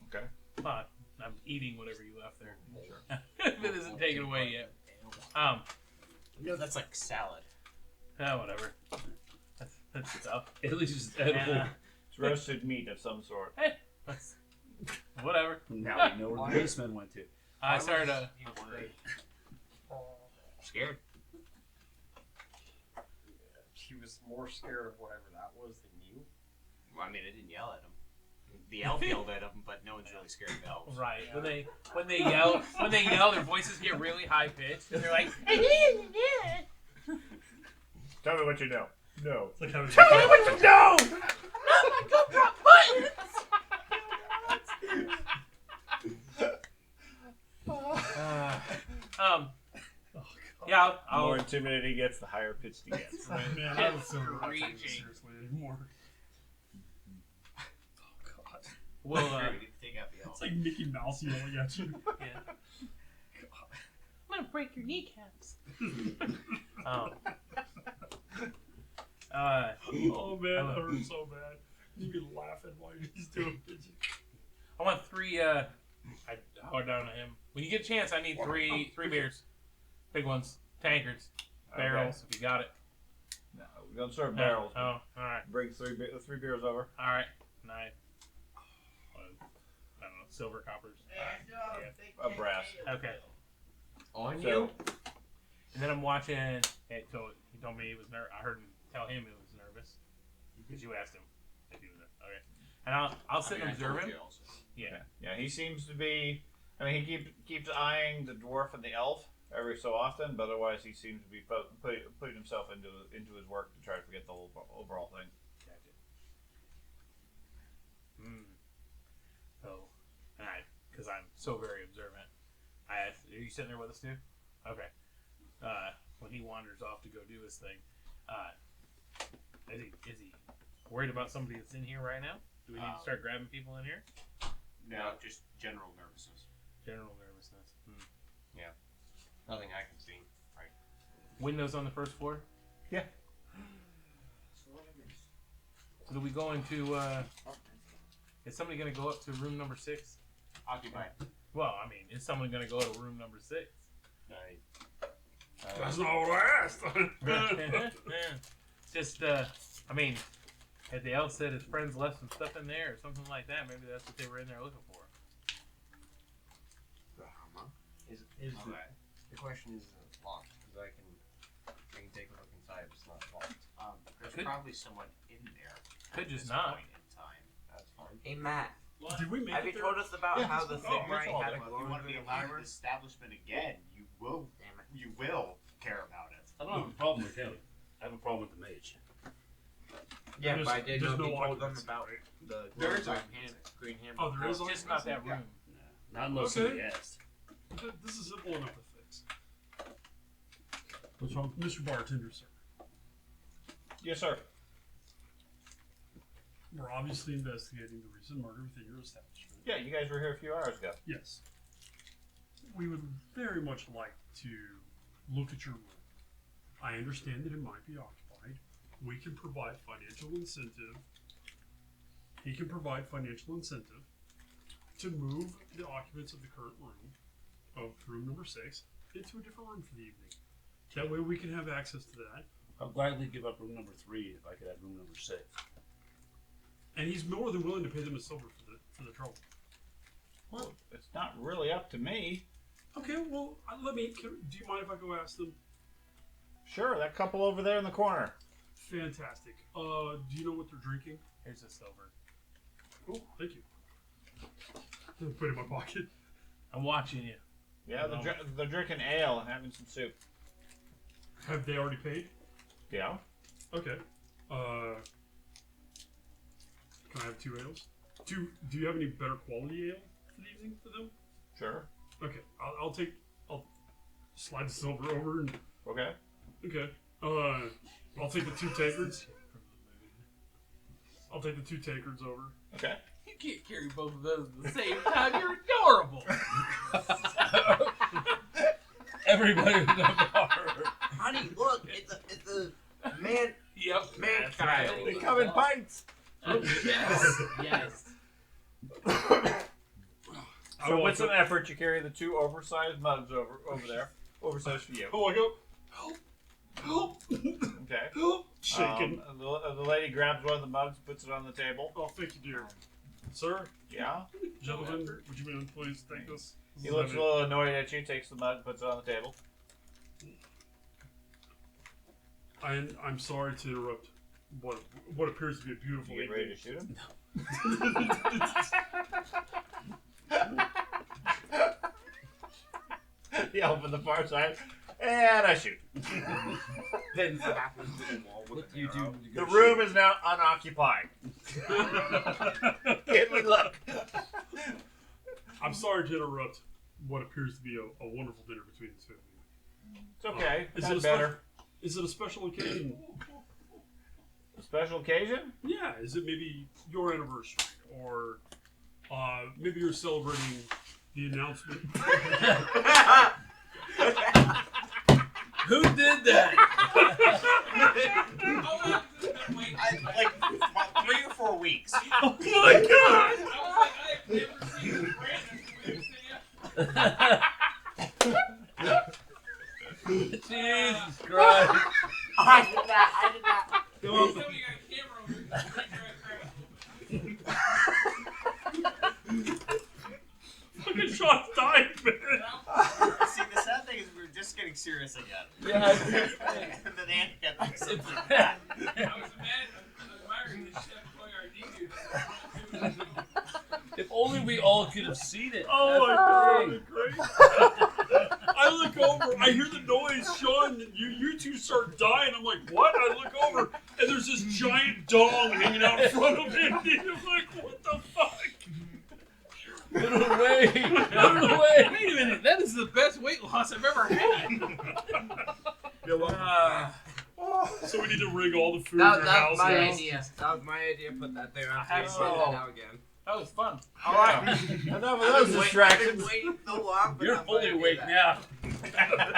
Okay.
I'm eating whatever you left there. If it isn't taken away yet.
That's like salad.
Whatever. That's stuff.
At least it's edible.
Yeah.
It's roasted meat of some sort.
That's whatever.
Now we know where the baseman went to.
I started to.
Scared.
He was more scared of whatever that was than you.
Well, I mean, I didn't yell at him. The elf yelled at him, but no one's really scared of elves.
Right. When they yell, their voices get really high pitched, and they're like,
Tell me what you know. No.
It's like having
Tell me what you know!
yeah,
The
I'll
more intimidated he gets, the higher pitched he gets.
man, I was so
You're
not taking
raging.
this seriously anymore.
we'll
We need to take out the elf.
It's like Mickey Mouse yelling at you.
yeah.
I'm gonna break your kneecaps.
Oh man, that hurt so bad. You'd be laughing while he's doing pigeon.
I want 3. I hard down to him. When you get a chance, I need 3 beers, big ones, tankards, barrels. If you got it.
No, we don't serve barrels.
Oh, all right.
Bring 3 beers over.
All right. 9. I don't know. Silver, coppers.
A brass.
Okay.
On
So,
you.
And then I'm watching. He told me he was nervous. I heard him tell him he was nervous because you asked him if he was nervous. Okay. And I'll sit and observe him. Yeah.
Yeah, he seems to be. I mean, he keeps eyeing the dwarf and the elf every so often, but otherwise he seems to be putting himself into his work to try to forget the whole overall thing.
Gotcha. So, because I'm so very observant, I asked, "Are you sitting there with us too?" Okay. When he wanders off to go do his thing, is he worried about somebody that's in here right now? Do we need to start grabbing people in here?
No, just general nervousness.
General nervousness.
Nothing I can see. Right.
Windows on the first floor?
Yeah.
So do we go into, is somebody going to go up to room number 6?
Occupied.
Well, I mean, is someone going to go to room number 6?
That's not what I asked.
Just, I mean, had the elf said his friends left some stuff in there or something like that, maybe that's what they were in there looking for.
The question is it locked? Because I can take a look inside. It's not locked.
There's probably someone in there.
Could
at
just
this
not.
Point in time.
That's fine.
Hey Matt,
Did we make
have
it
you
there?
told us about how the samurai
all
had a
there.
If you want to be allowed in the establishment again, you will.
Damn it.
You will care about it.
I don't have a problem with him. I have a problem with the mage.
Yeah, but I
There's
didn't know if
no
you told them
occupancy,
about
right?
the
There is
green hand.
Oh, there is
It's just not that room.
Not unless
Okay.
somebody asked.
This is simple enough to fix. What's wrong, Mr. Bartender, sir?
Yes, sir.
We're obviously investigating the recent murder within your establishment.
Yeah, you guys were here a few hours ago.
Yes. We would very much like to look at your room. I understand that it might be occupied. We can provide financial incentive. He can provide financial incentive to move the occupants of the current room, of room number 6, into a different room for the evening. That way we can have access to that.
I'll gladly give up room number 3 if I could have room number 6.
And he's more than willing to pay them a silver for the trouble.
Well, it's not really up to me.
Okay, well, do you mind if I go ask them?
Sure, that couple over there in the corner.
Fantastic. Do you know what they're drinking?
Here's a silver.
Oh, thank you. Put it in my pocket.
I'm watching you.
Yeah, they're drinking ale and having some soup.
Have they already paid?
Yeah.
Okay. Can I have 2 ales? Do you have any better quality ale for the evening for them?
Sure.
Okay, I'll slide the silver over and
Okay.
okay. I'll take the 2 tankards. I'll take the 2 tankards over.
Okay.
You can't carry both of those at the same time. You're adorable.
Everybody in the bar.
Honey, look, it's a man.
Yep.
Man
right.
child.
They come in pints.
Yes. Yes.
So with some effort, you carry the 2 oversized mugs over there. Oversized for you.
Oh, I go. Help!
Okay.
Help! Shaking.
The lady grabs one of the mugs, puts it on the table.
Oh, thank you, dear. Sir,
Yeah.
gentlemen, would you please take this?
He looks a little annoyed at you, takes the mug, puts it on the table.
I'm sorry to interrupt what appears to be a beautiful
You get ready to
evening.
shoot him? Yeah, open the far side, and I shoot.
Then what happens to the wall with
What
an
do you do?
arrow?
when you
The
go
room
shoot?
is now unoccupied. Give me look.
I'm sorry to interrupt what appears to be a wonderful dinner between this family.
It's okay.
Is
That's
it
better.
Is it a special occasion?
A special occasion?
Yeah. Is it maybe your anniversary, or maybe you're celebrating the announcement?
Who did that?
Like 3 or 4 weeks.
Oh my god!
I've never seen a brand
Jesus Christ!
I did that.
Somebody got a camera over here.
Fucking Sean's dying, man.
See, the sad thing is we were just getting serious again.
Yeah,
And then Andy got
I was admiring this Chef Boyardee dude.
if only we all could have seen it.
Oh my god,
That's
great. I look over, I hear the noise, Sean, you two start dying. I'm like, what? I look over, and there's this giant dong hanging out in front of me. I'm like, what the fuck?
Put it away! Put it away!
Wait a minute, that is the best weight loss I've ever had.
So we need to rig all the food in
That
your
was
house
my
now.
idea. That was my idea. Put that there.
I
After
have
you
so-
said that out again.
That was fun.
All right. Enough of
I've
those
been
distractions.
waiting so long. But
You're
that's
fully
why I did
awake
that.
now.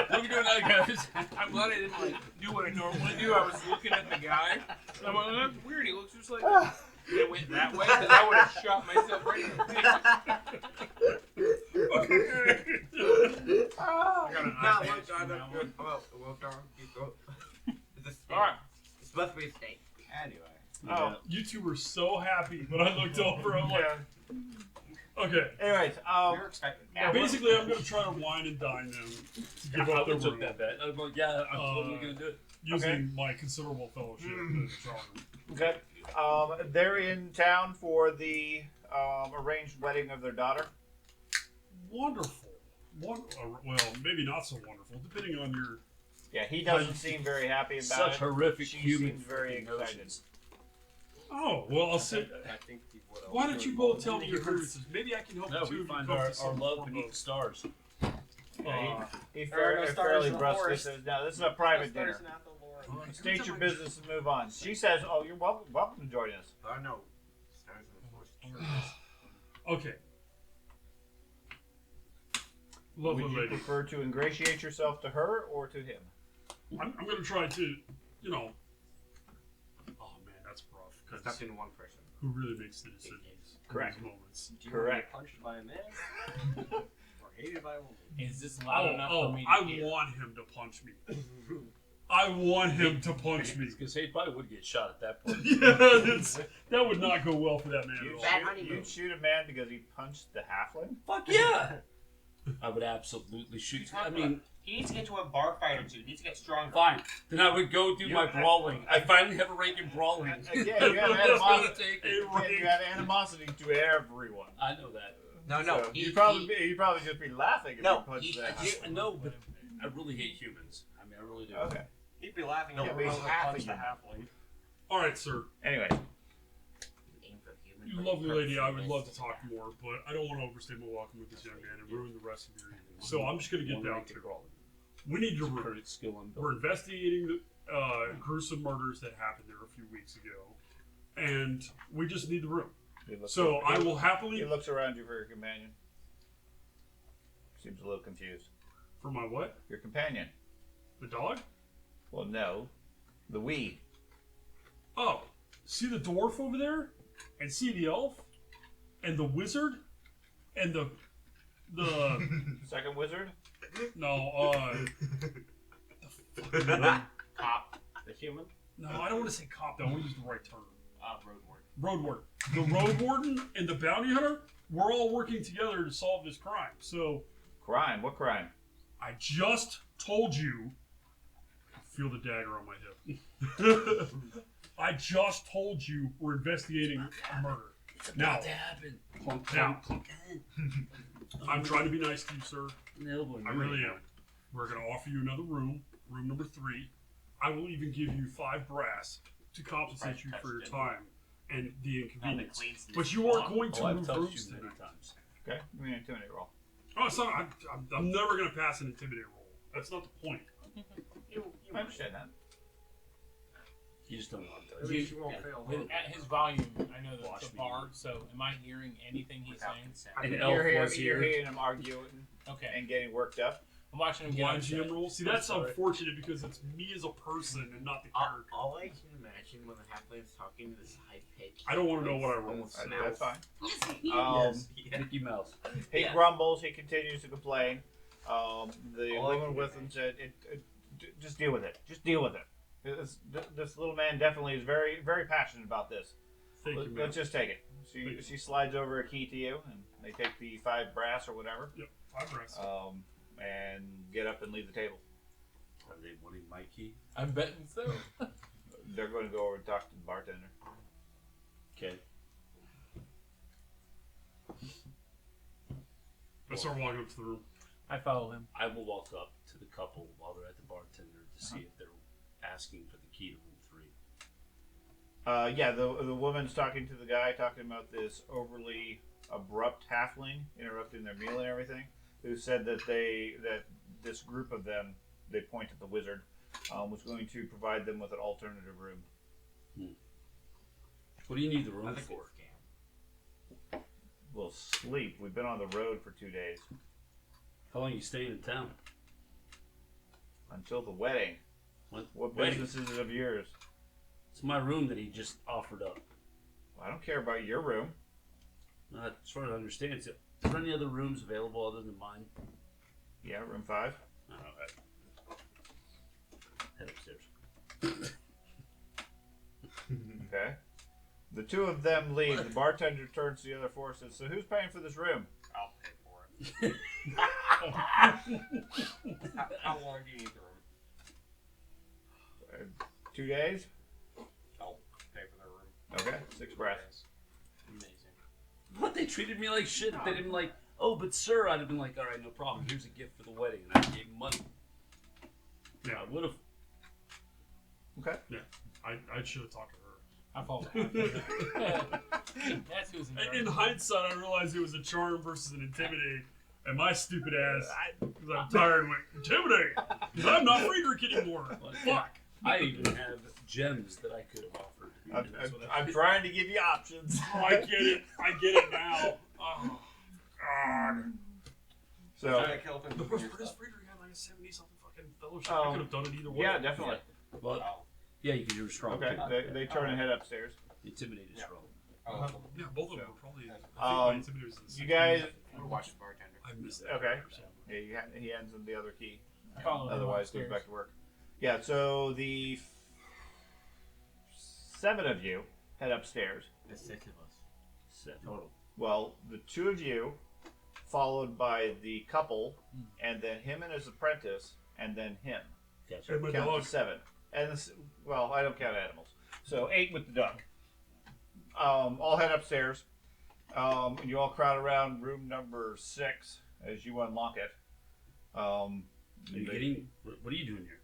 What are we doing now, guys?
I'm glad I didn't do what I normally do. I was looking at the guy. And I'm like, that's weird. He looks just like. And it went that way because I would have shot myself right in the face.
I got an
Not
eye
much
patch
on
from
the
that one.
well done. Keep going. It's a steak.
All right.
It's supposed to be a steak.
Anyway.
Oh,
You two were so happy, but I looked over, I'm like, okay.
anyways,
We were expecting
Basically, I'm going to try to wine and dine them to give
I
up their
would took
room
that bet. I'm like, yeah, I'm totally gonna do it.
using my considerable fellowship. with Charlie.
okay. They're in town for the arranged wedding of their daughter.
Wonderful. Well, maybe not so wonderful, depending on your...
Yeah, he doesn't seem very happy about
Such
it.
horrific
She
human
seems very
fucking
excited.
notions.
Oh, well, I'll say...
I think he would have.
Why don't you both tell me your grievances? Maybe I can help
No,
you two
we
of you
find
come to
our
some
love
form
beneath
of-
the stars.
He
There are no
fairly
stars in the
brusque.
forest.
Now, this is a private dinner. State your business and move on. She says, "Oh, you're welcome to join us."
Oh no. Stars in the forest.
Okay. Lovely
Would you
lady.
prefer to ingratiate yourself to her or to him?
I'm going to try to, you know... Oh, man, that's rough.
It's
Because
stuck in one person.
who really makes the decisions in
Correct.
these moments?
Do you
Correct.
want to be punched by a man or hated by a woman?
Is this loud enough for me to
I
hear?
want him to punch me. I want him to punch me.
Because he probably would get shot at that point.
Yeah, that would not go well for that man at all.
Bad honeymoon.
You'd shoot a man because he punched the halfling?
Fuck yeah! I would absolutely shoot. I mean,
He needs to get to a bar fight or two. He needs to get stronger.
fine. Then I would go do my brawling. I finally have a rank in brawling.
Again, you have
That's what
animosity.
I'm taking.
You have animosity to everyone.
I know that.
No,
So you'd probably just be laughing if you punched that halfling.
No, but I really hate humans. I mean, I really do.
Okay.
He'd be laughing
No,
at
but he's
the
half a
punch the
human.
halfling.
All right, sir.
Anyway,
Aim for human,
You
but
lovely
hurt
lady, I would
humans.
love to talk more, but I don't want to overstay my welcome with this young man and ruin the rest of your evening. So I'm just going to get
One
down
rank
to
in
it.
brawling.
We need your room.
Current skill on
We're investigating the gruesome murders that happened there a few weeks ago, and we just need the room. So I will
He
happily...
looks around you for your companion. Seems a little confused.
For my what?
Your companion?
The dog?
Well, no. The we.
Oh, see the dwarf over there? And see the elf? And the wizard? And the...
Second wizard?
No,
Cop.
The human?
no, I don't want to say cop, though. I want to use the right term.
Road warden.
Road warden. The road warden and the bounty hunter, we're all working together to solve this crime. So,
Crime? What crime?
I just told you... Feel the dagger on my hip. I just told you we're investigating a murder. Now,
to happen. Clunk,
Now.
clunk, clunk.
I'm trying to be nice to you, sir.
No,
I really am. We're going to offer you another room, room number 3. I will even give you 5 brass to compensate you for your time and the inconvenience. But you aren't going to
I've
move
touched
rooms
you many
tonight.
times.
Okay. Give me an intimidate roll.
Oh, son, I'm never going to pass an intimidate roll. That's not the point.
I understand that.
You just don't want
At
to.
least you won't fail. huh?
At his volume, I know that
Watch
it's a
me.
bard, so am I hearing anything he's saying?
An
You're
elf
hearing,
was
you're
here.
hearing him arguing
Okay.
and getting worked up.
I'm watching him get
Blind
upset.
GM roll. See, that's
Sorry.
unfortunate because it's me as a person and not the character.
All I can imagine when the halfling's talking to this high pitch.
I don't want to know what I roll.
That's fine.
Yes.
Yeah.
Mickey Mouse.
He
Yeah.
grumbles. He continues to complain. The
All I
woman
can
with him said, "Just deal with it. Just deal with it. This little man definitely is very, very passionate about this.
Thank you, man.
Let's just take it."
Thank you.
She slides over a key to you, and they take the 5 brass or whatever,
Yep, 5 brass.
and get up and leave the table.
Are they wanting my key?
I'm betting so.
They're going to go over and talk to the bartender.
Okay.
I start walking up to the room.
I follow him.
I will walk up to the couple while they're at the bartender to see if they're asking for the key to room 3.
Yeah, the woman's talking to the guy, talking about this overly abrupt halfling interrupting their meal and everything. Who said that this group of them, they point at the wizard, was going to provide them with an alternative room.
What do you need the room
That's a good
for?
scam.
We'll sleep. We've been on the road for 2 days
How long are you staying in town?
until the wedding. What
wedding?
business is it of yours?
It's my room that he just offered up.
Well, I don't care about your room.
As far as I understand, is there any other rooms available other than mine?
Yeah, room 5.
Alright. Head upstairs.
Okay. The 2 of them leave. The bartender turns to the other 4 and says, "So who's paying for this room?"
I'll pay for it. How long do you need the room?
2 days?
I'll pay for the room.
Okay, 6 brass.
Amazing.
What, they treated me like shit? They didn't like, oh, but sir, I'd have been like, alright, no problem. Here's a gift for the wedding. And I gave him money.
Yeah,
I would have.
Okay.
I should have talked to her.
I follow him. That's who's in charge.
In hindsight, I realized it was a charm versus an intimidate. And my stupid ass, because I'm tired, went, intimidate! Because I'm not Friedrich anymore. Fuck!
I even have gems that I could have offered. And that's what I
I'm
did.
trying to give you options.
Oh, I get it. I get it now. Oh, God.
So,
Trying to kill him
The
with
first
your
British
stuff.
Friedrich had like a 70-something fucking fellowship. I could have done it either way.
yeah, definitely.
Well, yeah, you can do a strong
Okay,
too.
they turn and head upstairs.
Intimidate is strong.
Oh,
Yeah, both of them were probably.
Um, you guys,
We're watching the bartender.
I missed that.
okay. Yeah, he hands him the other key.
Follow him
Otherwise, goes
upstairs.
back to work. Yeah, so the 7 of you head upstairs.
The 6 of us.
7.
Total.
Well, the 2 of you, followed by the couple, and then him and his apprentice, and then him.
Gotcha.
And my
Count
dog.
to 7. And this, well, I don't count animals. So 8 with the duck. All head upstairs. And you all crowd around room number 6 as you unlock it.
Are you getting? What are you doing here?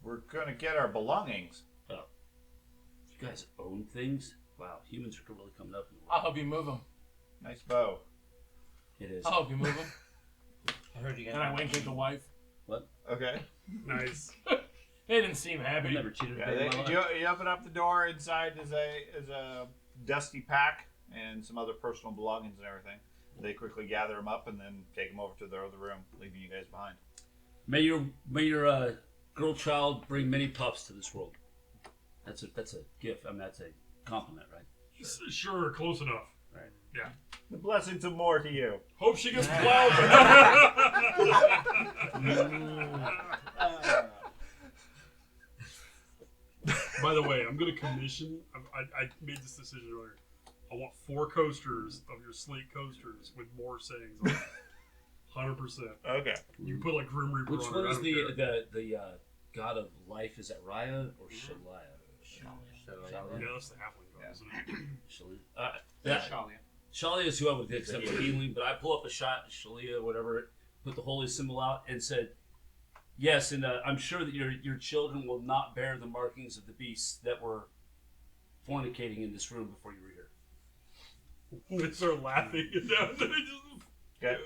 We're gonna get our belongings.
You guys own things? Wow, humans are really coming up in the
I'll
world.
help you move him.
Nice bow.
It is.
I'll help you move him.
I heard you guys.
And I wink at the wife.
Okay.
Nice.
They didn't seem
I've
happy.
never cheated a
Yeah,
day in my life.
you open up the door. Inside is a dusty pack and some other personal belongings and everything. They quickly gather them up and then take them over to their other room, leaving you guys behind.
May your girl child bring many pups to this world. That's a gift. I mean, that's a compliment, right?
Sure, close enough.
Right.
Yeah.
The blessings of more to you.
Hope she gets plowed. By the way, I'm going to commission. I made this decision earlier. I want 4 coasters of your slate coasters with more sayings on it. 100%.
Okay.
You can put like Grim Reaper
Which
on
one
it. I
is
don't care.
the god of life? Is that Raya or Shalaya?
Yeah, that's the halfling god, isn't it?
Shalaya.
Yeah,
Yeah. Shalia is who I would accept for healing, but I pull up a shot, Shalia, whatever, put the holy symbol out, and said, "Yes, and I'm sure that your children will not bear the markings of the beasts that were fornicating in this room before you were here."
They start laughing.
Okay.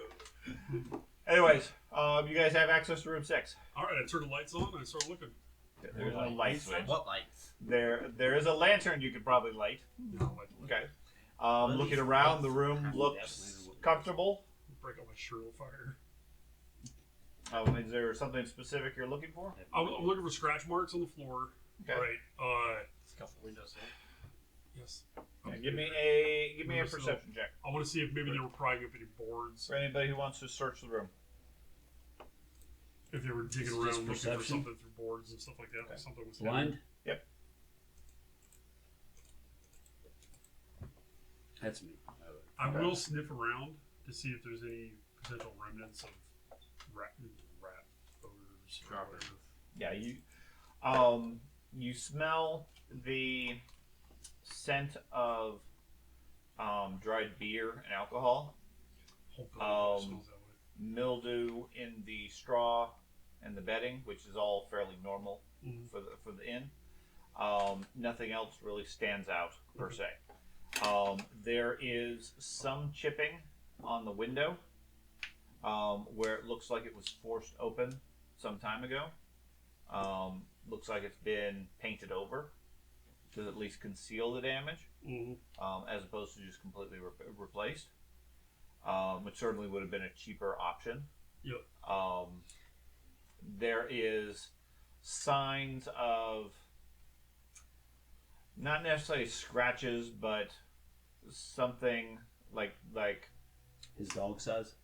Anyways, you guys have access to room 6.
All right, I turn the lights on and I start looking.
There's no light switch.
What lights?
There is a lantern you could probably light. Okay. Looking around, the room looks comfortable.
Break out my shirt on
Is there something specific you're looking for?
I'm looking for scratch marks on the floor.
Okay.
Right.
Scuffle windows.
Yes.
Yeah, give me a perception check.
I want to see if maybe they were prying up any boards.
For anybody who wants to search the room.
If they were digging
It's
around
just
looking for
perception?
something through boards and stuff like that.
Okay.
Something was
Blind?
Yep.
That's me.
I
Okay.
will sniff around to see if there's any potential remnants of rat odors. or whatever.
Yeah, you smell the scent of dried beer and alcohol,
Hopefully it smells that way.
mildew in the straw and the bedding, which is all fairly normal
Mhm.
for the inn. Nothing else really stands out per se. There is some chipping on the window where it looks like it was forced open some time ago. Looks like it's been painted over to at least conceal the damage, as opposed to just completely replaced, which certainly would have been a cheaper option.
Yep.
There is signs of not necessarily scratches, but something like
His dog size?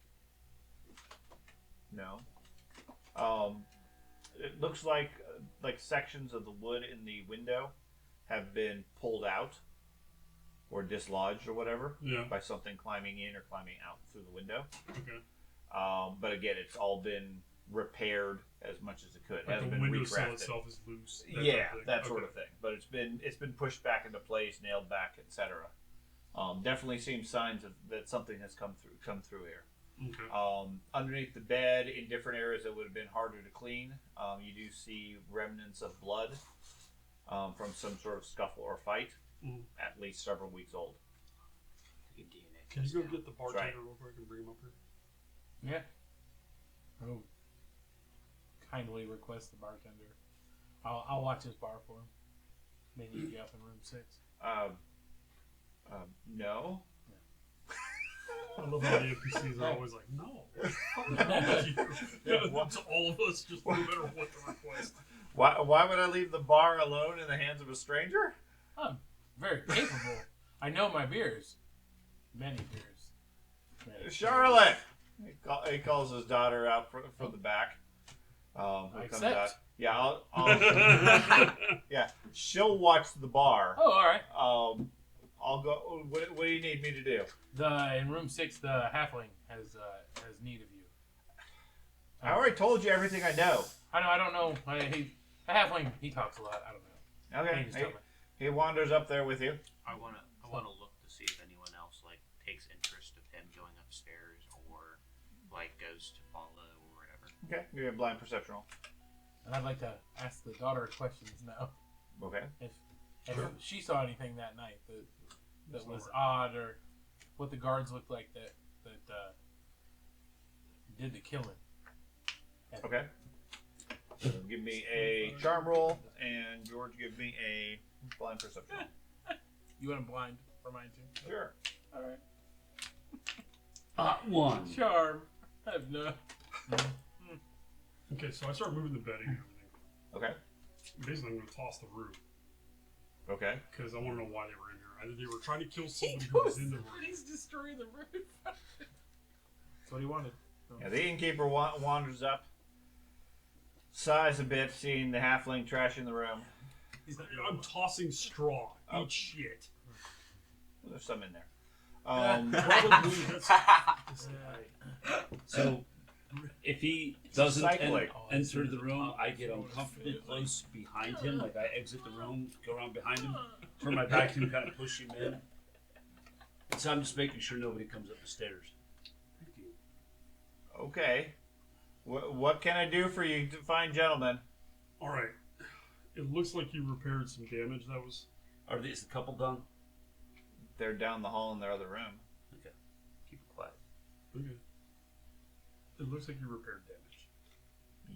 no. It looks like sections of the wood in the window have been pulled out or dislodged or whatever
Yeah.
by something climbing in or climbing out through the window.
Okay.
But again, it's all been repaired as much as it could. It
Like
hasn't
the
been
window sill
recrafted.
itself is loose.
That sort of thing. But it's been pushed back into place, nailed back, etc. Definitely seems signs that something has come through here.
Okay.
Underneath the bed, in different areas that would have been harder to clean, you do see remnants of blood from some sort of scuffle or fight, at least several weeks old.
Can you go get the bartender
Right.
real quick and bring him up here?
Yeah. Oh. Kindly request the bartender. I'll watch his bar for him. They need you up in room 6.
No.
I love how the NPCs are always like, no. To all of us, just no matter what the request.
Why would I leave the bar alone in the hands of a stranger?
I'm very capable. I know my beers. Many beers. Many
Charlotte! He calls his daughter out from the back. Who
I
comes
accept.
out. Yeah, yeah, she'll watch the bar.
Oh, all right.
I'll go. What do you need me to do?
In room 6, the halfling has need of you.
I already told you everything I know.
I don't know. The halfling, he talks a lot. I don't know.
Okay,
He just told me.
he wanders up there with you.
I wanna look to see if anyone else like takes interest of him going upstairs or like goes to follow or whatever.
Okay, give me a blind perception roll.
And I'd like to ask the daughter questions now.
Okay.
If she saw anything that night that was odd, or what the guards looked like that did the killing.
Okay. So give me a charm roll, and George, give me a blind perception roll.
You want a blind for mine too?
Sure.
All right.
1.
Charm. I have no.
Okay, so I start moving the bedding and everything.
Okay.
Basically, I'm going to toss the room
Okay.
because I want to know why they were in here. Either they were trying to kill somebody who was in the room.
He's destroying the roof. That's what he wanted.
Yeah, the innkeeper wanders up, sighs a bit, seeing the halfling trashing the room.
I'm tossing straw.
Oh.
Eat shit.
There's some in there.
Probably that's
So, if he doesn't
Cycling.
enter the room, I get uncomfortably close behind him. Like I exit the room, go around behind him, turn my back to him, kind of push him in. And so I'm just making sure nobody comes up the stairs.
Okay. What can I do for you, fine gentlemen?
all right. It looks like you repaired some damage that was.
Is the couple done?
They're down the hall in their other room.
Okay. Keep it quiet.
Okay. It looks like you repaired damage.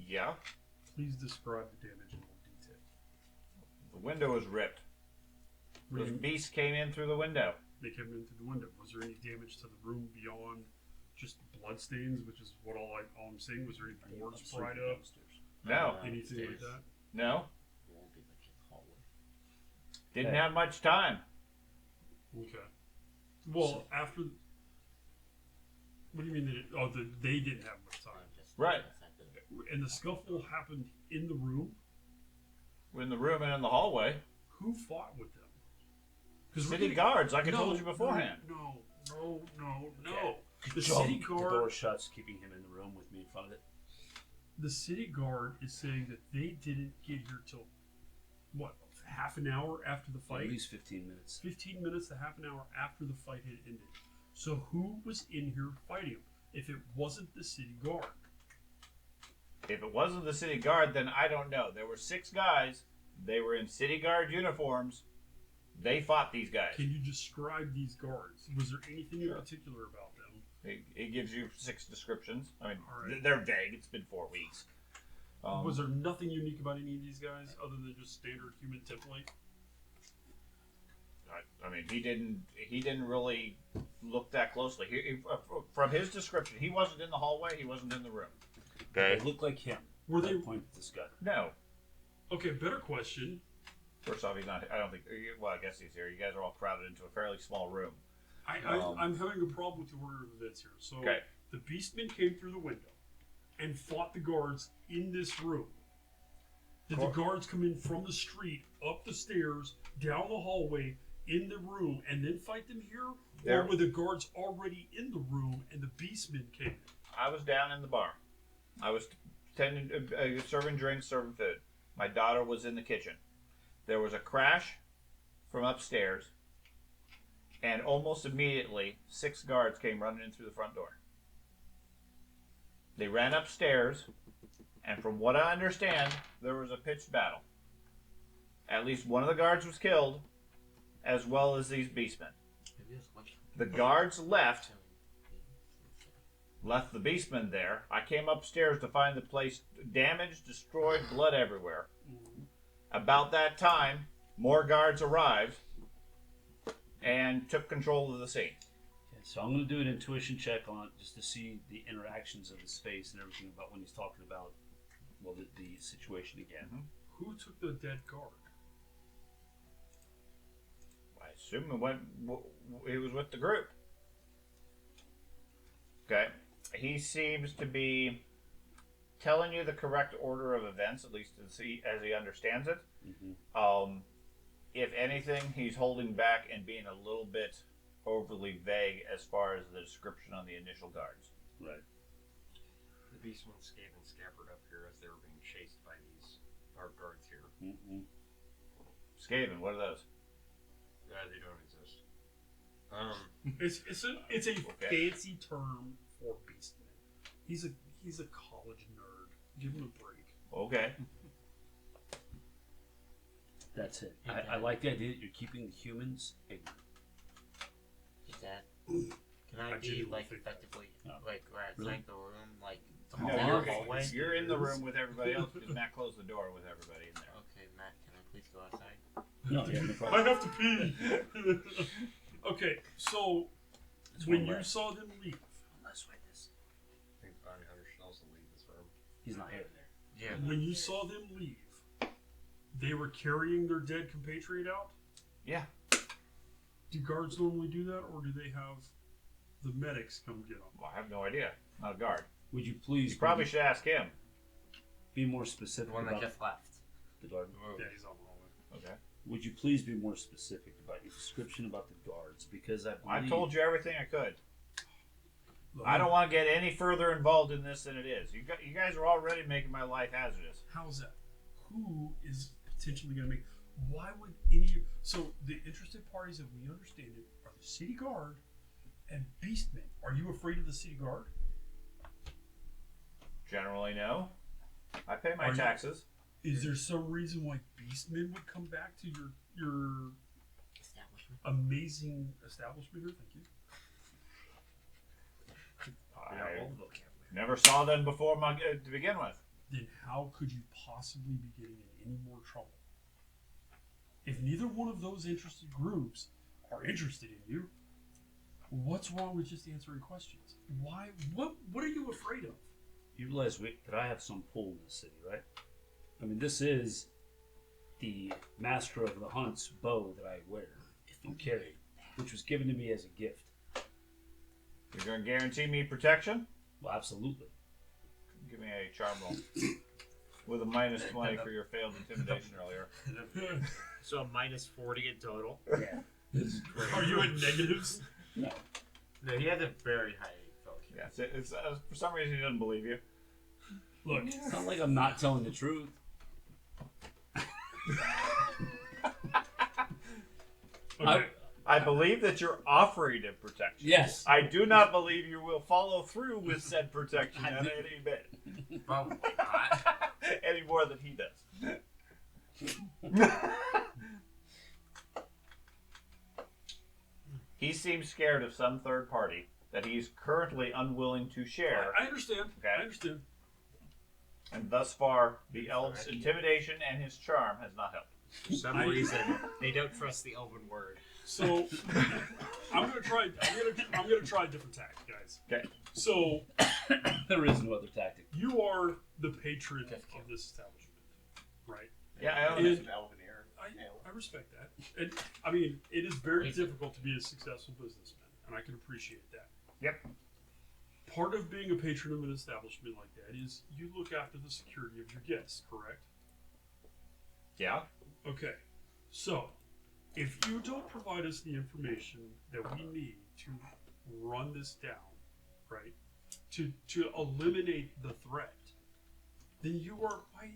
Yeah.
Please describe the damage in more detail.
The window was ripped. Those beasts came in through the window.
They came in through the window. Was there any damage to the room beyond just bloodstains, which is what all I'm seeing. Was there any boards pried up?
No.
Anything like that?
No.
It won't be like in the hallway.
Didn't have much time.
Okay. Well, after. What do you mean? They didn't have much time.
Right.
And the scuffle happened in the room.
We're in the room and in the hallway.
Who fought with them?
City guards, like I told you beforehand.
No.
Okay.
The city
The
guard.
door shuts, keeping him in the room with me in front of it.
The city guard is saying that they didn't get here till what? Half an hour after the fight.
At least 15 minutes.
15 minutes to half an hour after the fight had ended. So who was in here fighting him? If it wasn't the city guard.
If it wasn't the city guard, then I don't know. There were 6 guys. They were in city guard uniforms. They fought these guys.
Can you describe these guards? Was there anything in particular about them?
It gives you 6 descriptions. I mean,
All right.
they're vague. It's been 4 weeks.
Was there nothing unique about any of these guys other than just standard human template?
I mean, he didn't really look that closely. From his description, he wasn't in the hallway. He wasn't in the room.
They look like him.
Were they?
Point at this guy.
No.
Okay, better question.
First off, he's not. I don't think. Well, I guess he's here. You guys are all crowded into a fairly small room.
I'm having a problem with the order of events here. So the beastmen came through the window and fought the guards in this room. Did the guards come in from the street, up the stairs, down the hallway, in the room, and then fight them here? Or were the guards already in the room and the beastmen came in?
I was down in the bar. I was serving drinks, serving food. My daughter was in the kitchen. There was a crash from upstairs, and almost immediately, 6 guards came running in through the front door. They ran upstairs, and from what I understand, there was a pitched battle. At least one of the guards was killed, as well as these beastmen. The guards left the beastmen there. I came upstairs to find the place damaged, destroyed, blood everywhere. About that time, more guards arrived and took control of the scene.
Okay, so I'm going to do an intuition check on it just to see the interactions of the space and everything about when he's talking about, well, the situation again.
Who took the dead guard?
I assume it was with the group. Okay. He seems to be telling you the correct order of events, at least as he understands it. If anything, he's holding back and being a little bit overly vague as far as the description on the initial guards.
Right.
The beastmen scampered up here as they were being chased by these guards here.
Skaven, what are those?
Yeah, they don't exist.
It's a fancy term for beastman. He's a college nerd. Give him a break.
Okay.
That's it. I like the idea that you're keeping the humans ignorant.
Can I be like effectively like outside the room, like the
No,
hallway?
you're in the room with everybody else because Matt closed the door with everybody in there.
Okay, Matt, can I please go outside?
No, yeah, no
I
problem.
have to pee. Okay, so when you saw them leave,
Let's wait this.
I think Bounty Hunter should also leave this room.
He's not here.
Yeah.
when you saw them leave, they were carrying their dead compatriot out?
Yeah.
Do guards normally do that, or do they have the medics come get them?
Well, I have no idea. Not a guard.
Would you please
You probably should ask him.
be more specific
The one that
about
just left.
the guard?
Yeah, he's on the hallway.
Okay.
Would you please be more specific about your description about the guards? Because
I told you everything I could.
Look,
I don't want to get any further involved in this than it is. You guys are already making my life hazardous.
How's that? Who is potentially going to make? Why would any? So the interested parties, that we understand it, are the city guard and beastmen. Are you afraid of the city guard?
Generally, no. I pay my
Are you-
taxes.
Is there some reason why beastmen would come back to your
Establishment.
amazing establishment here? Thank you.
I never saw them before to begin with.
Then how could you possibly be getting in any more trouble? If neither one of those interested groups are interested in you, What's wrong with just answering questions? Why? What are you afraid of?
You realize that I have some pull in this city, right? I mean, this is the Master of the Hunt's bow that I wear and carry, which was given to me as a gift.
You're going to guarantee me protection?
Well, absolutely.
Give me a charm roll. With a minus 20 for your failed intimidation earlier.
So a minus 40 in total.
Yeah.
Are you in negatives?
No.
No, he has a very high fellowship.
Yeah, it's, for some reason he doesn't believe you.
Look,
It's not like I'm not telling the truth.
okay.
I believe that you're offering him protection.
Yes.
I do not believe you will follow through with said protection at any bit.
Probably not.
Any more than he does. He seems scared of some third party that he's currently unwilling to share.
I understand.
Okay.
I understand.
And thus far, the elf's intimidation and his charm has not helped.
For some reason, they don't trust the elven word.
So I'm gonna try a different tactic, guys.
Okay.
So
There is no other tactic.
you are the patron of this establishment, right?
Yeah, I
And-
own it.
Some elven air.
I respect that. And I mean, it is very difficult to be a successful businessman, and I can appreciate that.
Yep.
Part of being a patron of an establishment like that is you look after the security of your guests, correct?
Yeah.
Okay. So, if you don't provide us the information that we need to run this down, right, to eliminate the threat, then you are, by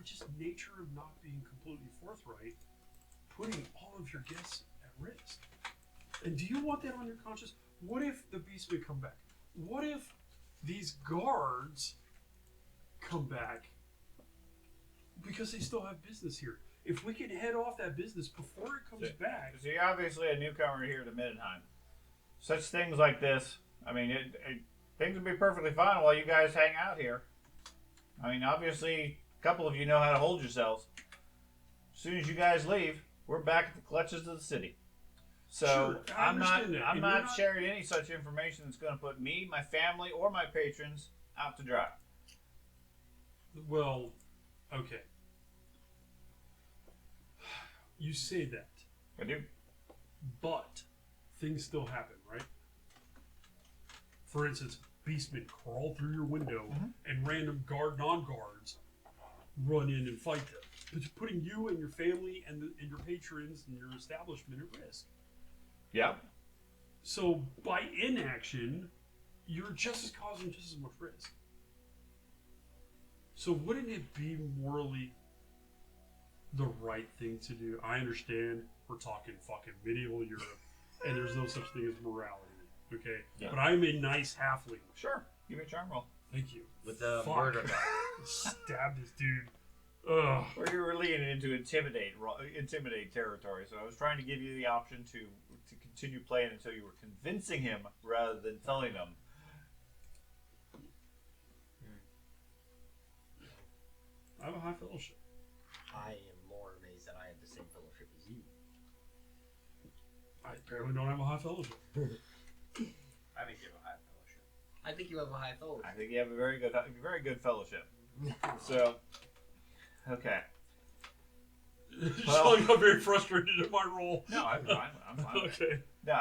just nature of not being completely forthright, putting all of your guests at risk. And do you want that on your conscience? What if the beastmen come back? What if these guards come back because they still have business here? If we can head off that business before it comes back.
So you're obviously a newcomer here to Middenheim. Such things like this, I mean, things would be perfectly fine while you guys hang out here. I mean, obviously, a couple of you know how to hold yourselves. As soon as you guys leave, we're back at the clutches of the city. So
Sure, I
I'm not
understand that.
I'm
And
not
you're not-
sharing any such information that's going to put me, my family, or my patrons out to dry.
Well, okay. You say that,
I do.
but things still happen, right? For instance, beastmen crawl through your window and random non-guards run in and fight them. But you're putting you and your family and your patrons and your establishment at risk.
Yeah.
So by inaction, you're just causing just as much risk. So wouldn't it be morally the right thing to do? I understand we're talking fucking medieval Europe, and there's no such thing as morality. Okay,
Yeah.
but I'm a nice halfling.
Sure. Give me a charm roll.
Thank you.
With the
Fuck.
murder guy.
Stab this dude. Ugh.
Or you were leaning into intimidate territory, so I was trying to give you the option to continue playing until you were convincing him rather than telling him.
I have a high fellowship.
I am more amazed that I have the same fellowship as you.
I apparently don't have a high fellowship.
I think you have a high fellowship.
I think you have a high fellowship.
I think you have a very good fellowship. So, okay.
Sean got very frustrated at my role.
No, I'm fine. I'm fine. with it.
Okay.
No,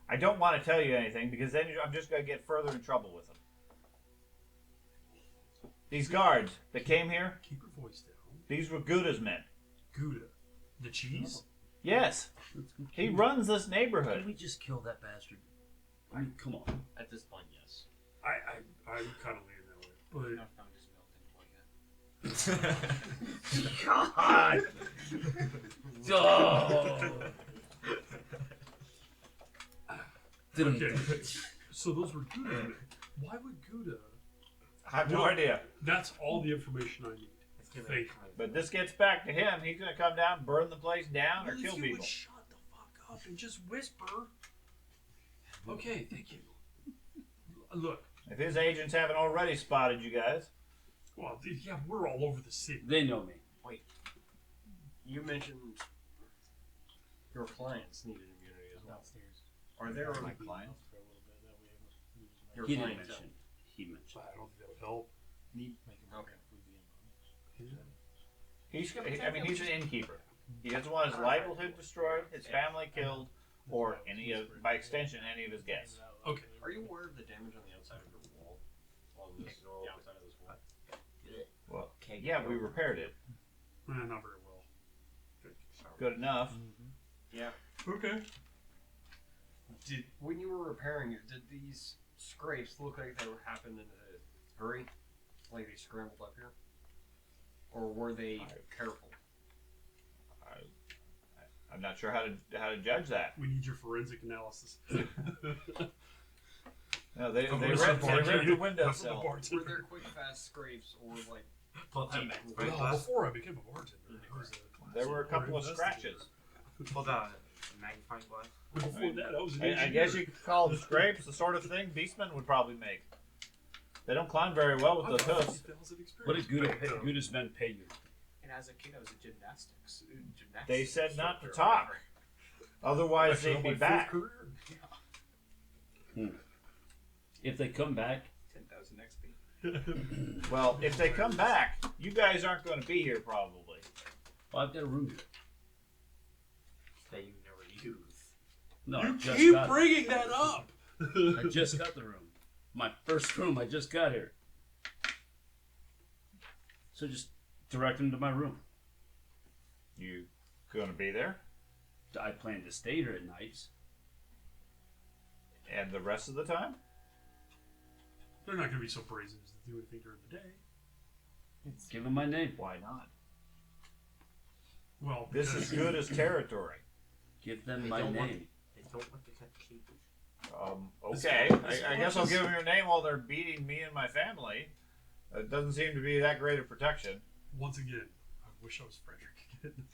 I don't want to tell you anything because then I'm just going to get further in trouble with them. These guards that came here,
Keep your voice down.
these were Gouda's men.
Gouda. The cheese?
Yes, he runs this
Can
neighborhood.
we just kill that bastard? I mean, come on.
At this point, yes.
I'm kind of leaning that way. But
Enough found his melting point yet.
God! Oh!
okay. So those were Gouda's men. Why would Gouda?
I have no idea.
That's all the information I need. Thank you.
But this gets back to him. He's going to come down, burn the place down, or
Well,
kill
if you
people.
would shut the fuck up and just whisper. Okay, thank you. Look,
If his agents haven't already spotted you guys,
well, yeah, we're all over the city.
They know me.
You mentioned Your clients needed immunity as well.
Downstairs.
Are there
My clients?
For a little bit, that way it
your
He didn't
clients?
mention. He mentioned.
I don't think that would help.
make him
Okay.
He's an innkeeper. He doesn't want his livelihood destroyed, his family killed, or by extension, any of his guests.
Okay.
Are you aware of the damage on the outside of your wall? On this, the outside of this wall?
Well, yeah, we repaired it.
Not very well.
Good enough.
Yeah.
Okay.
When you were repairing it, did these scrapes look like they were happening in a hurry? Like they scrambled up here? Or were they careful?
I'm not sure how to judge that.
We need your forensic analysis.
No, they
From
ripped the windowsill.
Were there quick, fast scrapes or like?
Before I became a bartender,
There were a couple of scratches.
Hold on. Magnifying glass.
Before that, I was an
I
engineer.
guess you could call them scrapes, the sort of thing beastmen would probably make. They don't climb very well with those hoofs.
What did Gouda's men pay you?
And as a kid, I was a gymnastics.
They said not to talk. Otherwise, they'd be back.
If they come back,
10,000 XP.
Well, if they come back, you guys aren't going to be here probably.
well, I've got a room here.
That you never use.
No, I
You
just
keep
got it.
bringing that up.
I just got the room. My first room. I just got here. So just direct them to my room.
You going to be there?
I plan to stay here at nights.
And the rest of the time?
They're not going to be so brazen as to do anything during the day.
Give them my name.
Why not?
Well,
This is good as territory.
Give them
They
my
don't want-
name.
They don't want to cut the cables.
Okay. I guess I'll give them your name while they're beating me and my family. It doesn't seem to be that great of protection.
Once again, I wish I was Frederick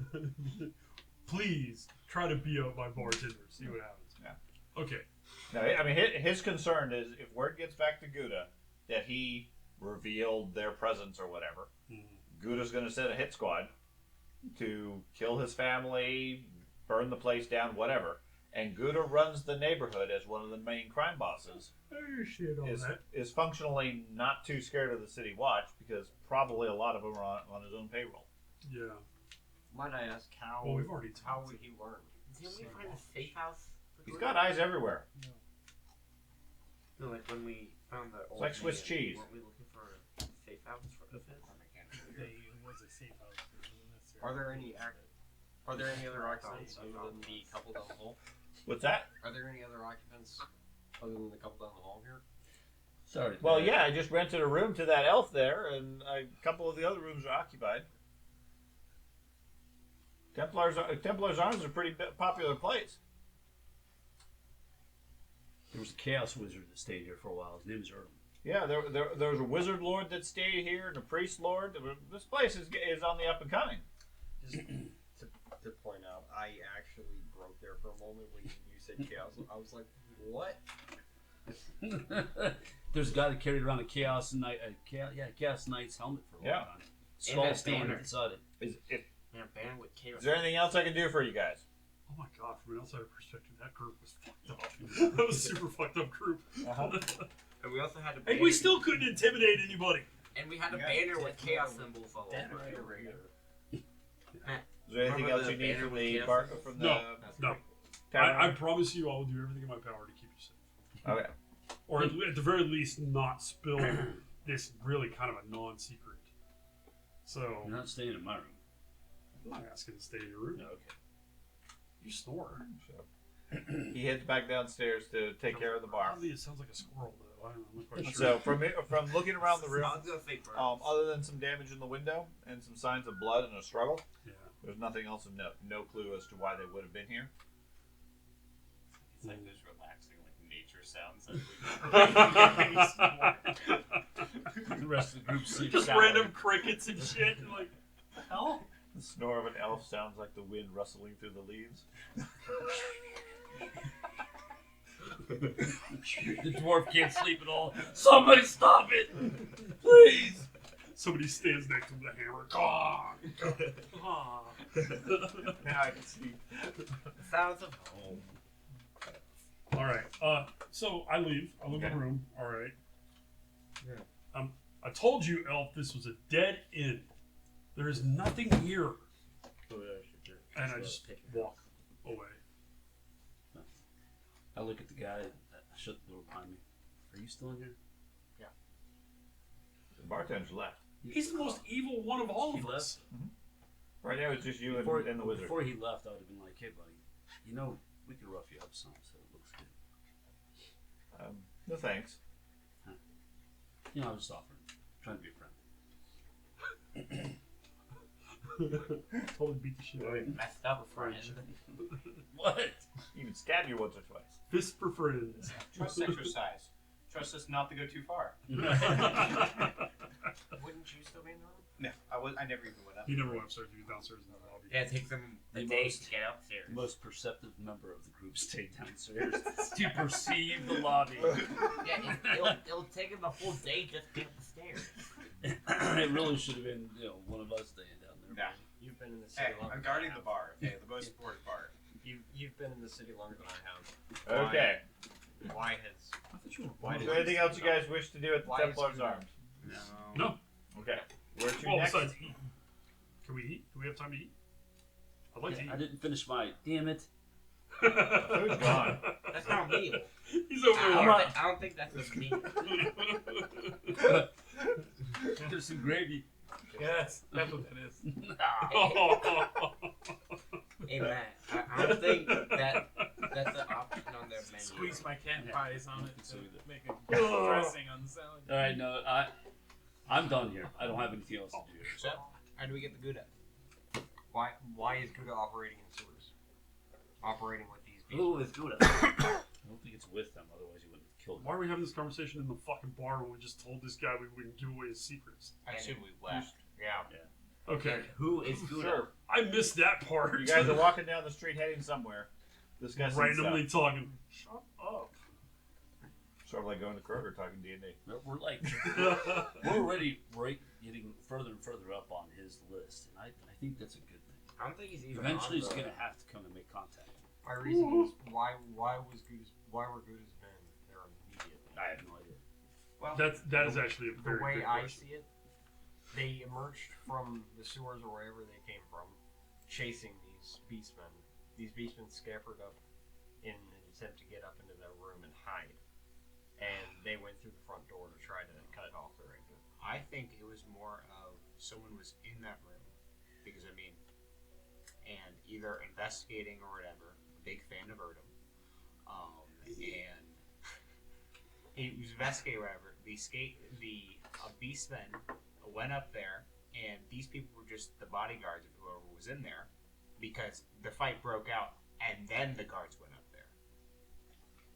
again. Please try to be my bartender. See what happens.
Yeah.
Okay.
No, I mean his concern is if word gets back to Gouda that he revealed their presence or whatever, Gouda's going to send a hit squad to kill his family, burn the place down, whatever. And Gouda runs the neighborhood as one of the main crime bosses.
I understand all that.
Is functionally not too scared of the city watch because probably a lot of them are on his own payroll.
Yeah.
Might I ask how?
Well, we've already
How
talked.
would he learn?
Didn't we find a safe house?
He's got eyes everywhere.
No, like when we found the old
like Swiss
man,
cheese.
Weren't we looking for a safe house for the fence?
It was a safe house. It wasn't necessarily-
Are there any other occupants other than the couple down the hall?
What's that?
Are there any other occupants other than the couple down the hall here?
Sorry.
Well, yeah, I just rented a room to that elf there, and a couple of the other rooms are occupied. Templar's Arms is a pretty popular place.
There was a chaos wizard that stayed here for a while. His name was Earl.
Yeah, there was a wizard lord that stayed here, and a priest lord. This place is on the up and coming.
Just to point out, I actually broke there for a moment when you said chaos. I was like, what?
There's a guy that carried around a Chaos Knight's helmet for a long time. Skull
that
standing
banner.
beside it.
Yeah, banned with chaos.
Is there anything else I can do for you guys?
Oh my god, from an outsider perspective, that group was fucked up. That was a super fucked up group.
And we also had a
And
banner.
we still couldn't intimidate anybody.
And we had a
Yeah,
banner with
definitely.
chaos symbols all over it.
Is there anything
Remember
else
the
you need
banner
from
with
the
chaos
bar,
symbols?
from the
No, no.
tavern?
I promise you I will do everything in my power to keep you safe.
Okay.
Or at the very least, not spill this really kind of a non-secret. So,
You're not staying in my room.
I'm not asking to stay in your room.
No, okay.
You snore.
He heads back downstairs to take care of the bar.
Oddly, it sounds like a squirrel, though. I'm not quite sure.
So from looking around the room,
I was gonna say birds.
other than some damage in the window and some signs of blood and a struggle,
Yeah.
there's nothing else of note. No clue as to why they would have been here.
It's like those relaxing, like nature sounds.
The rest of the group sleeps
Just
soundly.
random crickets and shit. And like, hell?
The snore of an elf sounds like the wind rustling through the leaves.
The dwarf can't sleep at all. Somebody stop it! Please!
Somebody stands next to him with a hammer. Gong!
Now I can see.
Sounds of home.
All right. So I leave. I leave the room. All right.
Yeah.
I told you, Elf, this was a dead end. There is nothing here. And I just walk away.
I look at the guy. I shut the door behind me. Are you still in here?
The bartender's left.
He's the most evil one of all of us.
Right now it's just you and the wizard.
Before he left, I would have been like, "Hey, buddy, you know we could rough you up some, so it looks good."
No thanks.
You know, I was just offering, trying to be a friend.
Totally beat the shit out of him.
Messed up, friend.
What?
Even stab you once or twice.
Fist for friends.
Trust exercise. Trust us not to go too far.
Wouldn't you still be in the room?
No, I never even went up.
He never went upstairs. He was downstairs in the lobby.
Yeah, it takes them a
The
day
most-
to get upstairs.
The most perceptive member of the group stayed downstairs to perceive the lobby.
Yeah, it'll take him a full day just to get up the stairs.
It really should have been, one of us staying down there.
Nah.
You've been in the city
Hey,
longer.
I'm guarding the bar. Okay, the most important bar.
You've been in the city longer than I have.
Okay.
Why has?
Is there anything else you guys wish to do at the
Why
Templar's
is-
Arms?
No.
Okay. Where to
Well,
next?
besides eat. Can we eat? Do we have time to eat? I'd like to
I didn't finish my. Damn it.
eat.
Food's gone.
That's not a meal.
He's over there.
I don't think that's a meal.
There's some gravy.
Yes, that's what that is.
Hey Matt, I don't think that's an option on their menu.
Squeeze my cat pies on it to
So either.
make a dressing on the salad.
All right, no, I'm done here. I don't have anything else to do here.
So, how do we get the Gouda?
Why is Gouda operating in sewers? Operating with these
Who
beasts?
is Gouda? I don't think it's with them, otherwise he wouldn't have killed
Why
them.
are we having this conversation in the fucking bar when we just told this guy we wouldn't give away his secrets?
I assume we left.
Yeah.
Okay.
Who is Gouda?
Sure.
I missed that part.
You guys are walking down the street heading somewhere. This guy
randomly talking. Shut up.
Sort of like going to Kroger talking D&D.
We're like, we're already getting further and further up on his list, and I think that's a good thing.
I don't think he's even.
Eventually,
on
he's
the-
gonna have to come and make contact.
My reason is why were Gouda's men there immediately?
I have no idea.
Well,
That is actually a
the
very
way
good
I
question.
see it, they emerged from the sewers or wherever they came from, chasing these beastmen. These beastmen scampered up in an attempt to get up into their room and hide, and they went through the front door to try to cut off their exit.
I think it was more of someone was in that room because and either investigating or whatever. Big fan of Erdem, and he was investigating or whatever. The beastmen went up there, and these people were just the bodyguards of whoever was in there because the fight broke out, and then the guards went up there.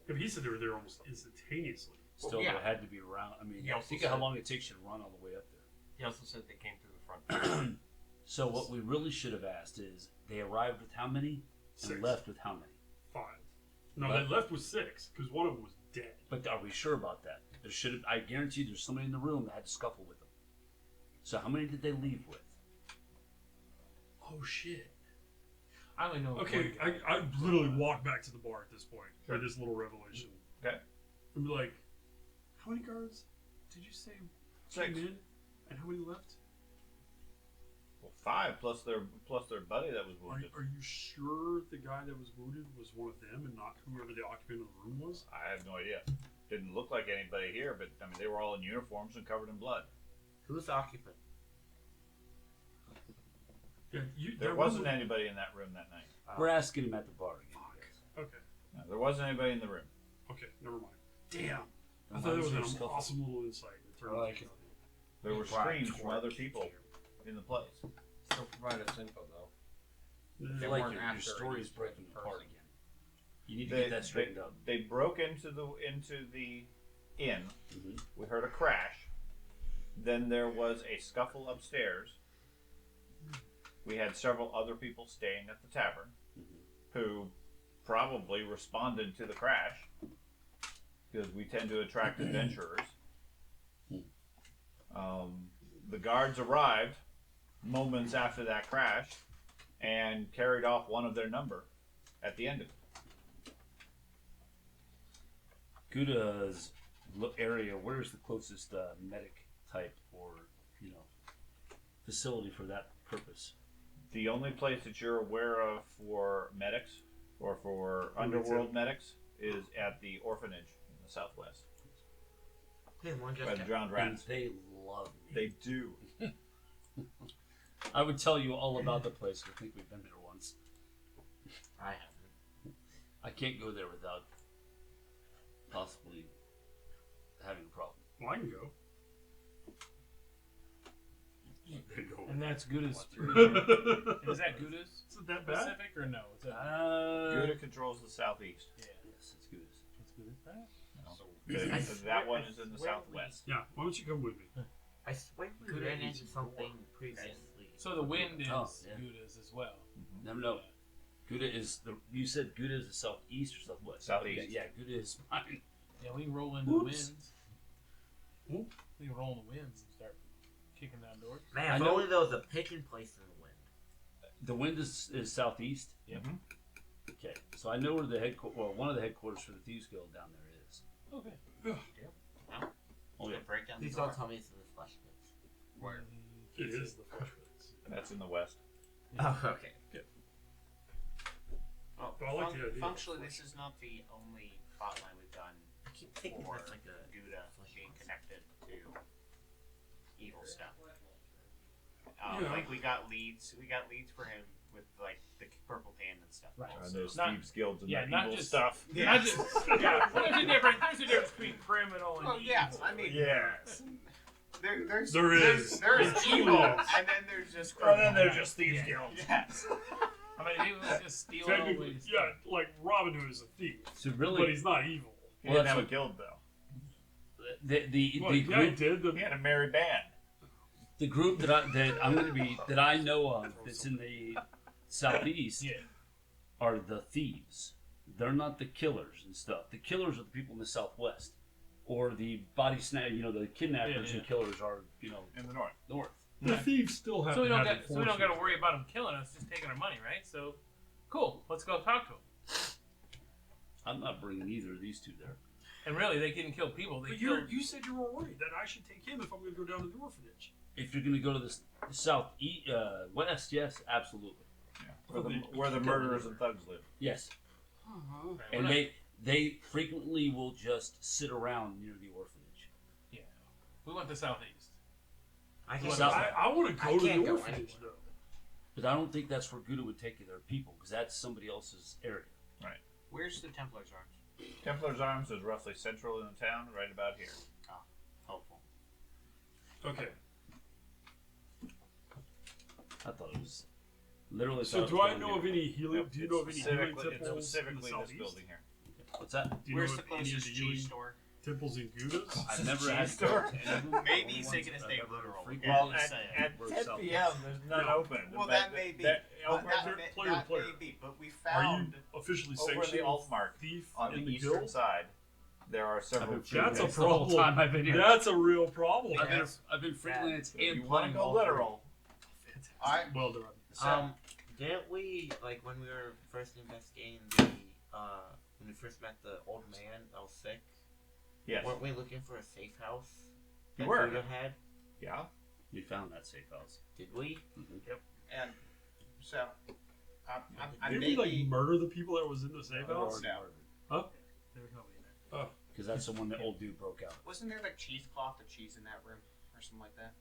Yeah, but he said they were there almost instantaneously.
Still,
yeah.
they had to be around. I mean,
He also
think of how
said-
long it takes you to run all the way up there.
He also said they came through the front door.
So what we really should have asked is, they arrived with how many, and
6.
left with how many?
5. No,
Left.
they left with 6 because one of them was dead.
But are we sure about that? There should have. I guarantee there's somebody in the room that had to scuffle with them. So how many did they leave with?
Oh shit.
I only know.
Okay, I literally walk back to the bar at this point with this little revelation.
Okay.
And be like, how many guards did you say
6.
came in? And how many left?
Well, 5 plus their buddy that was wounded.
Are you sure the guy that was wounded was one of them and not whoever the occupant of the room was?
I have no idea. Didn't look like anybody here, but I mean they were all in uniforms and covered in blood.
Who's the occupant?
Yeah,
There wasn't anybody in that room that night.
We're asking him at the bar again.
Okay.
No, there wasn't anybody in the room.
Okay, never mind. Damn. I
Then
thought
why
that was
there
an
scuffle?
awesome little insight. It turned
I
out
like
to be
it.
nothing.
There were screams from other people in the place.
Still provide us info though.
I
They
feel like
weren't
your
after
story is
a
breaking
person.
apart again. You need to get that straightened up.
They broke into the inn.
Mhm.
We heard a crash. Then there was a scuffle upstairs. We had several other people staying at the tavern who probably responded to the crash because we tend to attract adventurers. The guards arrived moments after that crash and carried off one of their number at the end of it.
Gouda's area, where's the closest medic type or, facility for that purpose?
The only place that you're aware of for medics or for underworld medics is at the orphanage in the southwest. By the drowned rats.
And they love me.
They do.
I would tell you all about the place. I think we've been there once.
I haven't.
I can't go there without possibly having a problem.
Well, I can go.
And that's Gouda's. Is that Gouda's
Is it that bad?
specific or no? Is that,
Gouda controls the southeast.
yeah,
Yes, it's Gouda's.
that's Gouda's. Right?
That one is in the southwest.
Yeah, why don't you come with me?
I swear we
Gouda
ran
is
into something previously.
So the wind is
Oh, yeah.
Gouda's as well.
No. Gouda is you said Gouda is the southeast or southwest?
Southeast.
Yeah, Gouda is mine.
Yeah, we can roll into the
Oops.
winds.
Oop.
We can roll in the winds and start kicking down doors.
Man,
I
if
know-
only there was a pigeon place in the wind.
The wind is southeast?
Yep.
Mhm.
Okay, so I know where the one of the headquarters for the Thieves Guild down there is.
Okay.
Oh, yeah.
Break down the
Please
door.
don't tell me it's in the flesh pits.
Where?
It is the flesh pits.
That's in the west.
Oh, okay.
Well,
But I like the idea.
functionally, this is not the only plotline we've done
I keep thinking
for
that's like a
Gouda being connected to evil stuff.
Yeah.
Like we got leads for him with like the purple hand and stuff.
Right.
And there's
Not-
thieves guilds and
yeah,
that
not
evil
just-
stuff.
Not just, yeah, there's a difference between criminal and
Well,
evil.
yeah, I mean,
Yes.
there's
There is.
there's evil, and then there's just
And
criminal.
then there's just thieves
Yeah.
guilds.
Yes.
I mean, people just steal
Technically,
always.
yeah, like Robin Hood is a thief,
So
but
really,
he's not evil.
He
Well,
didn't have a
that's
guild though.
the
Well, yeah, he
group
did.
He had a merry band.
the group that I know of that's in the southeast
Yeah.
are the thieves. They're not the killers and stuff. The killers are the people in the southwest, or the body snatch. The kidnappers
Yeah.
and killers are
In the north.
north.
The thieves still have
So we
to
don't
have
got to worry about them killing us, just taking our money, right? So, cool. Let's go talk to them.
I'm not bringing either of these two there.
And really, they didn't kill people. They
But
killed.
you said you were worried that I should take him if I'm going to go down to the orphanage.
If you're going to go to the southeast, west, yes, absolutely,
Where the murderers and thugs live.
yes.
Uh-huh.
And they frequently will just sit around near the orphanage.
Yeah. We went to southeast.
I can
South-
I want to
I
go to
can't
the
go
orphanage,
anywhere.
though.
But I don't think that's where Gouda would take their people, because that's somebody else's area.
Where's the Templar's arms?
Templar's Arms is roughly central in the town, right about here.
Helpful.
Okay.
I thought it was literally.
So
thought it
do
was
I
going
know of
here.
any healing?
Yep,
Do you
it's
know of any healing
specifically-
temples
It's specifically
in the
this
southeast?
building here.
What's that?
Do you
Where's
know
the
of any of
closest
the
cheese
healing
store?
temples in Goudas?
I've never had
Cheese store?
Maybe he's taking his name literal.
Well,
Just
at,
saying.
at 10 p.m., there's none open.
Well,
But
that may be.
over,
That may be. But we
Are you
found.
officially
over
sanctioned
the Altmark,
thief
on
in
the
the
eastern
guild?
side, there are
I've
several
been
That's a
frequently- the whole
problem.
time I've been here.
That's a real problem.
I've been frequently in its
If you
hand
want to
playing
go
all three.
literal,
Well done.
Didn't we, like, when we were first investigating the, when we first met the old man that was sick,
yes.
weren't we looking for a safe house?
You
that
were.
Buddha had?
Yeah.
We found that safe house.
Did we?
And so, I
Did
may
we like
be.
murder the people that was in the safe house?
No.
There was nobody in there.
Because that's the one that old dude broke out.
Wasn't there like cheesecloth or cheese in that room or something like that?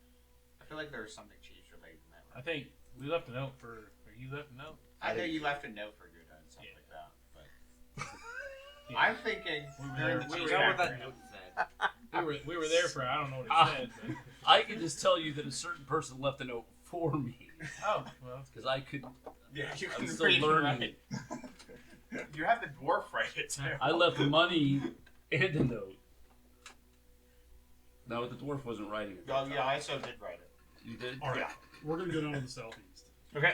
I feel like there was something cheese related in that
I
room.
think we left a note for. Or you left a note?
I know you left a note for Gouda and stuff
Yeah.
like that, but
Yeah.
I'm thinking
We were
during
there-
the
we
cheese
were there
What that
factory.
note said.
We were there for. I don't know what
Ah.
it said. But,
I can just tell you that a certain person left a note for me.
oh well. That's
Because I couldn't.
Yeah, you
I'm
can
still
read and
learning.
write. You have the dwarf write it too.
I left money and a note. No, the dwarf wasn't writing it.
Oh yeah, I so did write it.
You did?
All right.
Yeah.
We're going to go down to the southeast.
Okay.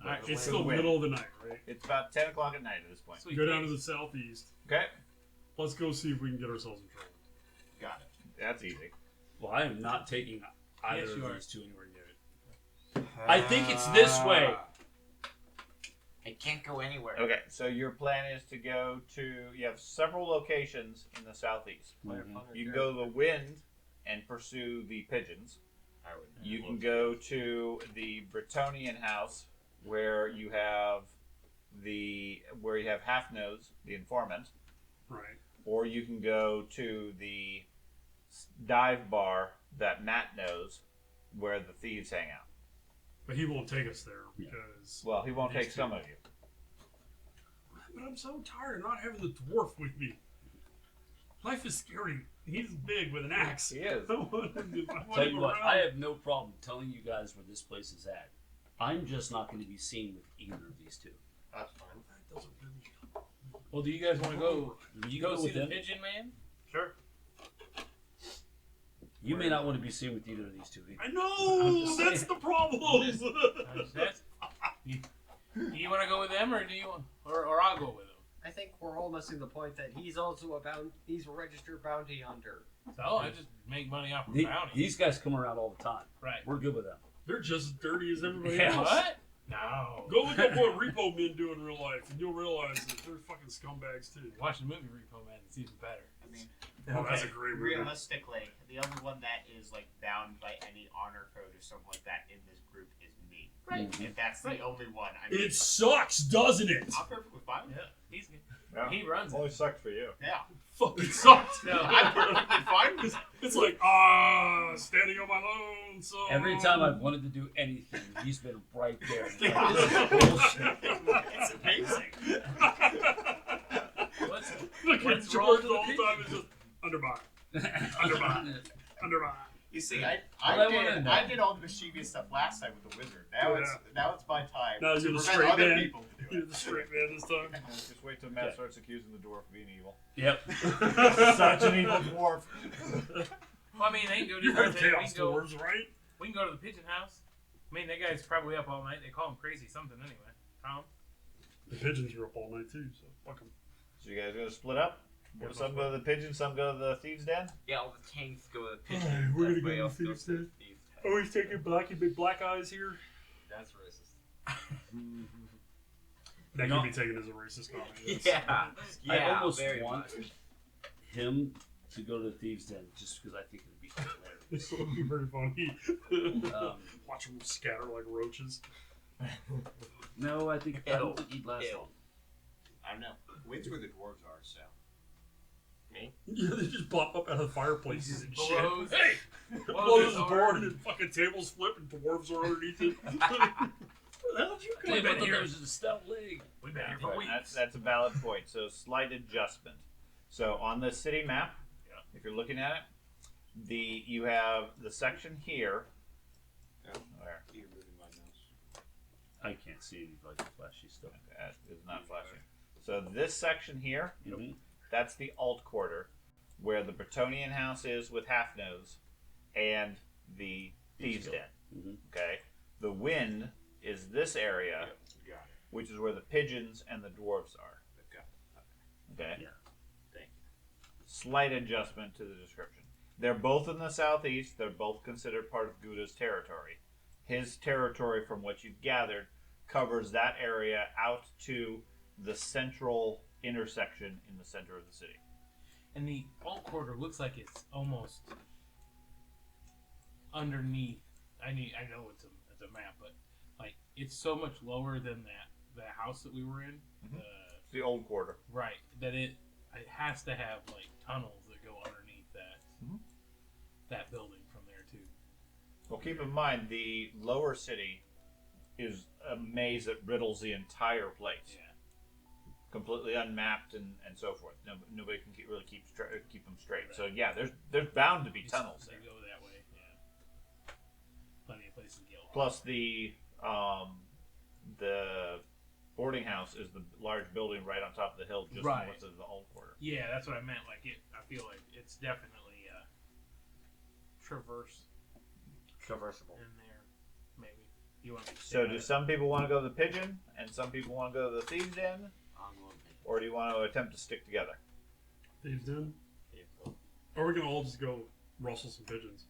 Alright,
It's
So
still
when?
middle of the night, right?
It's about 10 o'clock at night at this point.
Sweet
Go down to
days.
the southeast.
Okay.
Let's go see if we can get ourselves in trouble.
Got it.
That's easy.
Well, I am not taking either
Yes,
of
you are.
these two anywhere near it. I think it's this way.
I can't go anywhere.
Okay, so your plan is to go to. You have several locations in the southeast. You can go to the wind and pursue the pigeons. You can go to the Bretonian house where you have Half Nose, the informant.
Right.
Or you can go to the dive bar that Matt knows, where the thieves hang out.
But he won't take us there because.
Well, he won't take some of you.
But I'm so tired of not having the dwarf with me. Life is scary. He's big with an axe.
He is.
I want him
Tell you what,
around.
I have no problem telling you guys where this place is at. I'm just not going to be seen with either of these two.
That's fine.
That doesn't really.
Well, do you guys want to go?
You
Go see
with
the
them.
pigeon man?
Sure.
You may not want to be seen with either of these two.
I know. That's the problem.
Do you want to go with them, or do you, or I'll go with them?
I think we're all missing the point that he's also he's a registered bounty hunter.
So I just make money off of
The-
bounty.
these guys come around all the time.
Right.
We're good with them.
They're just as dirty as everybody
Yeah.
else.
What? No.
Go look up what repo men do in real life, and you'll realize that they're fucking scumbags too.
Watch the movie Repo Man. It's even better.
I mean,
Oh, that's a great movie.
realistically, the only one that is like bound by any honor code or something like that in this group is me.
Right.
If that's the only one, I mean,
It sucks, doesn't it?
I'm perfectly fine.
Yeah. He's good.
Yeah.
He runs it.
Only sucks for you.
Yeah,
Fucking sucks.
No.
I'm perfectly fine with it.
It's like standing on my own. So
Every time I've wanted to do anything, he's been right there.
It's amazing.
Let's
Look at
Let's roll
George
to
the
the
whole time. It's just undermine, undermine.
You see,
What I wanna
I
know-
did all the mischievous stuff last time with the wizard. Now it's my time
Now
to
you're the
prevent
straight
other
man.
people to do
You're
it.
the straight man this time.
Just wait till Matt starts accusing the dwarf of being evil.
Yep.
Such an evil dwarf.
Well, I mean, they can go do
You
their
heard
thing.
chaos dwarves, right?
We can go to the pigeon house. I mean, that guy's probably up all night. They call him crazy something anyway. Tom?
The pigeons are up all night too, so fuck them.
So you guys gonna split up? Some go to the pigeons, some go to the thieves' den.
Yeah, all the tanks go to the
Hey,
pigeons.
we're gonna
everybody
go to
else
the
goes
thieves'
to the thieves' den.
Oh, he's taking Blackie Big Black Eyes here.
That's racist.
That
No.
could be taken as a racist comment. yes.
Yeah, yeah,
I almost
very
want
much.
him to go to the thieves' den just because I think it would be hilarious.
This would be very funny. Watch them scatter like roaches.
No, I don't think he'd last
Ew.
long.
I don't know.
Wind's where the dwarves are, so.
Yeah, they just pop up out of fireplaces and shit.
Blows.
Hey!
Blows
Blows
his
the
horn.
board and fucking tables flip and dwarves are underneath it. Where the hell did you come
Hey,
in
I thought
here?
there was a stout leg.
We've been here for weeks.
That's a valid point. So slight adjustment. So on the city map, if you're looking at it, you have the section here. Where?
You're moving my mouse.
I can't see any like flashy stuff.
That is not flashing. So this section here,
Mhm.
that's the alt quarter, where the Bretonian house is with Half Nose, and the thieves' den.
Mhm.
Okay, the wind is this area,
Got it.
which is where the pigeons and the dwarves are.
Got
Okay.
Yeah.
Thank
Slight adjustment to the description. They're both in the southeast. They're both considered part of Gouda's territory. His territory, from what you've gathered, covers that area out to the central intersection in the center of the city.
And the alt quarter looks like it's almost underneath. I know it's a map, but like it's so much lower than the house that we were in.
Mhm. It's the old quarter.
Right, that it has to have like tunnels that go underneath that
Mhm.
that building from there too.
Well, keep in mind the lower city is a maze that riddles the entire place.
Yeah.
Completely unmapped and so forth. Nobody can really keep them straight. So yeah, there's bound to be tunnels
They
there.
go that way. Yeah. Plenty of places to get lost.
Plus the boarding house is the large building right on top of the hill, just
Right.
north of the old quarter.
Yeah, that's what I meant. Like I feel like it's definitely
Traversable.
in there. Maybe you want to.
So do some people want to go to the pigeon, and some people want to go to the thieves' den,
I'm going pigeon.
or do you want to attempt to stick together?
Thieves Den? Or are we gonna all just go rustle some pigeons?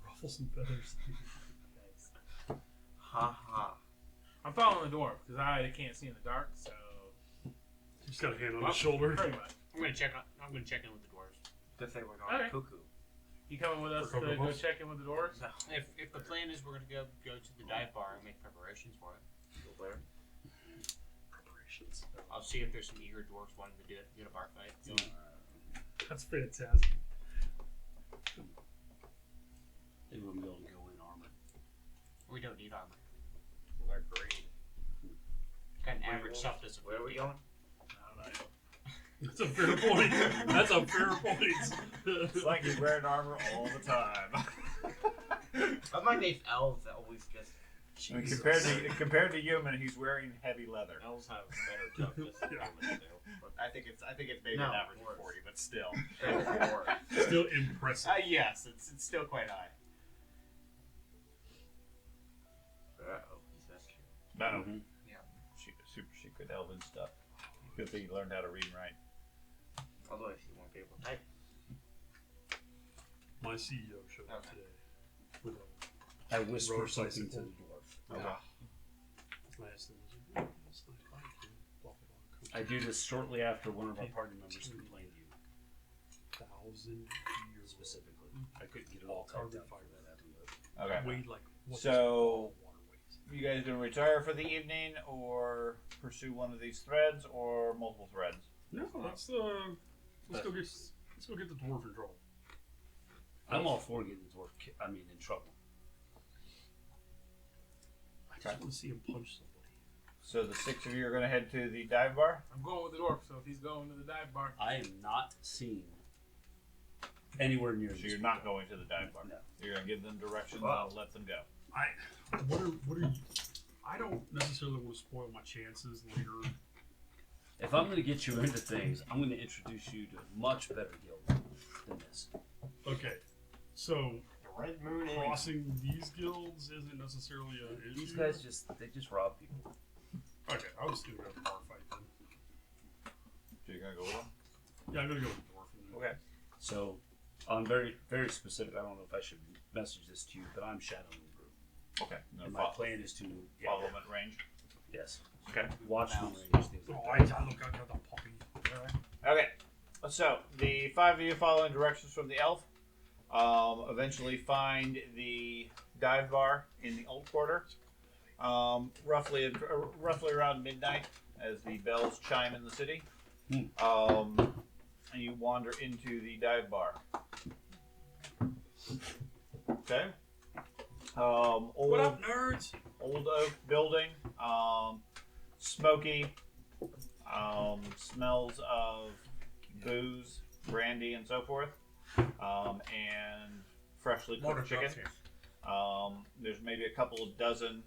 Ruffle some feathers.
Ha ha.
I'm following on the dwarf because I can't see in the dark. So
He's got a hand on his shoulder.
pretty much.
I'm gonna check in with the dwarves.
Just say we're going
Okay.
cuckoo.
You coming with us
For
to
Cocoa
go
Puffs?
check in with the dwarves?
If the plan is we're gonna go to the dive bar and make preparations for it,
Preparations.
I'll see if there's some eager dwarves wanting to get a bar fight.
That's fantastic.
They wouldn't be able to go in armor.
We don't need armor.
Agreed.
Got an average toughness of
Where are we
50.
going?
I don't know.
That's a fair point. That's a fair point.
It's like he's wearing armor all the time.
Among these elves that always just.
I mean, compared to human, he's wearing heavy leather.
Elves have better toughness than
Yeah.
humans do.
I think it's maybe
No,
an average
worse.
of 40, but still.
Still impressive.
Yes, it's still quite high.
No,
Mhm.
super secret elven stuff. Good thing you learned how to read and write.
Otherwise, you won't be able to type.
My CEO showed up
Okay.
today with a
I whisper
Road
something to
bicycle.
the dwarf.
Okay.
last thing. It's not like you, blah, blah, blah,
I do this shortly after one of our party members complained to you
1,000 years
specifically. I couldn't get it all
All
typed
carbon
out for
fiber.
that happened, but
Okay.
Weighed like what
So-
this water weighs.
You guys gonna retire for the evening, or pursue one of these threads, or multiple threads?
No, let's go get the dwarf in trouble.
I'm all for getting the dwarf in trouble.
I just want to see him punch somebody.
So the 6 of you are gonna head to the dive bar.
I'm going with the dwarf, so if he's going to the dive bar,
I am not seen anywhere near
So
this
you're
people.
not going to the dive bar.
No.
You're gonna give them directions
Wow.
and let them go.
What are you? I don't necessarily want to spoil my chances later.
If I'm going to get you into things, I'm going to introduce you to a much better guild than this.
Okay, so
The Red Moon Inn.
crossing these guilds isn't necessarily an issue.
These guys they just rob people.
Okay, I was gonna go with the bar fight then.
So you're gonna go with them.
Yeah, I'm gonna go with the dwarf. And
Okay.
So I'm very, very specific. I don't know if I should message this to you, but I'm shadowing the group.
Okay. No
And my plan is to
follow them at range.
Yes.
Okay.
Watchman range, things
Oh,
like that.
I look, I got the puppy.
Okay. So the 5 of you following directions from the elf, eventually find the dive bar in the old quarter. Roughly around midnight, as the bells chime in the city. And you wander into the dive bar. Okay. Old,
What up, nerds?
old oak building, smoky, smells of booze, brandy, and so forth, and freshly cooked chicken. There's maybe a couple of dozen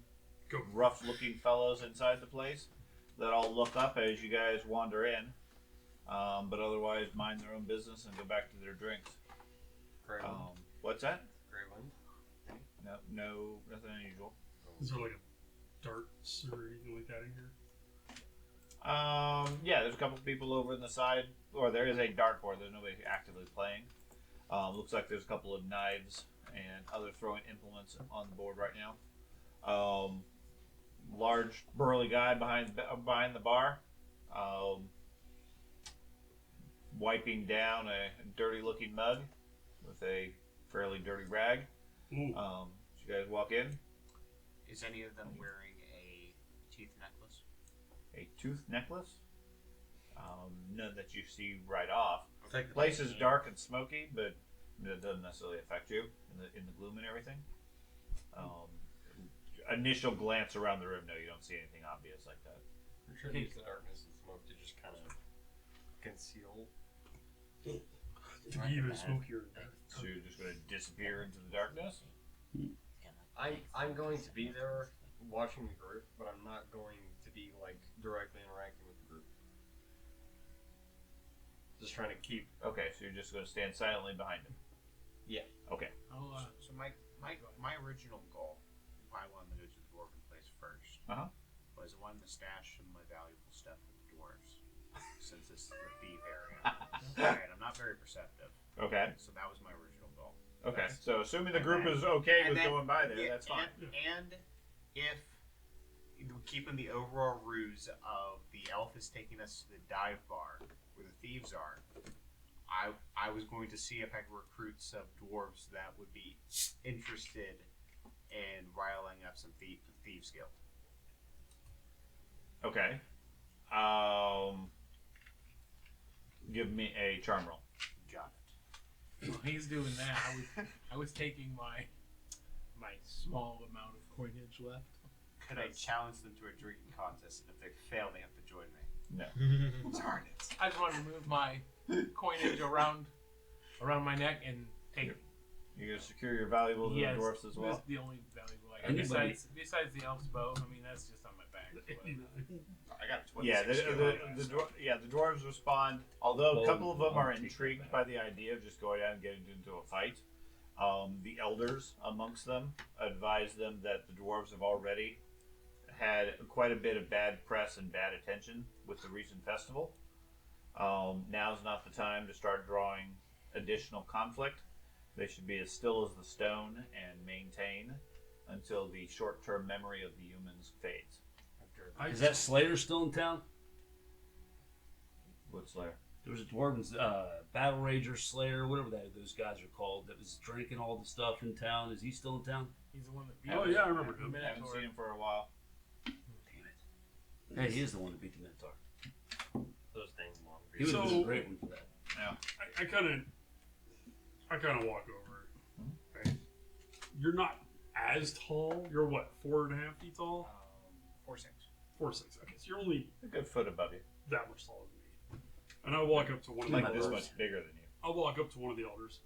Go.
rough-looking fellows inside the place that all look up as you guys wander in, but otherwise mind their own business and go back to their drinks.
Greywind.
What's that?
Greywind.
No, nothing unusual.
Is there like a darts or anything like that in here?
Yeah, there's a couple people over in the side, or there is a dartboard. There's nobody actively playing. Looks like there's a couple of knives and other throwing implements on the board right now. Large burly guy behind the bar, wiping down a dirty-looking mug with a fairly dirty rag.
Ooh.
So you guys walk in.
Is any of them wearing a teeth necklace?
A tooth necklace. None that you see right off.
Take
The place is dark and smoky, but it doesn't necessarily affect you in the gloom and everything. Initial glance around the room, no, you don't see anything obvious like that.
I'm sure use the darkness and smoke to just kind of conceal.
To be even smokier.
So you're just going to disappear into the darkness.
I'm going to be there watching the group, but I'm not going to be like directly interacting with the group. Just trying to keep.
Okay, so you're just going to stand silently behind him.
Yeah.
Okay.
So my original goal, if I wanted to go to the dwarven place first, was I wanted to stash some of my valuable stuff with the dwarves, since this is the thief area. And I'm not very perceptive,
Okay.
so that was my original goal.
Okay. So assuming the group is okay
and
with
then-
going by there,
Yeah,
that's fine.
And if keeping the overall ruse of the elf is taking us to the dive bar where the thieves are, I was going to see if I could recruit some dwarves that would be interested in riling up some thieves guild.
Okay. Give me a charm roll.
Got it.
While he's doing that, I was taking my small amount of coinage left.
Could I challenge them to a drinking contest, and if they fail, they have to join me?
No.
Darn it.
I just want to move my coinage around my neck and take it.
You're going to secure your valuables to the dwarfs as well?
That's the only valuable I got. Besides the elf's bow, I mean, that's just on my back.
I got 26.
Yeah, the dwarves respond. Although a couple of them are intrigued by the idea of just going out and getting into a fight. The elders amongst them advise them that the dwarves have already had quite a bit of bad press and bad attention with the recent festival. Now's not the time to start drawing additional conflict. They should be as still as the stone and maintain until the short-term memory of the humans fades.
Is that Slayer still in town?
What Slayer?
There was a dwarven battle rager, Slayer, whatever those guys are called, that was drinking all the stuff in town. Is he still in town?
He's the one that
Oh, yeah, I remember him.
I haven't seen him for a while.
Damn it. Hey, he is the one that beat the Minotaur.
Those things long.
He would have been a great one for that.
Yeah.
I kind of walk over. Right? You're not as tall. You're what, 4.5 feet tall?
4'6".
4'6". Okay, so you're only
A good foot above you.
that much taller than me. And I walk up to one of the
Like this
elders.
much bigger than you.
I'll walk up to one of the elders.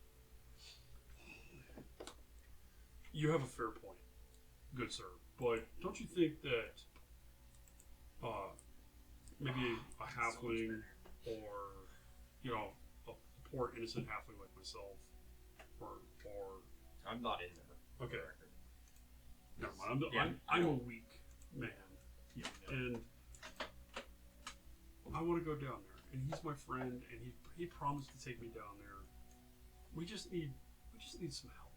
You have a fair point, good sir. But don't you think that maybe a halfling or, a poor innocent halfling like myself or
I'm not in there.
okay. Never mind. I'm a weak man. And I want to go down there. And he's my friend, and he promised to take me down there. We just need some help,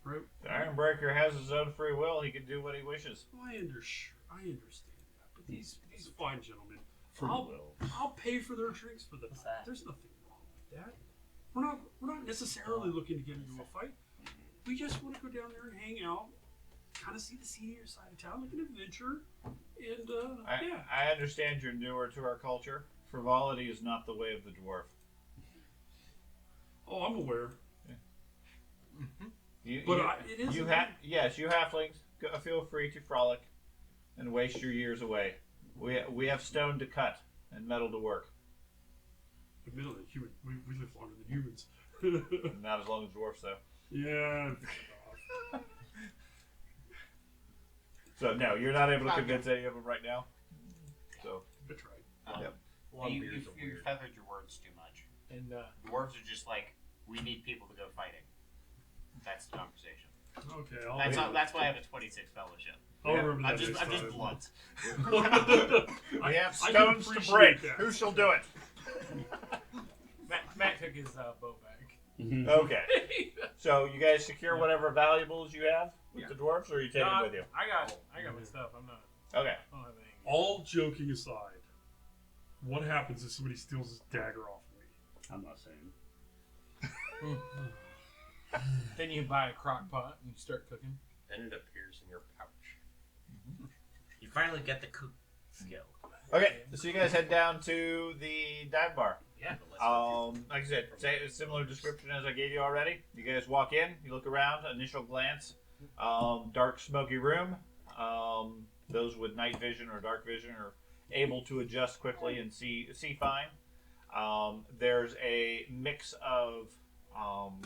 right?
The Ironbreaker has his own free will. He can do what he wishes.
I understand that, but these fine gentlemen,
Free
I'll
will.
pay for their drinks for them.
What's that?
There's nothing wrong with that. We're not necessarily looking to get into a fight. We just want to go down there and hang out, kind of see the senior side of town, like an adventure, and yeah.
I understand you're newer to our culture. Frivolity is not the way of the dwarf.
Oh, I'm aware.
You halflings, feel free to frolic and waste your years away. We have stone to cut and metal to work.
Admittedly, we live longer than humans.
Not as long as dwarfs, though.
Yeah.
So no, you're not able to convince any of them right now. So
Good try.
Yep.
Long
You
beards are weird.
feathered your words too much.
And
Dwarves are just like, we need people to go fighting. That's the conversation.
Okay,
That's why I have a 26 fellowship.
I'll remember
I'm
that
just
next time.
blunt.
we have
I can
stones to
appreciate
break.
that.
Who shall do it?
Matt took his bow back.
Okay. So you guys secure whatever valuables you have with the dwarves, or are you taking them with you?
I got my stuff. I'm not.
Okay.
I don't have anything.
All joking aside, what happens if somebody steals his dagger off of me?
I'm not saying.
Then you buy a crock pot and you start cooking.
Then it appears in your pouch.
You finally get the cook skill.
Okay. So you guys head down to the dive bar.
Yeah, but let's go
Like I said, say a similar description as I gave you already. You guys walk in, you look around, initial glance, dark, smoky room. Those with night vision or dark vision are able to adjust quickly and see fine. There's a mix of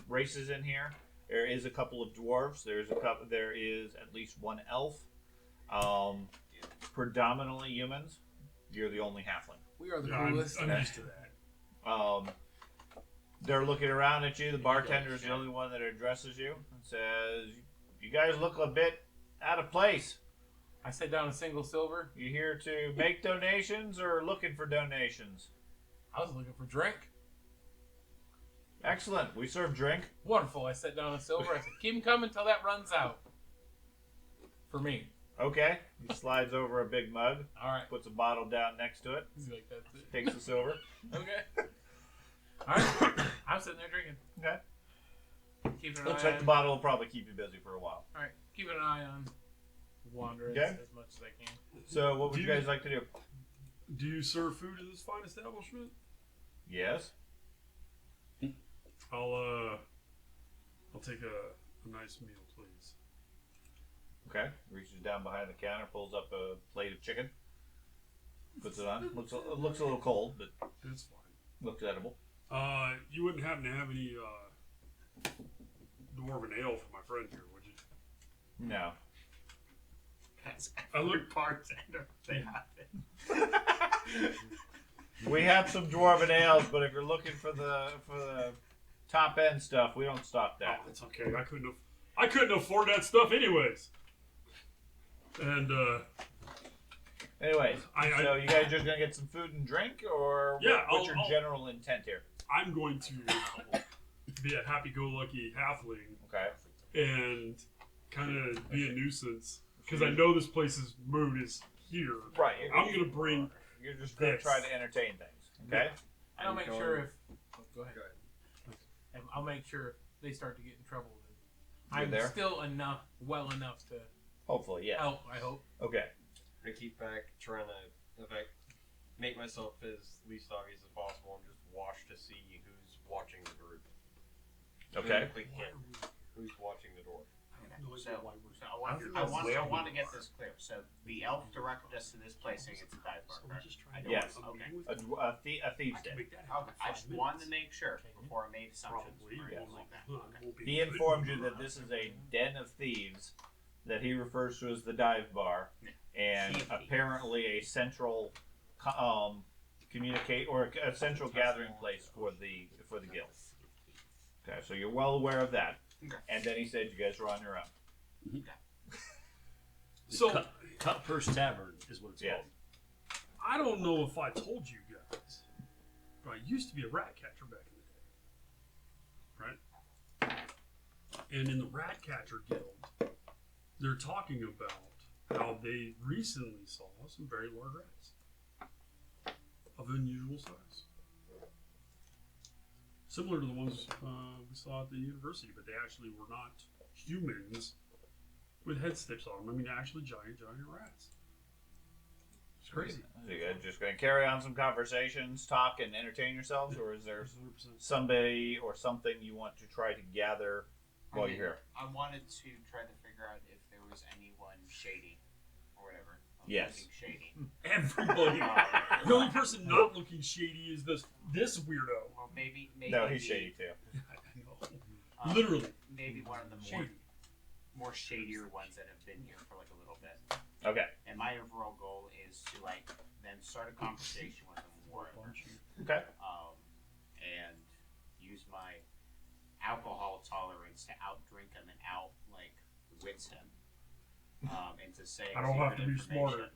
races in here. There is a couple of dwarves. There is at least one elf. Predominantly humans. You're the only halfling.
We are the
Yeah,
coolest.
I'm used to that.
They're looking around at you. The bartender is the only one that addresses you and says, "You guys look a bit out of place.
I set down a single silver.
You here to make donations or looking for donations?"
I was looking for drink.
Excellent. We serve drink.
Wonderful. I set down a silver. I said, keep 'em coming until that runs out. For me.
Okay. He slides over a big mug,
All right.
puts a bottle down next to it,
He's like, that's it.
takes the silver.
Okay. All right. I'm sitting there drinking.
Okay.
Keeping an
Looks
eye
like the
on.
bottle will probably keep you busy for a while.
All right. Keeping an eye on Wanderers
Okay.
as much as I can.
So, what would you guys like to do?
Do you serve food at this fine establishment?
Yes.
I'll take a nice meal, please.
Okay. Reaches down behind the counter, pulls up a plate of chicken, puts it on. Looks a little cold, but
It's fine.
looks edible.
You wouldn't happen to have any dwarven ale for my friend here, would you?
No.
That's
I look-
every bartender. They have it.
We have some dwarven ales, but if you're looking for the top end stuff, we don't stock
Oh,
that.
it's okay. I couldn't afford that stuff anyways. And
Anyways,
I-
so you guys just gonna get some food and drink, or
Yeah,
what's
I'll-
your general intent here?
I'm going to be a happy-go-lucky halfling
Okay.
and kind of be a nuisance because I know this place's mood is here.
Right.
I'm gonna bring.
You're just gonna
this.
try to entertain things. Okay.
And I'll make
going-
sure if. Oh, go ahead.
Go ahead.
And I'll make sure if they start to get in trouble. Then
You're
I'm
there?
still well enough to
Hopefully, yes.
help. I hope.
Okay.
I keep back, trying to, in fact, make myself as least obvious as possible and just watch to see who's watching the group.
Okay.
Quick hint. Who's watching the door?
No
So,
idea why we're-
so I want to get this clear. So the elf directed us to this place saying it's a dive bar,
So we're
correct?
just
I
trying
don't
Yes.
want- okay.
A thieves'
I can
den.
make that happen
Okay.
in
I
5
just
minutes.
wanted to make sure before I made assumptions.
Probably.
or
Yes.
anything like that.
Won't be
He
good.
informed you that this is a den of thieves that he refers to as the dive bar, and
Sea of thieves.
apparently a central communicate or a central gathering place for the guild. Okay, so you're well aware of that.
Okay.
And then he said you guys were on your own.
So
Cut Purse Tavern is what it's
Yes.
called.
I don't know if I told you guys, but I used to be a rat catcher back in the day, right? And in the Rat Catcher Guild, they're talking about how they recently saw some very large rats of unusual size, similar to the ones we saw at the university, but they actually were not humans with head stitched on them. I mean, actually giant rats. It's crazy.
So you guys just going to carry on some conversations, talk, and entertain yourselves, or is there
100%.
somebody or something you want to try to gather while you're here?
I wanted to try to figure out if there was anyone shady or whatever.
Yes.
Looking shady.
Everybody. The only person not looking shady is this weirdo.
Well, maybe.
No, he's shady too.
Literally.
Maybe one of the
Shady.
more shadier ones that have been here for like a little bit.
Okay.
And my overall goal is to like then start a conversation with them more,
Okay.
and use my alcohol tolerance to outdrink him and out like wits him, and to say.
I don't have to
secret
be smarter.
information.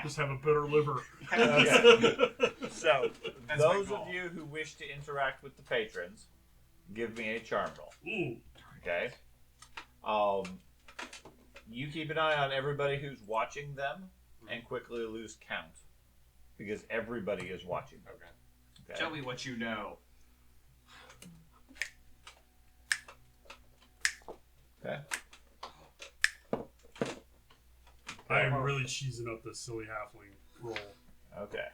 Just have a bitter liver.
Okay. So,
That's my
those
goal.
of you who wish to interact with the patrons, give me a charm roll.
Ooh.
Okay. You keep an eye on everybody who's watching them, and quickly lose count, because everybody is watching them. Okay.
Tell me what you know.
Okay.
I am really cheesing up this silly halfling roll.
Okay.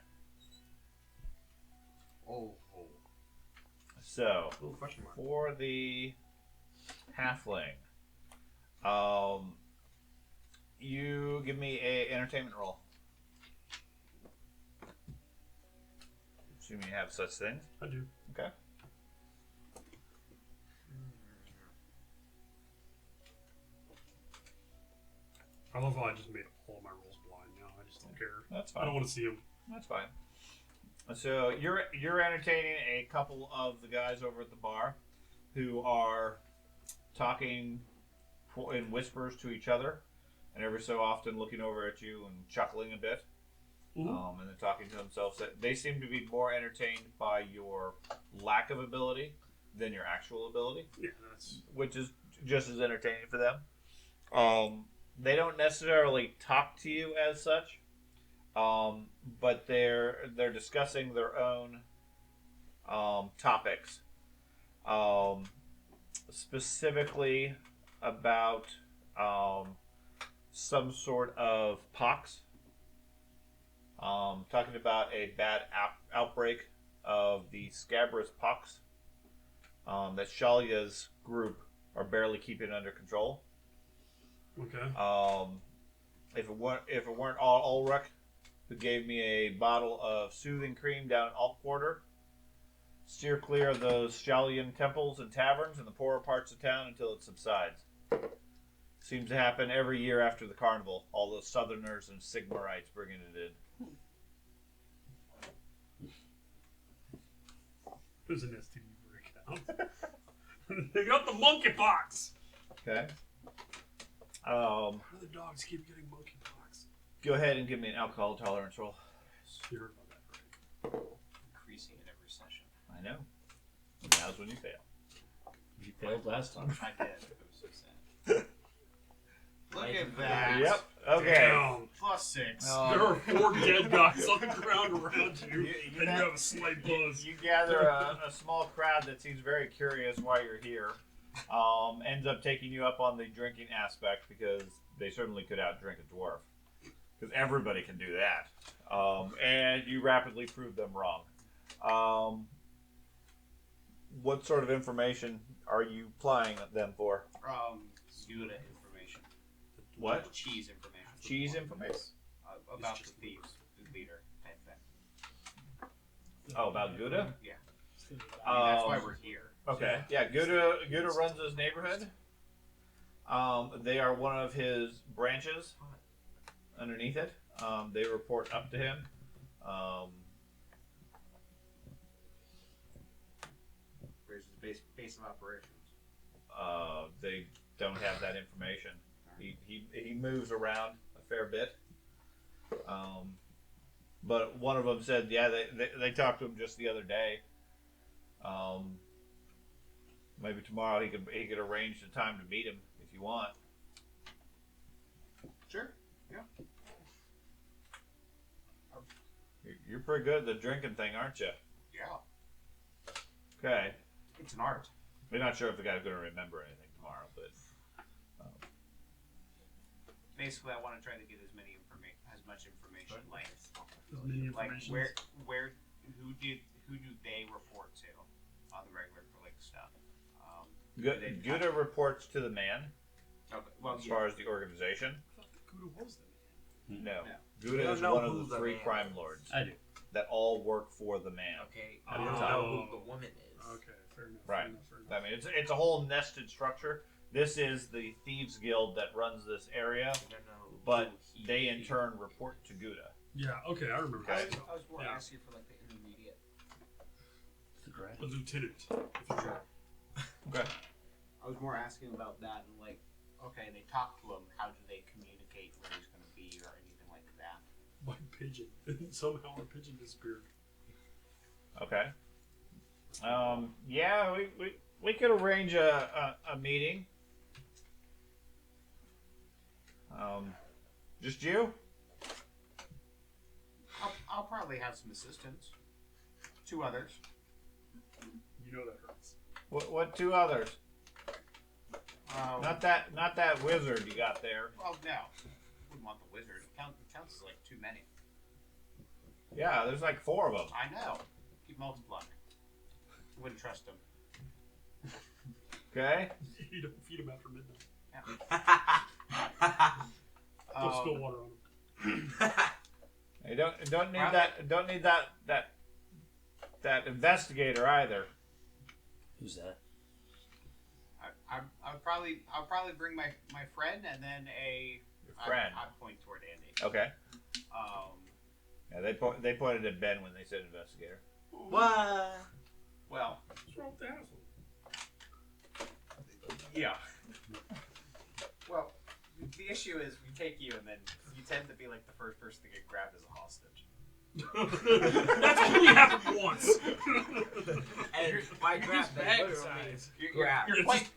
Oh.
So,
Ooh, question mark.
for the halfling, you give me a entertainment roll. Assuming you have such things.
I do.
Okay.
I love how I just made all of my rolls blind now. I just don't care.
That's
I don't
fine.
want to see them.
That's fine. So you're entertaining a couple of the guys over at the bar, who are talking in whispers to each other, and every so often looking over at you and chuckling a bit,
Mhm.
and then talking to themselves. They seem to be more entertained by your lack of ability than your actual ability,
Yeah, that's
which is just as entertaining for them. They don't necessarily talk to you as such, but they're discussing their own topics, specifically about some sort of pox. Talking about a bad outbreak of the scabrous pox that Shalia's group are barely keeping under control.
Okay.
If it weren't all Ulrich who gave me a bottle of soothing cream down in Alt Quarter, steer clear of those Shalian temples and taverns in the poorer parts of town until it subsides. Seems to happen every year after the carnival. All those Southerners and Sigmarites bringing it in.
There's an STD breakout. They got the monkeypox.
Okay.
The dogs keep getting monkeypox.
Go ahead and give me an alcohol tolerance roll.
You heard about that, right?
Increasing in every session.
I know. Now's when you fail.
You failed last time.
I did. It was so sad. Look at that.
Yep. Okay.
Damn.
+6.
There are 4 dead guys on the ground around you,
You
and you have a slight buzz.
You gather a small crowd that seems very curious why you're here. Ends up taking you up on the drinking aspect because they certainly could outdrink a dwarf. Because everybody can do that. And you rapidly prove them wrong. What sort of information are you plying them for?
Gouda information.
What?
Cheese information.
Cheese information?
About the thieves, the leader type thing.
Oh, about Gouda?
Yeah. I mean, that's why we're here.
Okay. Yeah, Gouda runs his neighborhood. They are one of his branches underneath it. They report up to him.
Where's his base of operations?
They don't have that information. He moves around a fair bit. But one of them said, yeah, they talked to him just the other day. Maybe tomorrow he could arrange the time to meet him if you want.
Sure. Yeah.
You're pretty good at the drinking thing, aren't you?
Yeah.
Okay.
It's an art.
We're not sure if the guy's going to remember anything tomorrow, but
basically, I want to try to get as much information like
Information.
who do they report to on the regular for like stuff?
Gouda reports to the man
Okay. Well,
as far as the organization.
I thought the Gouda was the man.
No.
We
Gouda
don't
is
know
one of
who
the
the
3
man
crime
is.
lords
I do.
that all work for the man.
Okay.
At
We
the
don't
time.
know who the woman is.
Okay, fair enough.
Right.
Fair enough.
I mean, it's a whole nested structure. This is the Thieves Guild that runs this area,
We don't know
but
who he-
they in turn report to Gouda.
Yeah, okay, I remember
Okay.
that.
I was more
Yeah.
asking for like the intermediate.
It's the grad.
A lieutenant, if you will.
Okay.
I was more asking about that and like, okay, they talk to him. How do they communicate where he's going to be or anything like that?
My pigeon. Somehow our pigeon disappeared.
Okay. Yeah, we could arrange a meeting. Just you?
I'll probably have some assistants. 2 others.
You know that hurts.
What 2 others? Not that wizard you got there.
Well, no. Wouldn't want the wizard. Counts as like too many.
Yeah, there's like 4 of them.
I know. Keep multiplying. Wouldn't trust him.
Okay.
You don't feed him after midnight.
Um,
Don't spill water on him.
You don't need that investigator either.
Who's that?
I'll probably bring my friend and then
Your friend.
I'd point toward Andy.
Okay.
Um,
Yeah, they pointed at Ben when they said investigator.
What?
well,
What's wrong with the asshole?
yeah. Well, the issue is we take you and then you tend to be like the first person to get grabbed as a hostage.
That's only happened once.
And by grab, they
bag
literally
size.
grab.
You're quite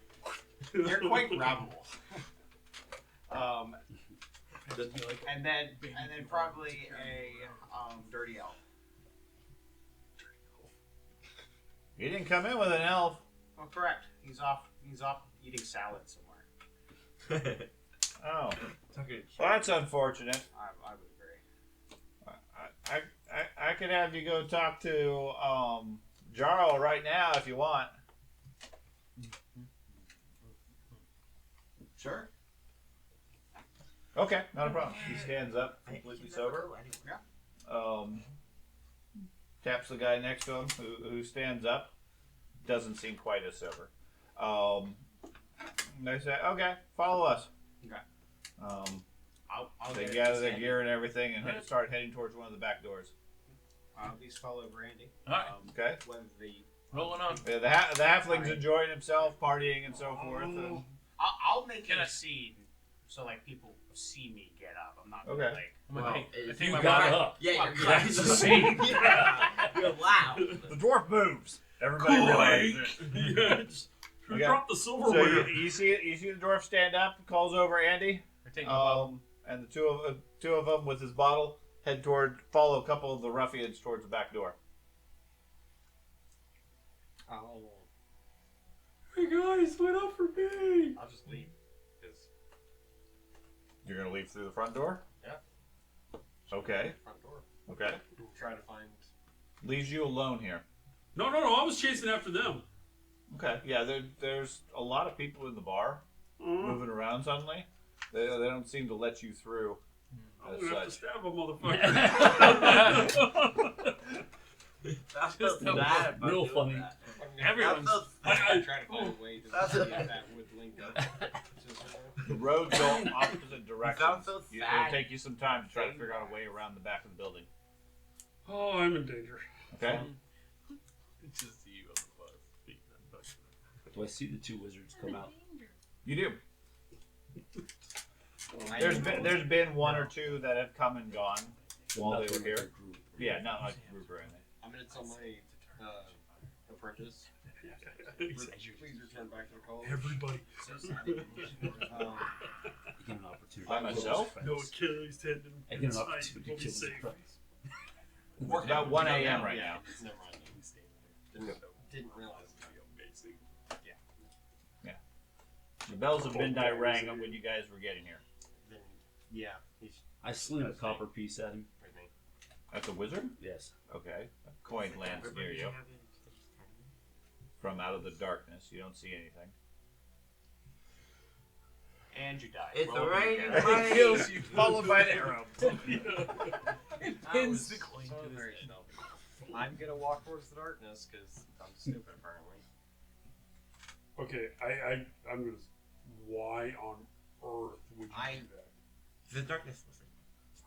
grabbable.
Just be like,
and then probably a dirty elf.
You didn't come in with an elf.
Oh, correct. He's off eating salad somewhere.
Oh. Well, that's unfortunate.
I would agree.
I could have you go talk to Jarl right now if you want.
Sure.
Okay, not a problem. He stands up, completely sober. Taps the guy next to him, who stands up. Doesn't seem quite as sober. They say, "Okay, follow us."
Okay.
They gather their gear and everything and start heading towards one of the back doors.
I'll at least follow Randy.
Alright.
Okay.
When the
Rolling on.
Yeah, the halfling's enjoying himself, partying and so forth. And,
I'll make it a scene so like people see me get up. I'm not gonna,
Okay.
like.
I
if
think
You
my
got
mind-
up.
Yeah,
Fuck,
you're
That's the scene.
You're loud.
the dwarf moves. Everybody realizes it.
Yes. Who
Okay.
dropped the
So
silverware?
you see the dwarf stand up, calls over Andy,
I take my bottle.
and the two of them with his bottle follow a couple of the ruffians towards the back door.
Hey guys, wait up for me!
I'll just leave. Because
You're gonna leave through the front door.
Yeah.
Okay.
front door.
Okay.
Try to find.
Leaves you alone here.
No, I was chasing after them.
Okay. Yeah. There's a lot of people in the bar moving around suddenly. They don't seem to let you through.
I'm
As
gonna have to
such.
stab a motherfucker.
That's
Just
so bad. about
real
doing
funny.
that.
Everyone's.
I'm trying to find a way to
That's
see
a-
if that would link up.
The roads go opposite directions.
Sounds so
It'll
sad.
take you some time to try to figure out a way around the back of the building.
Oh, I'm in danger.
Okay.
It's just you on the bus.
Do I see the two wizards come out?
You do. There's been one or two that have come and gone while they were
Nothing
here.
like a group.
Yeah, not like a group or anything.
I'm gonna tell my apprentice.
Exactly.
Please return back to the college.
Everybody.
Um,
I get an opportunity.
By myself?
No Achilles tendon.
I get an
inside.
opportunity
We'll
to
be
kill the
safe.
price.
It's about 1 a.m. right now.
Never mind. Didn't realize it.
Amazing.
The bells of midnight rang when you guys were getting here.
Then, yeah, he's
I sling a copper piece at him.
with me.
At the wizard?
Yes.
Okay. A coin lands near you. From out of the darkness. You don't see anything.
And you die.
It's
Roll
raining
again.
money.
Kills you, followed by an arrow.
Pins the coin
So
to his
very
head.
selfish. I'm gonna walk towards the darkness because I'm stupid apparently.
Okay, I'm gonna. Why on earth would you do that?
The darkness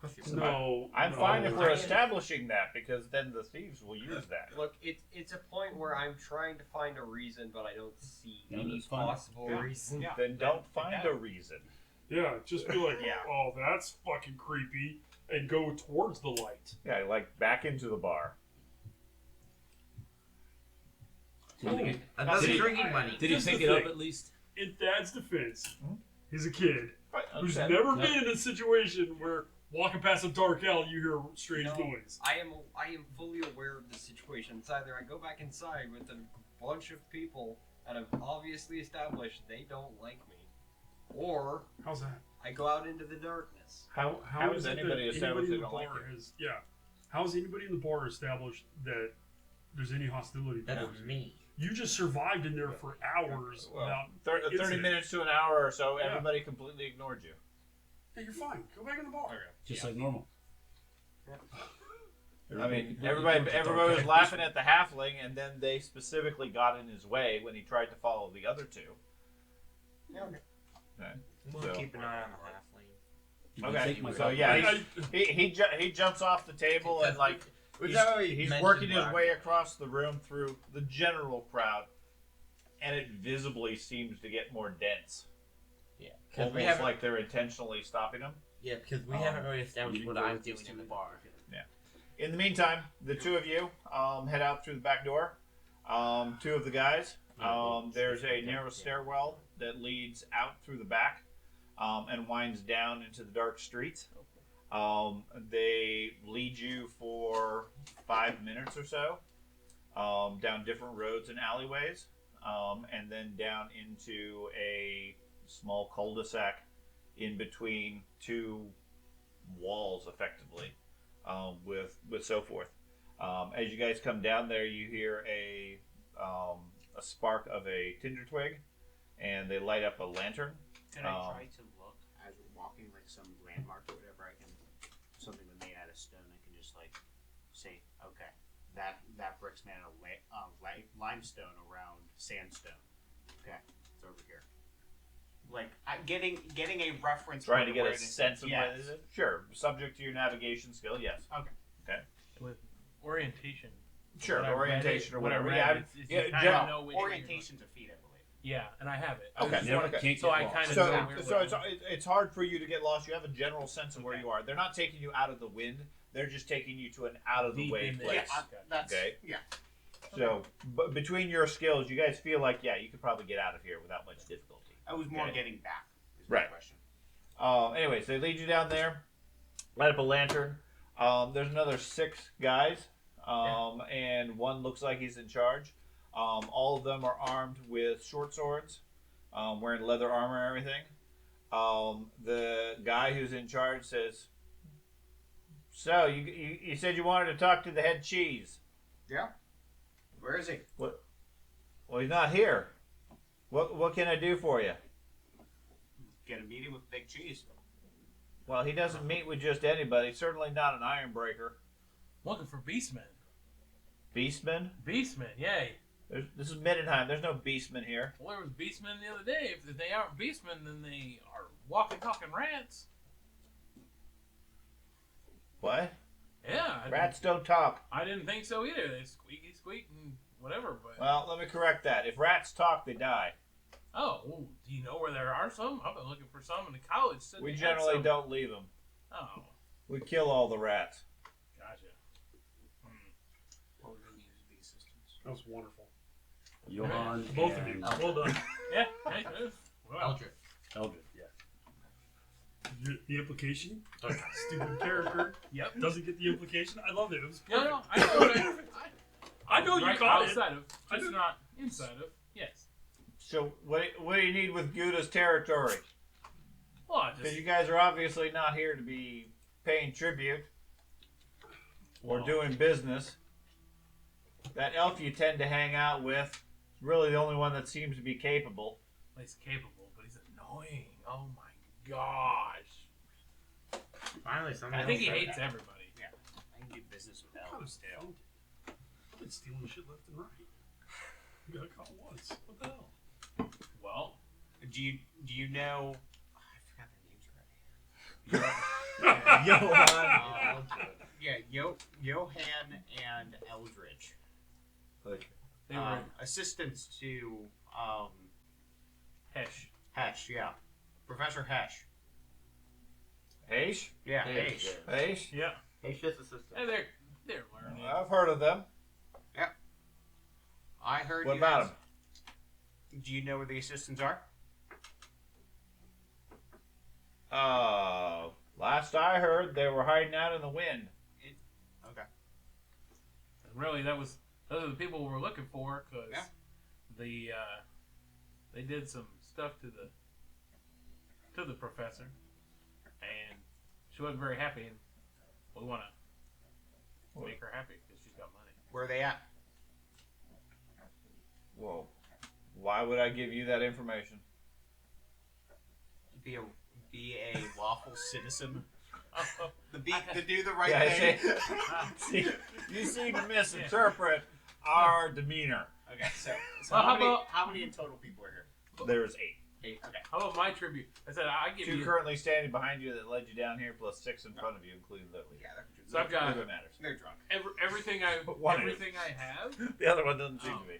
was
No,
I'm
no.
fine if we're establishing that because then the thieves will use that.
Look, it's a point where I'm trying to find a reason, but I don't see
No,
any
that's fine.
possible
Yeah.
reason.
Yeah.
Then don't find a reason.
Yeah, just be like,
Yeah.
oh, that's fucking creepy, and go towards the light.
Yeah, like back into the bar.
Another
See,
drinking money.
Did he
Just
pick
the
it up
thing.
at least?
In Thad's defense,
Hmm?
he's a kid who's
Okay.
never
No.
been in a situation where walking past a dark alley you hear a strange
No.
noise.
I am fully aware of the situation. It's either I go back inside with a bunch of people that have obviously established they don't like me, or
How's that?
I go out into the darkness.
How
How
is
has
it
anybody
that
established
anybody
they
in the
don't like
bar
you?
has? Yeah. How has anybody in the bar established that there's any hostility
That
towards
is
you?
me.
You just survived in there for hours
Well,
without.
30
incident.
minutes to an hour or so,
Yeah.
everybody completely ignored you.
Hey, you're fine. Go back in the bar.
Just like normal.
I mean, everybody was laughing at the halfling, and then they specifically got in his way when he tried to follow the other two. Okay.
We'll
So-
keep an eye on the halfling.
You can
Okay,
take my
so
copper
yeah,
piece.
he jumps off the table and like he's working his way across the room through the general crowd, and it visibly seems to get more dense.
Yeah, because we
Almost
haven't.
like they're intentionally stopping him.
Yeah, because we haven't really established what I'm doing in the bar.
In the meantime, the two of you head out through the back door. Two of the guys. There's a narrow stairwell that leads out through the back. and winds down into the dark streets. They lead you for 5 minutes or so down different roads and alleyways, and then down into a small cul-de-sac in between two walls, effectively, with so forth. As you guys come down there, you hear a spark of a tinder twig, and they light up a lantern.
Can I try to look as we're walking, like some landmark or whatever? I can something made out of stone. I can just like say, okay, that brick's made out of limestone around sandstone. Okay, it's over here. Like getting a reference.
Trying to
point
get
where
a
it is.
sense of
Yes.
where it is. Sure, subject to your navigation skill, yes.
Okay.
With orientation.
Sure,
What I read
orientation
it-
or
what I
whatever.
read,
Yeah,
it's- you
yeah,
kinda
general-
know which way you're
Orientation's a feat, I believe.
Yeah, and I have it.
Okay.
Never can't
So
get
I
lost.
kind of
So,
know where
so
we're
it's hard for you to get lost. You have a general sense of where
Okay.
you are. They're not taking you out of the wind. They're just taking you to an out of the
Deep
way
in there.
place.
Yeah, that's
Okay.
yeah.
So, but between your skills, you guys feel like you could probably get out of here without much difficulty.
I was more
Okay.
getting back. Is my
Right.
question.
Anyways, they lead you down there, light up a lantern. There's another 6 guys, and one looks like he's in charge. All of them are armed with short swords, wearing leather armor and everything. The guy who's in charge says, "So you said you wanted to talk to the head cheese?
Yeah. Where is he?
Well, he's not here. What can I do for you?"
Get a meeting with Big Cheese.
Well, he doesn't meet with just anybody. Certainly not an ironbreaker.
looking for beastmen.
Beastman?
Beastmen, yay.
This is Middenheim. There's no beastman here.
Well, there was beastmen the other day. If they aren't beastmen, then they are walking, talking rats.
What?
Yeah.
Rats don't talk.
I didn't think so either. They squeak, and whatever. But
Well, let me correct that. If rats talk, they die.
oh, well, do you know where there are some? I've been looking for some in the college. Said
We
they had
generally
some.
don't leave them.
Oh,
We kill all the rats.
gotcha.
What would we use the assistance?
That was wonderful.
Johan
Both of
and
you. Well done.
Yeah. Hey, well,
Eldritch.
Eldred, yeah.
The implication? Stupid character
Yep.
doesn't get the implication. I love it. It was
No,
perfect.
I know.
I know you
right
caught it.
outside of,
I
just
know-
not inside of. Yes.
So, what do you need with Gouda's territory?
Well, I
Because
just
you guys are obviously not here to be paying tribute or
Well.
doing business. That elf you tend to hang out with is really the only one that seems to be capable.
he's capable, but he's annoying. Oh my gosh.
Finally, something.
I think he hates everybody.
I can do business with
Kind of
Elvis too.
offended. I've been stealing shit left and right. You got caught once. What the hell?
Well,
Do you know? Oh, I forgot their names already.
Johan.
Yeah, Johan and Eldridge.
they were
Assistants to
Hesh.
Hesh. Yeah, Professor Hesh.
Aish?
Yeah,
Hesh.
Hesh.
Aish?
Yeah.
He's just assistant.
And they're learning.
I've heard of them.
I heard.
What
you
about
guys- Do you know where the assistants are?
Last I heard, they were hiding out in the wind.
Okay.
And really, those are the people we were looking for because
Yeah.
they did some stuff to the professor, and she wasn't very happy. And we want to make her happy because she's got money.
Where are they at?
Whoa. Why would I give you that information?
Be a lawful citizen.
Oh,
To do the right
Yeah,
thing.
see, you seem to misinterpret our demeanor.
Okay, so
Well,
how many in total people are here?
There's 8.
Okay.
how about my tribute? I said I give
2
you.
currently standing behind you that led you down here, plus 6 in front of you, including Lily.
Yeah,
So I've got
None of it matters.
they're drunk.
everything
One
everything I have.
The other one doesn't seem
Oh.
to be.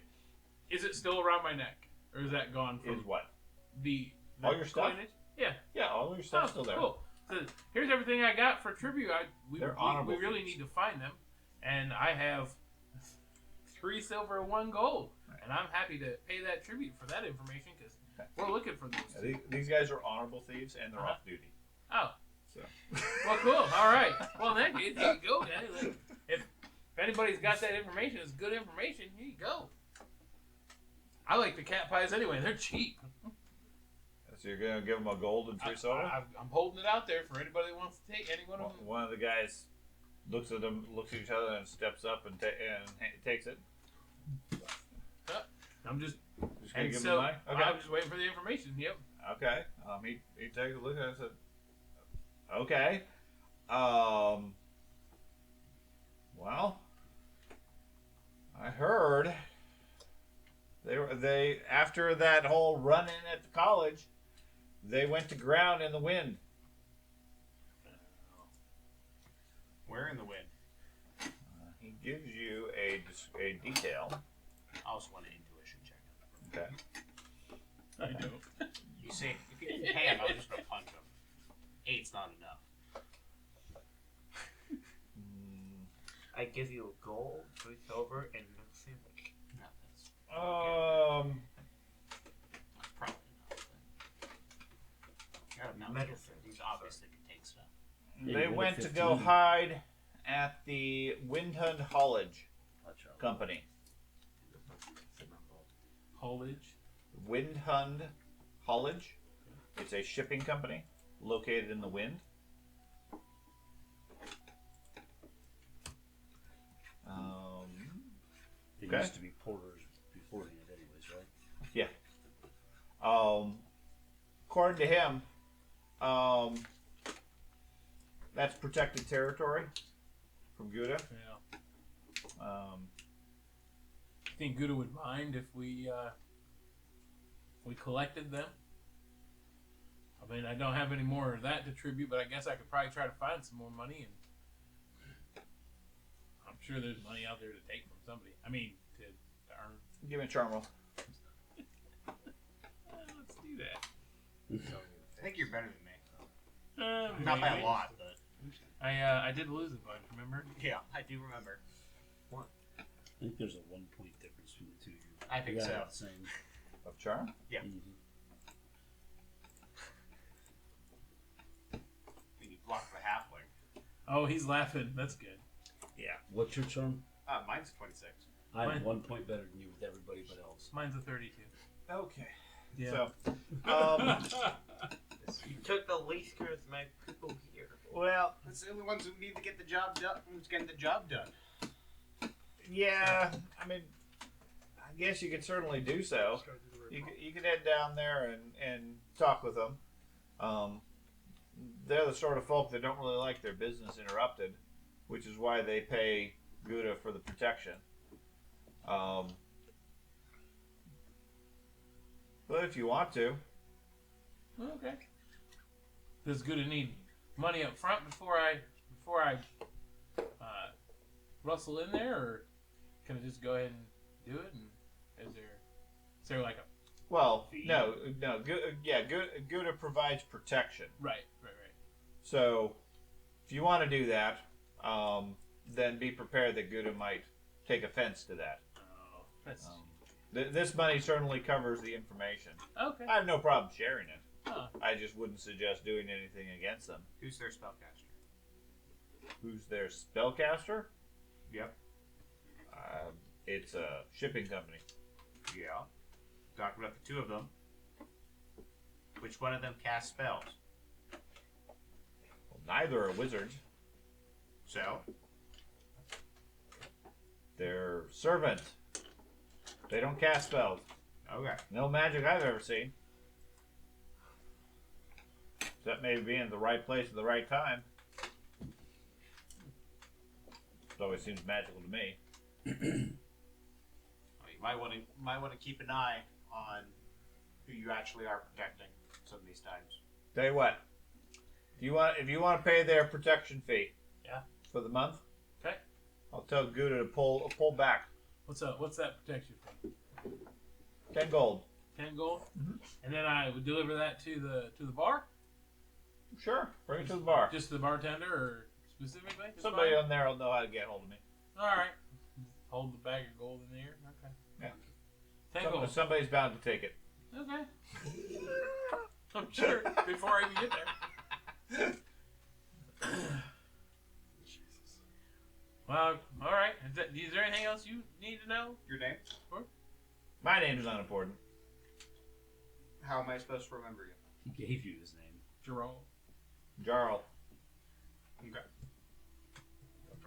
Is it still around my neck, or is that gone from
Is what?
the
All your stuff?
coinage? Yeah.
Yeah, all your stuff's still there.
Cool. So here's everything I got for tribute. We
They're honorable
really
feats.
need to find them, and I have 3 silver, 1 gold, and I'm happy to pay that tribute for that information because We're looking for those.
These guys are honorable thieves and they're off duty.
Oh.
So.
Well, cool. All right. Well, then here you go, guys. If anybody's got that information, it's good information. Here you go. I like the cat pies anyway. They're cheap.
So you're gonna give them a gold and free soda?
I'm holding it out there for anybody that wants to take any one of them.
One of the guys looks at them, looks at each other, and steps up and takes it.
I'm just
gonna give him the money? Okay.
I'm just waiting for the information. Yep.
Okay. He takes a look at it and said, okay. Well, I heard they after that whole run-in at the college, they went to ground in the wind.
Where in the wind?
He gives you a detail.
I also want an intuition check.
Okay.
I know.
You see, if you didn't pay him, I was just gonna punch him. 8's not enough.
I give you a gold, 3 silver, and no sandwich.
No, that's
Um.
probably enough. Then.
Medicine.
These obviously can take stuff.
They went to go hide at the Windhund Haulage Company.
Haulage.
Windhund Haulage. It's a shipping company located in the wind.
They
Okay.
used to be porters beforehand, anyways, right?
Yeah. According to him, that's protected territory from Gouda.
Yeah. Think Gouda would mind if we collected them? I mean, I don't have any more of that to tribute, but I guess I could probably try to find some more money, and I'm sure there's money out there to take from somebody. I mean, to earn.
Give me a charm roll.
Let's do that.
I think you're better than me.
Not
Not by a lot, but
I did lose a bunch. Remember?
yeah, I do remember.
I think there's a 1 point difference between the two of you.
I think
You
so.
got about the same.
Of charm?
Yeah.
Mhm.
When you block the halfling.
Oh, he's laughing. That's good.
What's your charm?
Mine's 26.
I'm
Mine-
1 point better than you with everybody but else.
Mine's a 32.
Okay.
Yeah.
So,
You took the least charismatic people here.
well,
It's the only ones who need to get the job done. Who's getting the job done?
yeah, I mean, I guess you could certainly do so.
Just gotta do the right
You could head down there and talk with them. They're the sort of folk that don't really like their business interrupted, which is why they pay Gouda for the protection. But if you want to,
Okay. Does Gouda need money up front before I rustle in there, or can I just go ahead and do it? And is there like a
well,
Fee?
no, Gouda provides protection.
right?
So, if you want to do that, then be prepared that Gouda might take offense to that.
Oh, that's
This money certainly covers the information.
okay.
I have no problem sharing it.
Huh.
I just wouldn't suggest doing anything against them.
Who's their spellcaster?
Who's their spellcaster?
Yep.
It's a shipping company.
Yeah. Talking about the two of them. Which one of them casts spells?
Well, neither are wizards.
So?
They're servants. They don't cast spells.
Okay.
No magic I've ever seen. Except maybe being in the right place at the right time. It always seems magical to me.
Well, you might want to keep an eye on who you actually are protecting some of these times.
Tell you what. If you want to pay their protection fee.
Yeah.
For the month.
Okay.
I'll tell Gouda to pull back.
What's up? What's that protection for?
10 gold.
10 gold,
Mhm.
and then I would deliver that to the bar.
Sure. Bring it to the bar.
Just to the bartender, or specifically? Just
Somebody
fine?
on there will know how to get hold of me.
All right. Hold the bag of gold in the air. Okay.
Yeah.
10 gold.
Somebody's bound to take it.
Okay. I'm sure before I even get there.
Jesus.
Well, all right. Is there anything else you need to know?
Your name?
My name is unimportant.
How am I supposed to remember you?
He gave you his name.
Jerome.
Jarl.
Okay.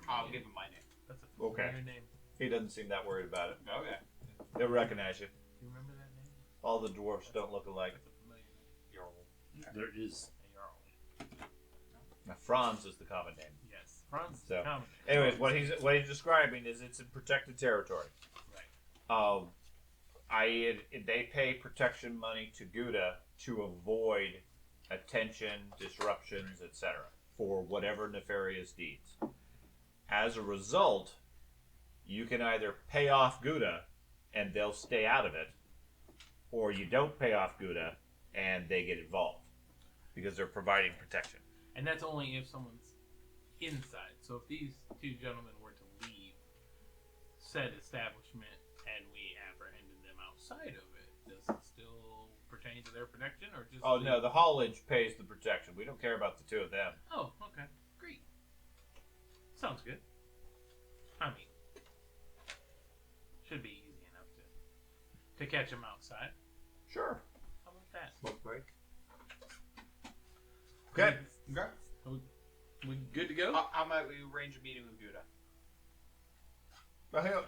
I'll give him my name.
That's a familiar name.
He doesn't seem that worried about it.
Okay.
He'll recognize you.
Do you remember that name?
All the dwarfs don't look alike.
That's a familiar name.
Jarl.
There is.
Jarl.
Now, Franz is the common name.
Yes. Franz.
So,
Common.
anyways, what he's describing is it's in protected territory.
Right.
They pay protection money to Gouda to avoid attention, disruptions, etc., for whatever nefarious deeds. As a result, you can either pay off Gouda and they'll stay out of it, or you don't pay off Gouda and they get involved because they're providing protection.
And that's only if someone's inside. So if these two gentlemen were to leave said establishment and we apprehended them outside of it, does it still pertain to their protection or just?
Oh no, the haulage pays the protection. We don't care about the two of them.
Oh, okay, great. Sounds good. I mean, should be easy enough to catch them outside.
Sure.
How about that?
Smoke break.
Okay.
Okay.
We good to go?
How might we arrange a meeting with Gouda?
Well,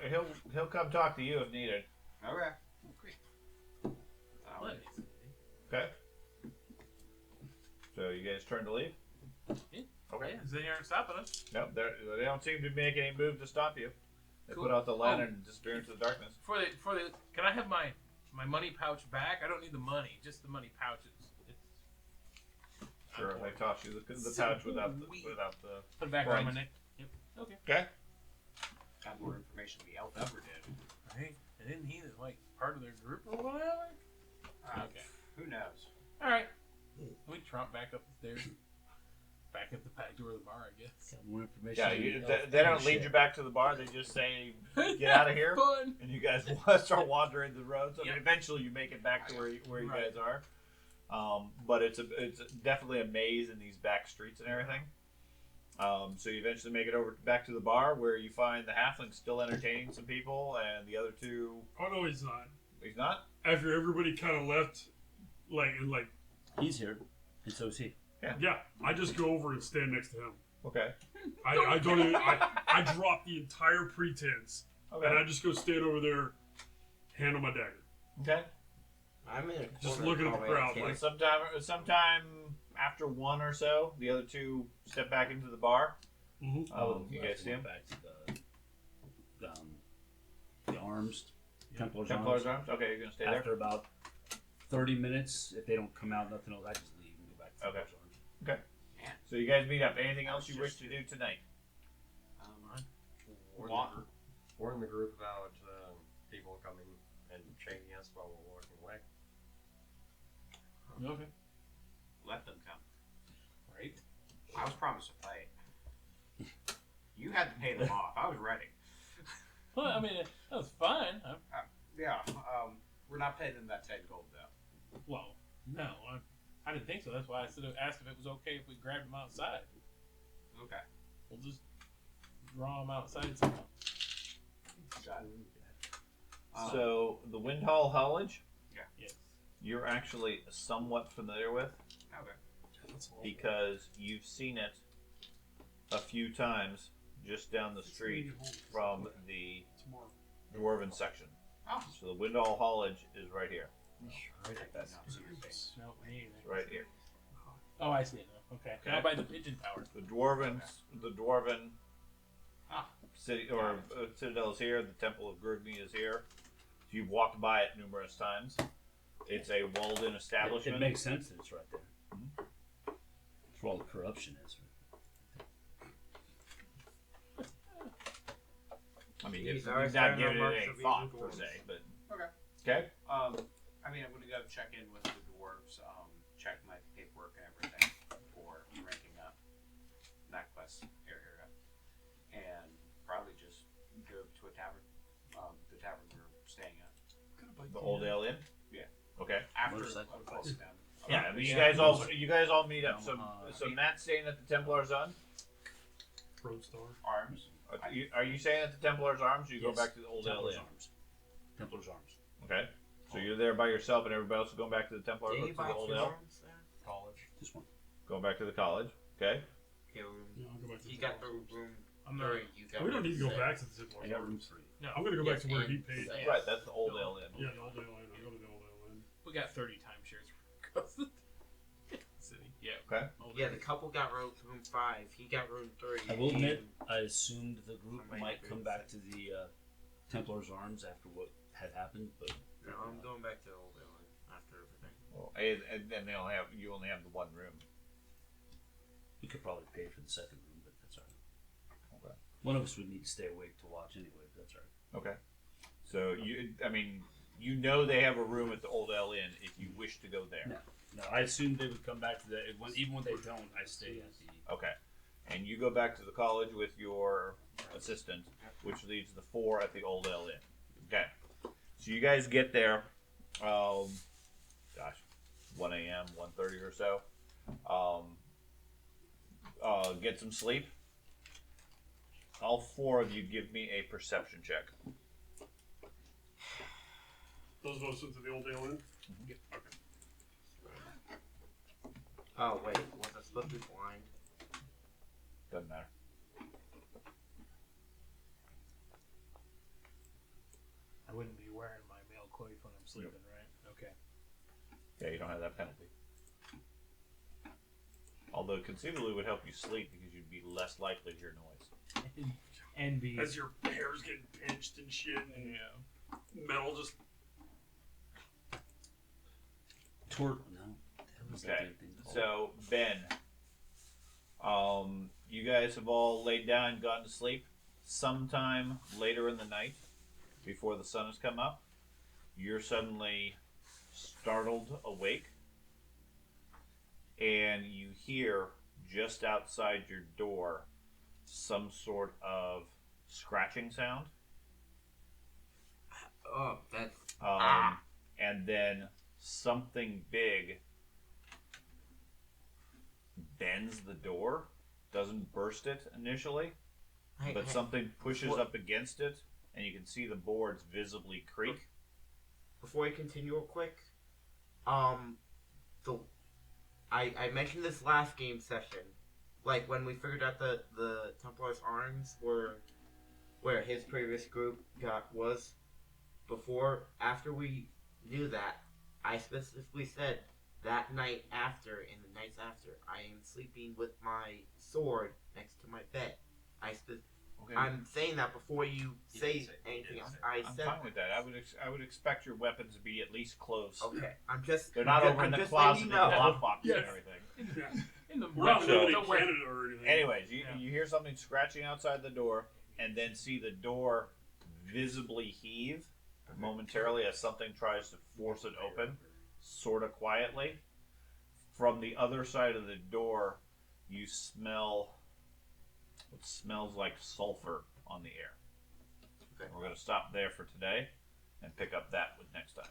he'll come talk to you if needed.
Okay.
Great.
Um,
Let me see.
Okay. So you guys turn to leave?
Yeah.
Okay.
Yeah, they aren't stopping us.
No, they don't seem to make any move to stop you. They
Cool.
put out the lantern and disappear into the darkness.
For the can I have my money pouch back? I don't need the money, just the money pouches.
Sure,
I'm
they
bored.
toss you the pouch without the
Put it back around my
coins.
neck. Yep. Okay.
Okay.
Got more information than the elf ever did.
Right. And isn't he like part of their group or whatever? Okay.
Who knows?
All right. We tromp back up the stairs. Back up the back door of the bar, I guess.
Got more information.
Yeah,
than the elf
they don't
and
lead
shit.
you back to the bar. They just say, "Get out of here,"
Fun.
and you guys start wandering the roads. I mean,
Yep.
eventually you make it back to where you
Right.
guys are. But it's definitely a maze in these back streets and everything. So you eventually make it over back to the bar where you find the halfling still entertaining some people, and the other two.
Oh no, he's not.
He's not.
After everybody kind of left, like
He's here, and so is he.
yeah, I just go over and stand next to him.
Okay.
I don't even. I drop the entire pretense,
Okay.
and I just go stand over there, handle my dagger.
Okay.
I'm in a
Just
corner
looking at the
hallway,
crowd,
okay.
like-
Sometime after one or so, the other two step back into the bar.
Mm-hmm.
You guys see him?
Back to the arms, Templar's
Templar's
arms.
arms. Okay, you're gonna stay there.
After about 30 minutes, if they don't come out, nothing else, I just leave and go back to
Okay.
Templar's arms.
So you guys meet up. Anything else you wish to do tonight?
Warn the group about people coming and chasing us while we're walking away.
Okay.
Let them come.
Right.
I was promised a fight. You had to pay them off. I was ready.
Well, I mean, that was fine.
Yeah. We're not paying them that 10 gold though.
Well, no, I didn't think so. That's why I sort of asked if it was okay if we grabbed them outside.
Okay.
We'll just draw them outside somehow.
Got it.
So the Windhall Haulage,
Yes.
you're actually somewhat familiar with
Okay.
because you've seen it a few times just down the street from the
Tomorrow.
Dwarven section.
Oh.
So the Windhall Haulage is right here.
Take that down to your face.
No, me either.
It's right here.
Oh, I see it now. Okay.
Okay.
Now by the pigeon tower.
The Dwarven
Ah.
city or citadel is here. The Temple of Grugni is here. So you've walked by it numerous times. It's a walled-in establishment.
It makes sense that it's right there. That's where all the corruption is.
I mean,
He's
it's
always
not
having
giving
no
it any
marks of
thought
evil
per
ones.
se, but
Okay.
okay.
I mean, I'm gonna go check in with the dwarves, check my paperwork and everything for ranking up NACQuest area, and probably just go to a tavern, the tavern we're staying at.
The Old Ale Inn.
Yeah.
Okay.
After
Motorcycle.
close down.
Yeah, I mean,
Yeah.
you guys all meet up. So Matt's staying at the Templar's Inn.
Roadstar.
Arms.
Are you staying at the Templar's Arms? Or you go
Yes.
back to the Old
Templar's
Inn?
Arms. Templar's Arms.
Okay. So you're there by yourself, and everybody else is going back to the Templar's
Did
or
he
to
buy
the Old
two
Inn.
arms there?
College.
Just one.
Going back to the college. Okay.
Okay,
Yeah, I'll go back to
he
the
got the
Templar's.
room.
I'm not.
Or you got
We don't need to go
six.
back to the
I
Templar's.
got room 3.
I'm gonna go back to where he
and
paid.
six.
Right. That's the Old Inn.
Yeah, the old Inn. I'll go to the old Inn.
We got 30 timeshares across the city. Yeah.
Okay.
Yeah, the couple got room 5. He got room 3.
I will admit, I assumed the group
Somebody
might
agree
come
with
back
that.
to the Templar's Arms after what had happened, but
No, I'm going back to the old Inn after everything.
Well, and then you only have the one room.
we could probably pay for the second room, but that's all right.
Okay.
One of us would need to stay awake to watch anyway, but that's all right.
Okay. So you know they have a room at the Old Inn if you wish to go there.
No. No, I assumed they would come back to that. Even when they don't, I stay at the.
Okay. And you go back to the college with your assistant, which leaves the 4 at the Old Inn. Okay. So you guys get there, 1 a.m., 1:30 or so. Get some sleep. All 4 of you give me a perception check.
Those of us into the old Inn.
Mhm.
Okay.
Oh, wait. Was I supposed to be blind?
Doesn't matter.
I wouldn't be wearing my male coif when I'm sleeping, right? Okay.
Yeah, you don't have that penalty. Although conceivably it would help you sleep because you'd be less likely to hear noise.
And be.
As your hair's getting pinched and shit, and metal just.
Tort. No. That was
Okay.
that thing called.
So Ben, you guys have all laid down and gone to sleep. Sometime later in the night, before the sun has come up, you're suddenly startled awake, and you hear just outside your door some sort of scratching sound,
Oh, that's.
and then something big bends the door. Doesn't burst it initially, but something pushes
What?
up against it, and you can see the boards visibly creak.
Before we continue real quick, I mentioned this last game session, like when we figured out the Templar's Arms were where his previous group was. After we knew that, I specifically said that night after and the nights after, I am sleeping with my sword next to my bed.
Okay.
I'm saying that before you say anything else. I
I'm
said
fine with that. I would expect your weapons to be at least close.
okay. I'm just.
They're not
I'm
over in the
just
closet
letting
with
you
the
know.
lockbox
Yes.
and everything.
In the
We're not
So-
living in
the way-
Canada or anything.
Anyways,
Yeah.
you hear something scratching outside the door, and then see the door visibly heave momentarily as something tries to force it open, sort of quietly. From the other side of the door, you smell what smells like sulfur on the air.
Okay.
We're going to stop there for today and pick up that with next time.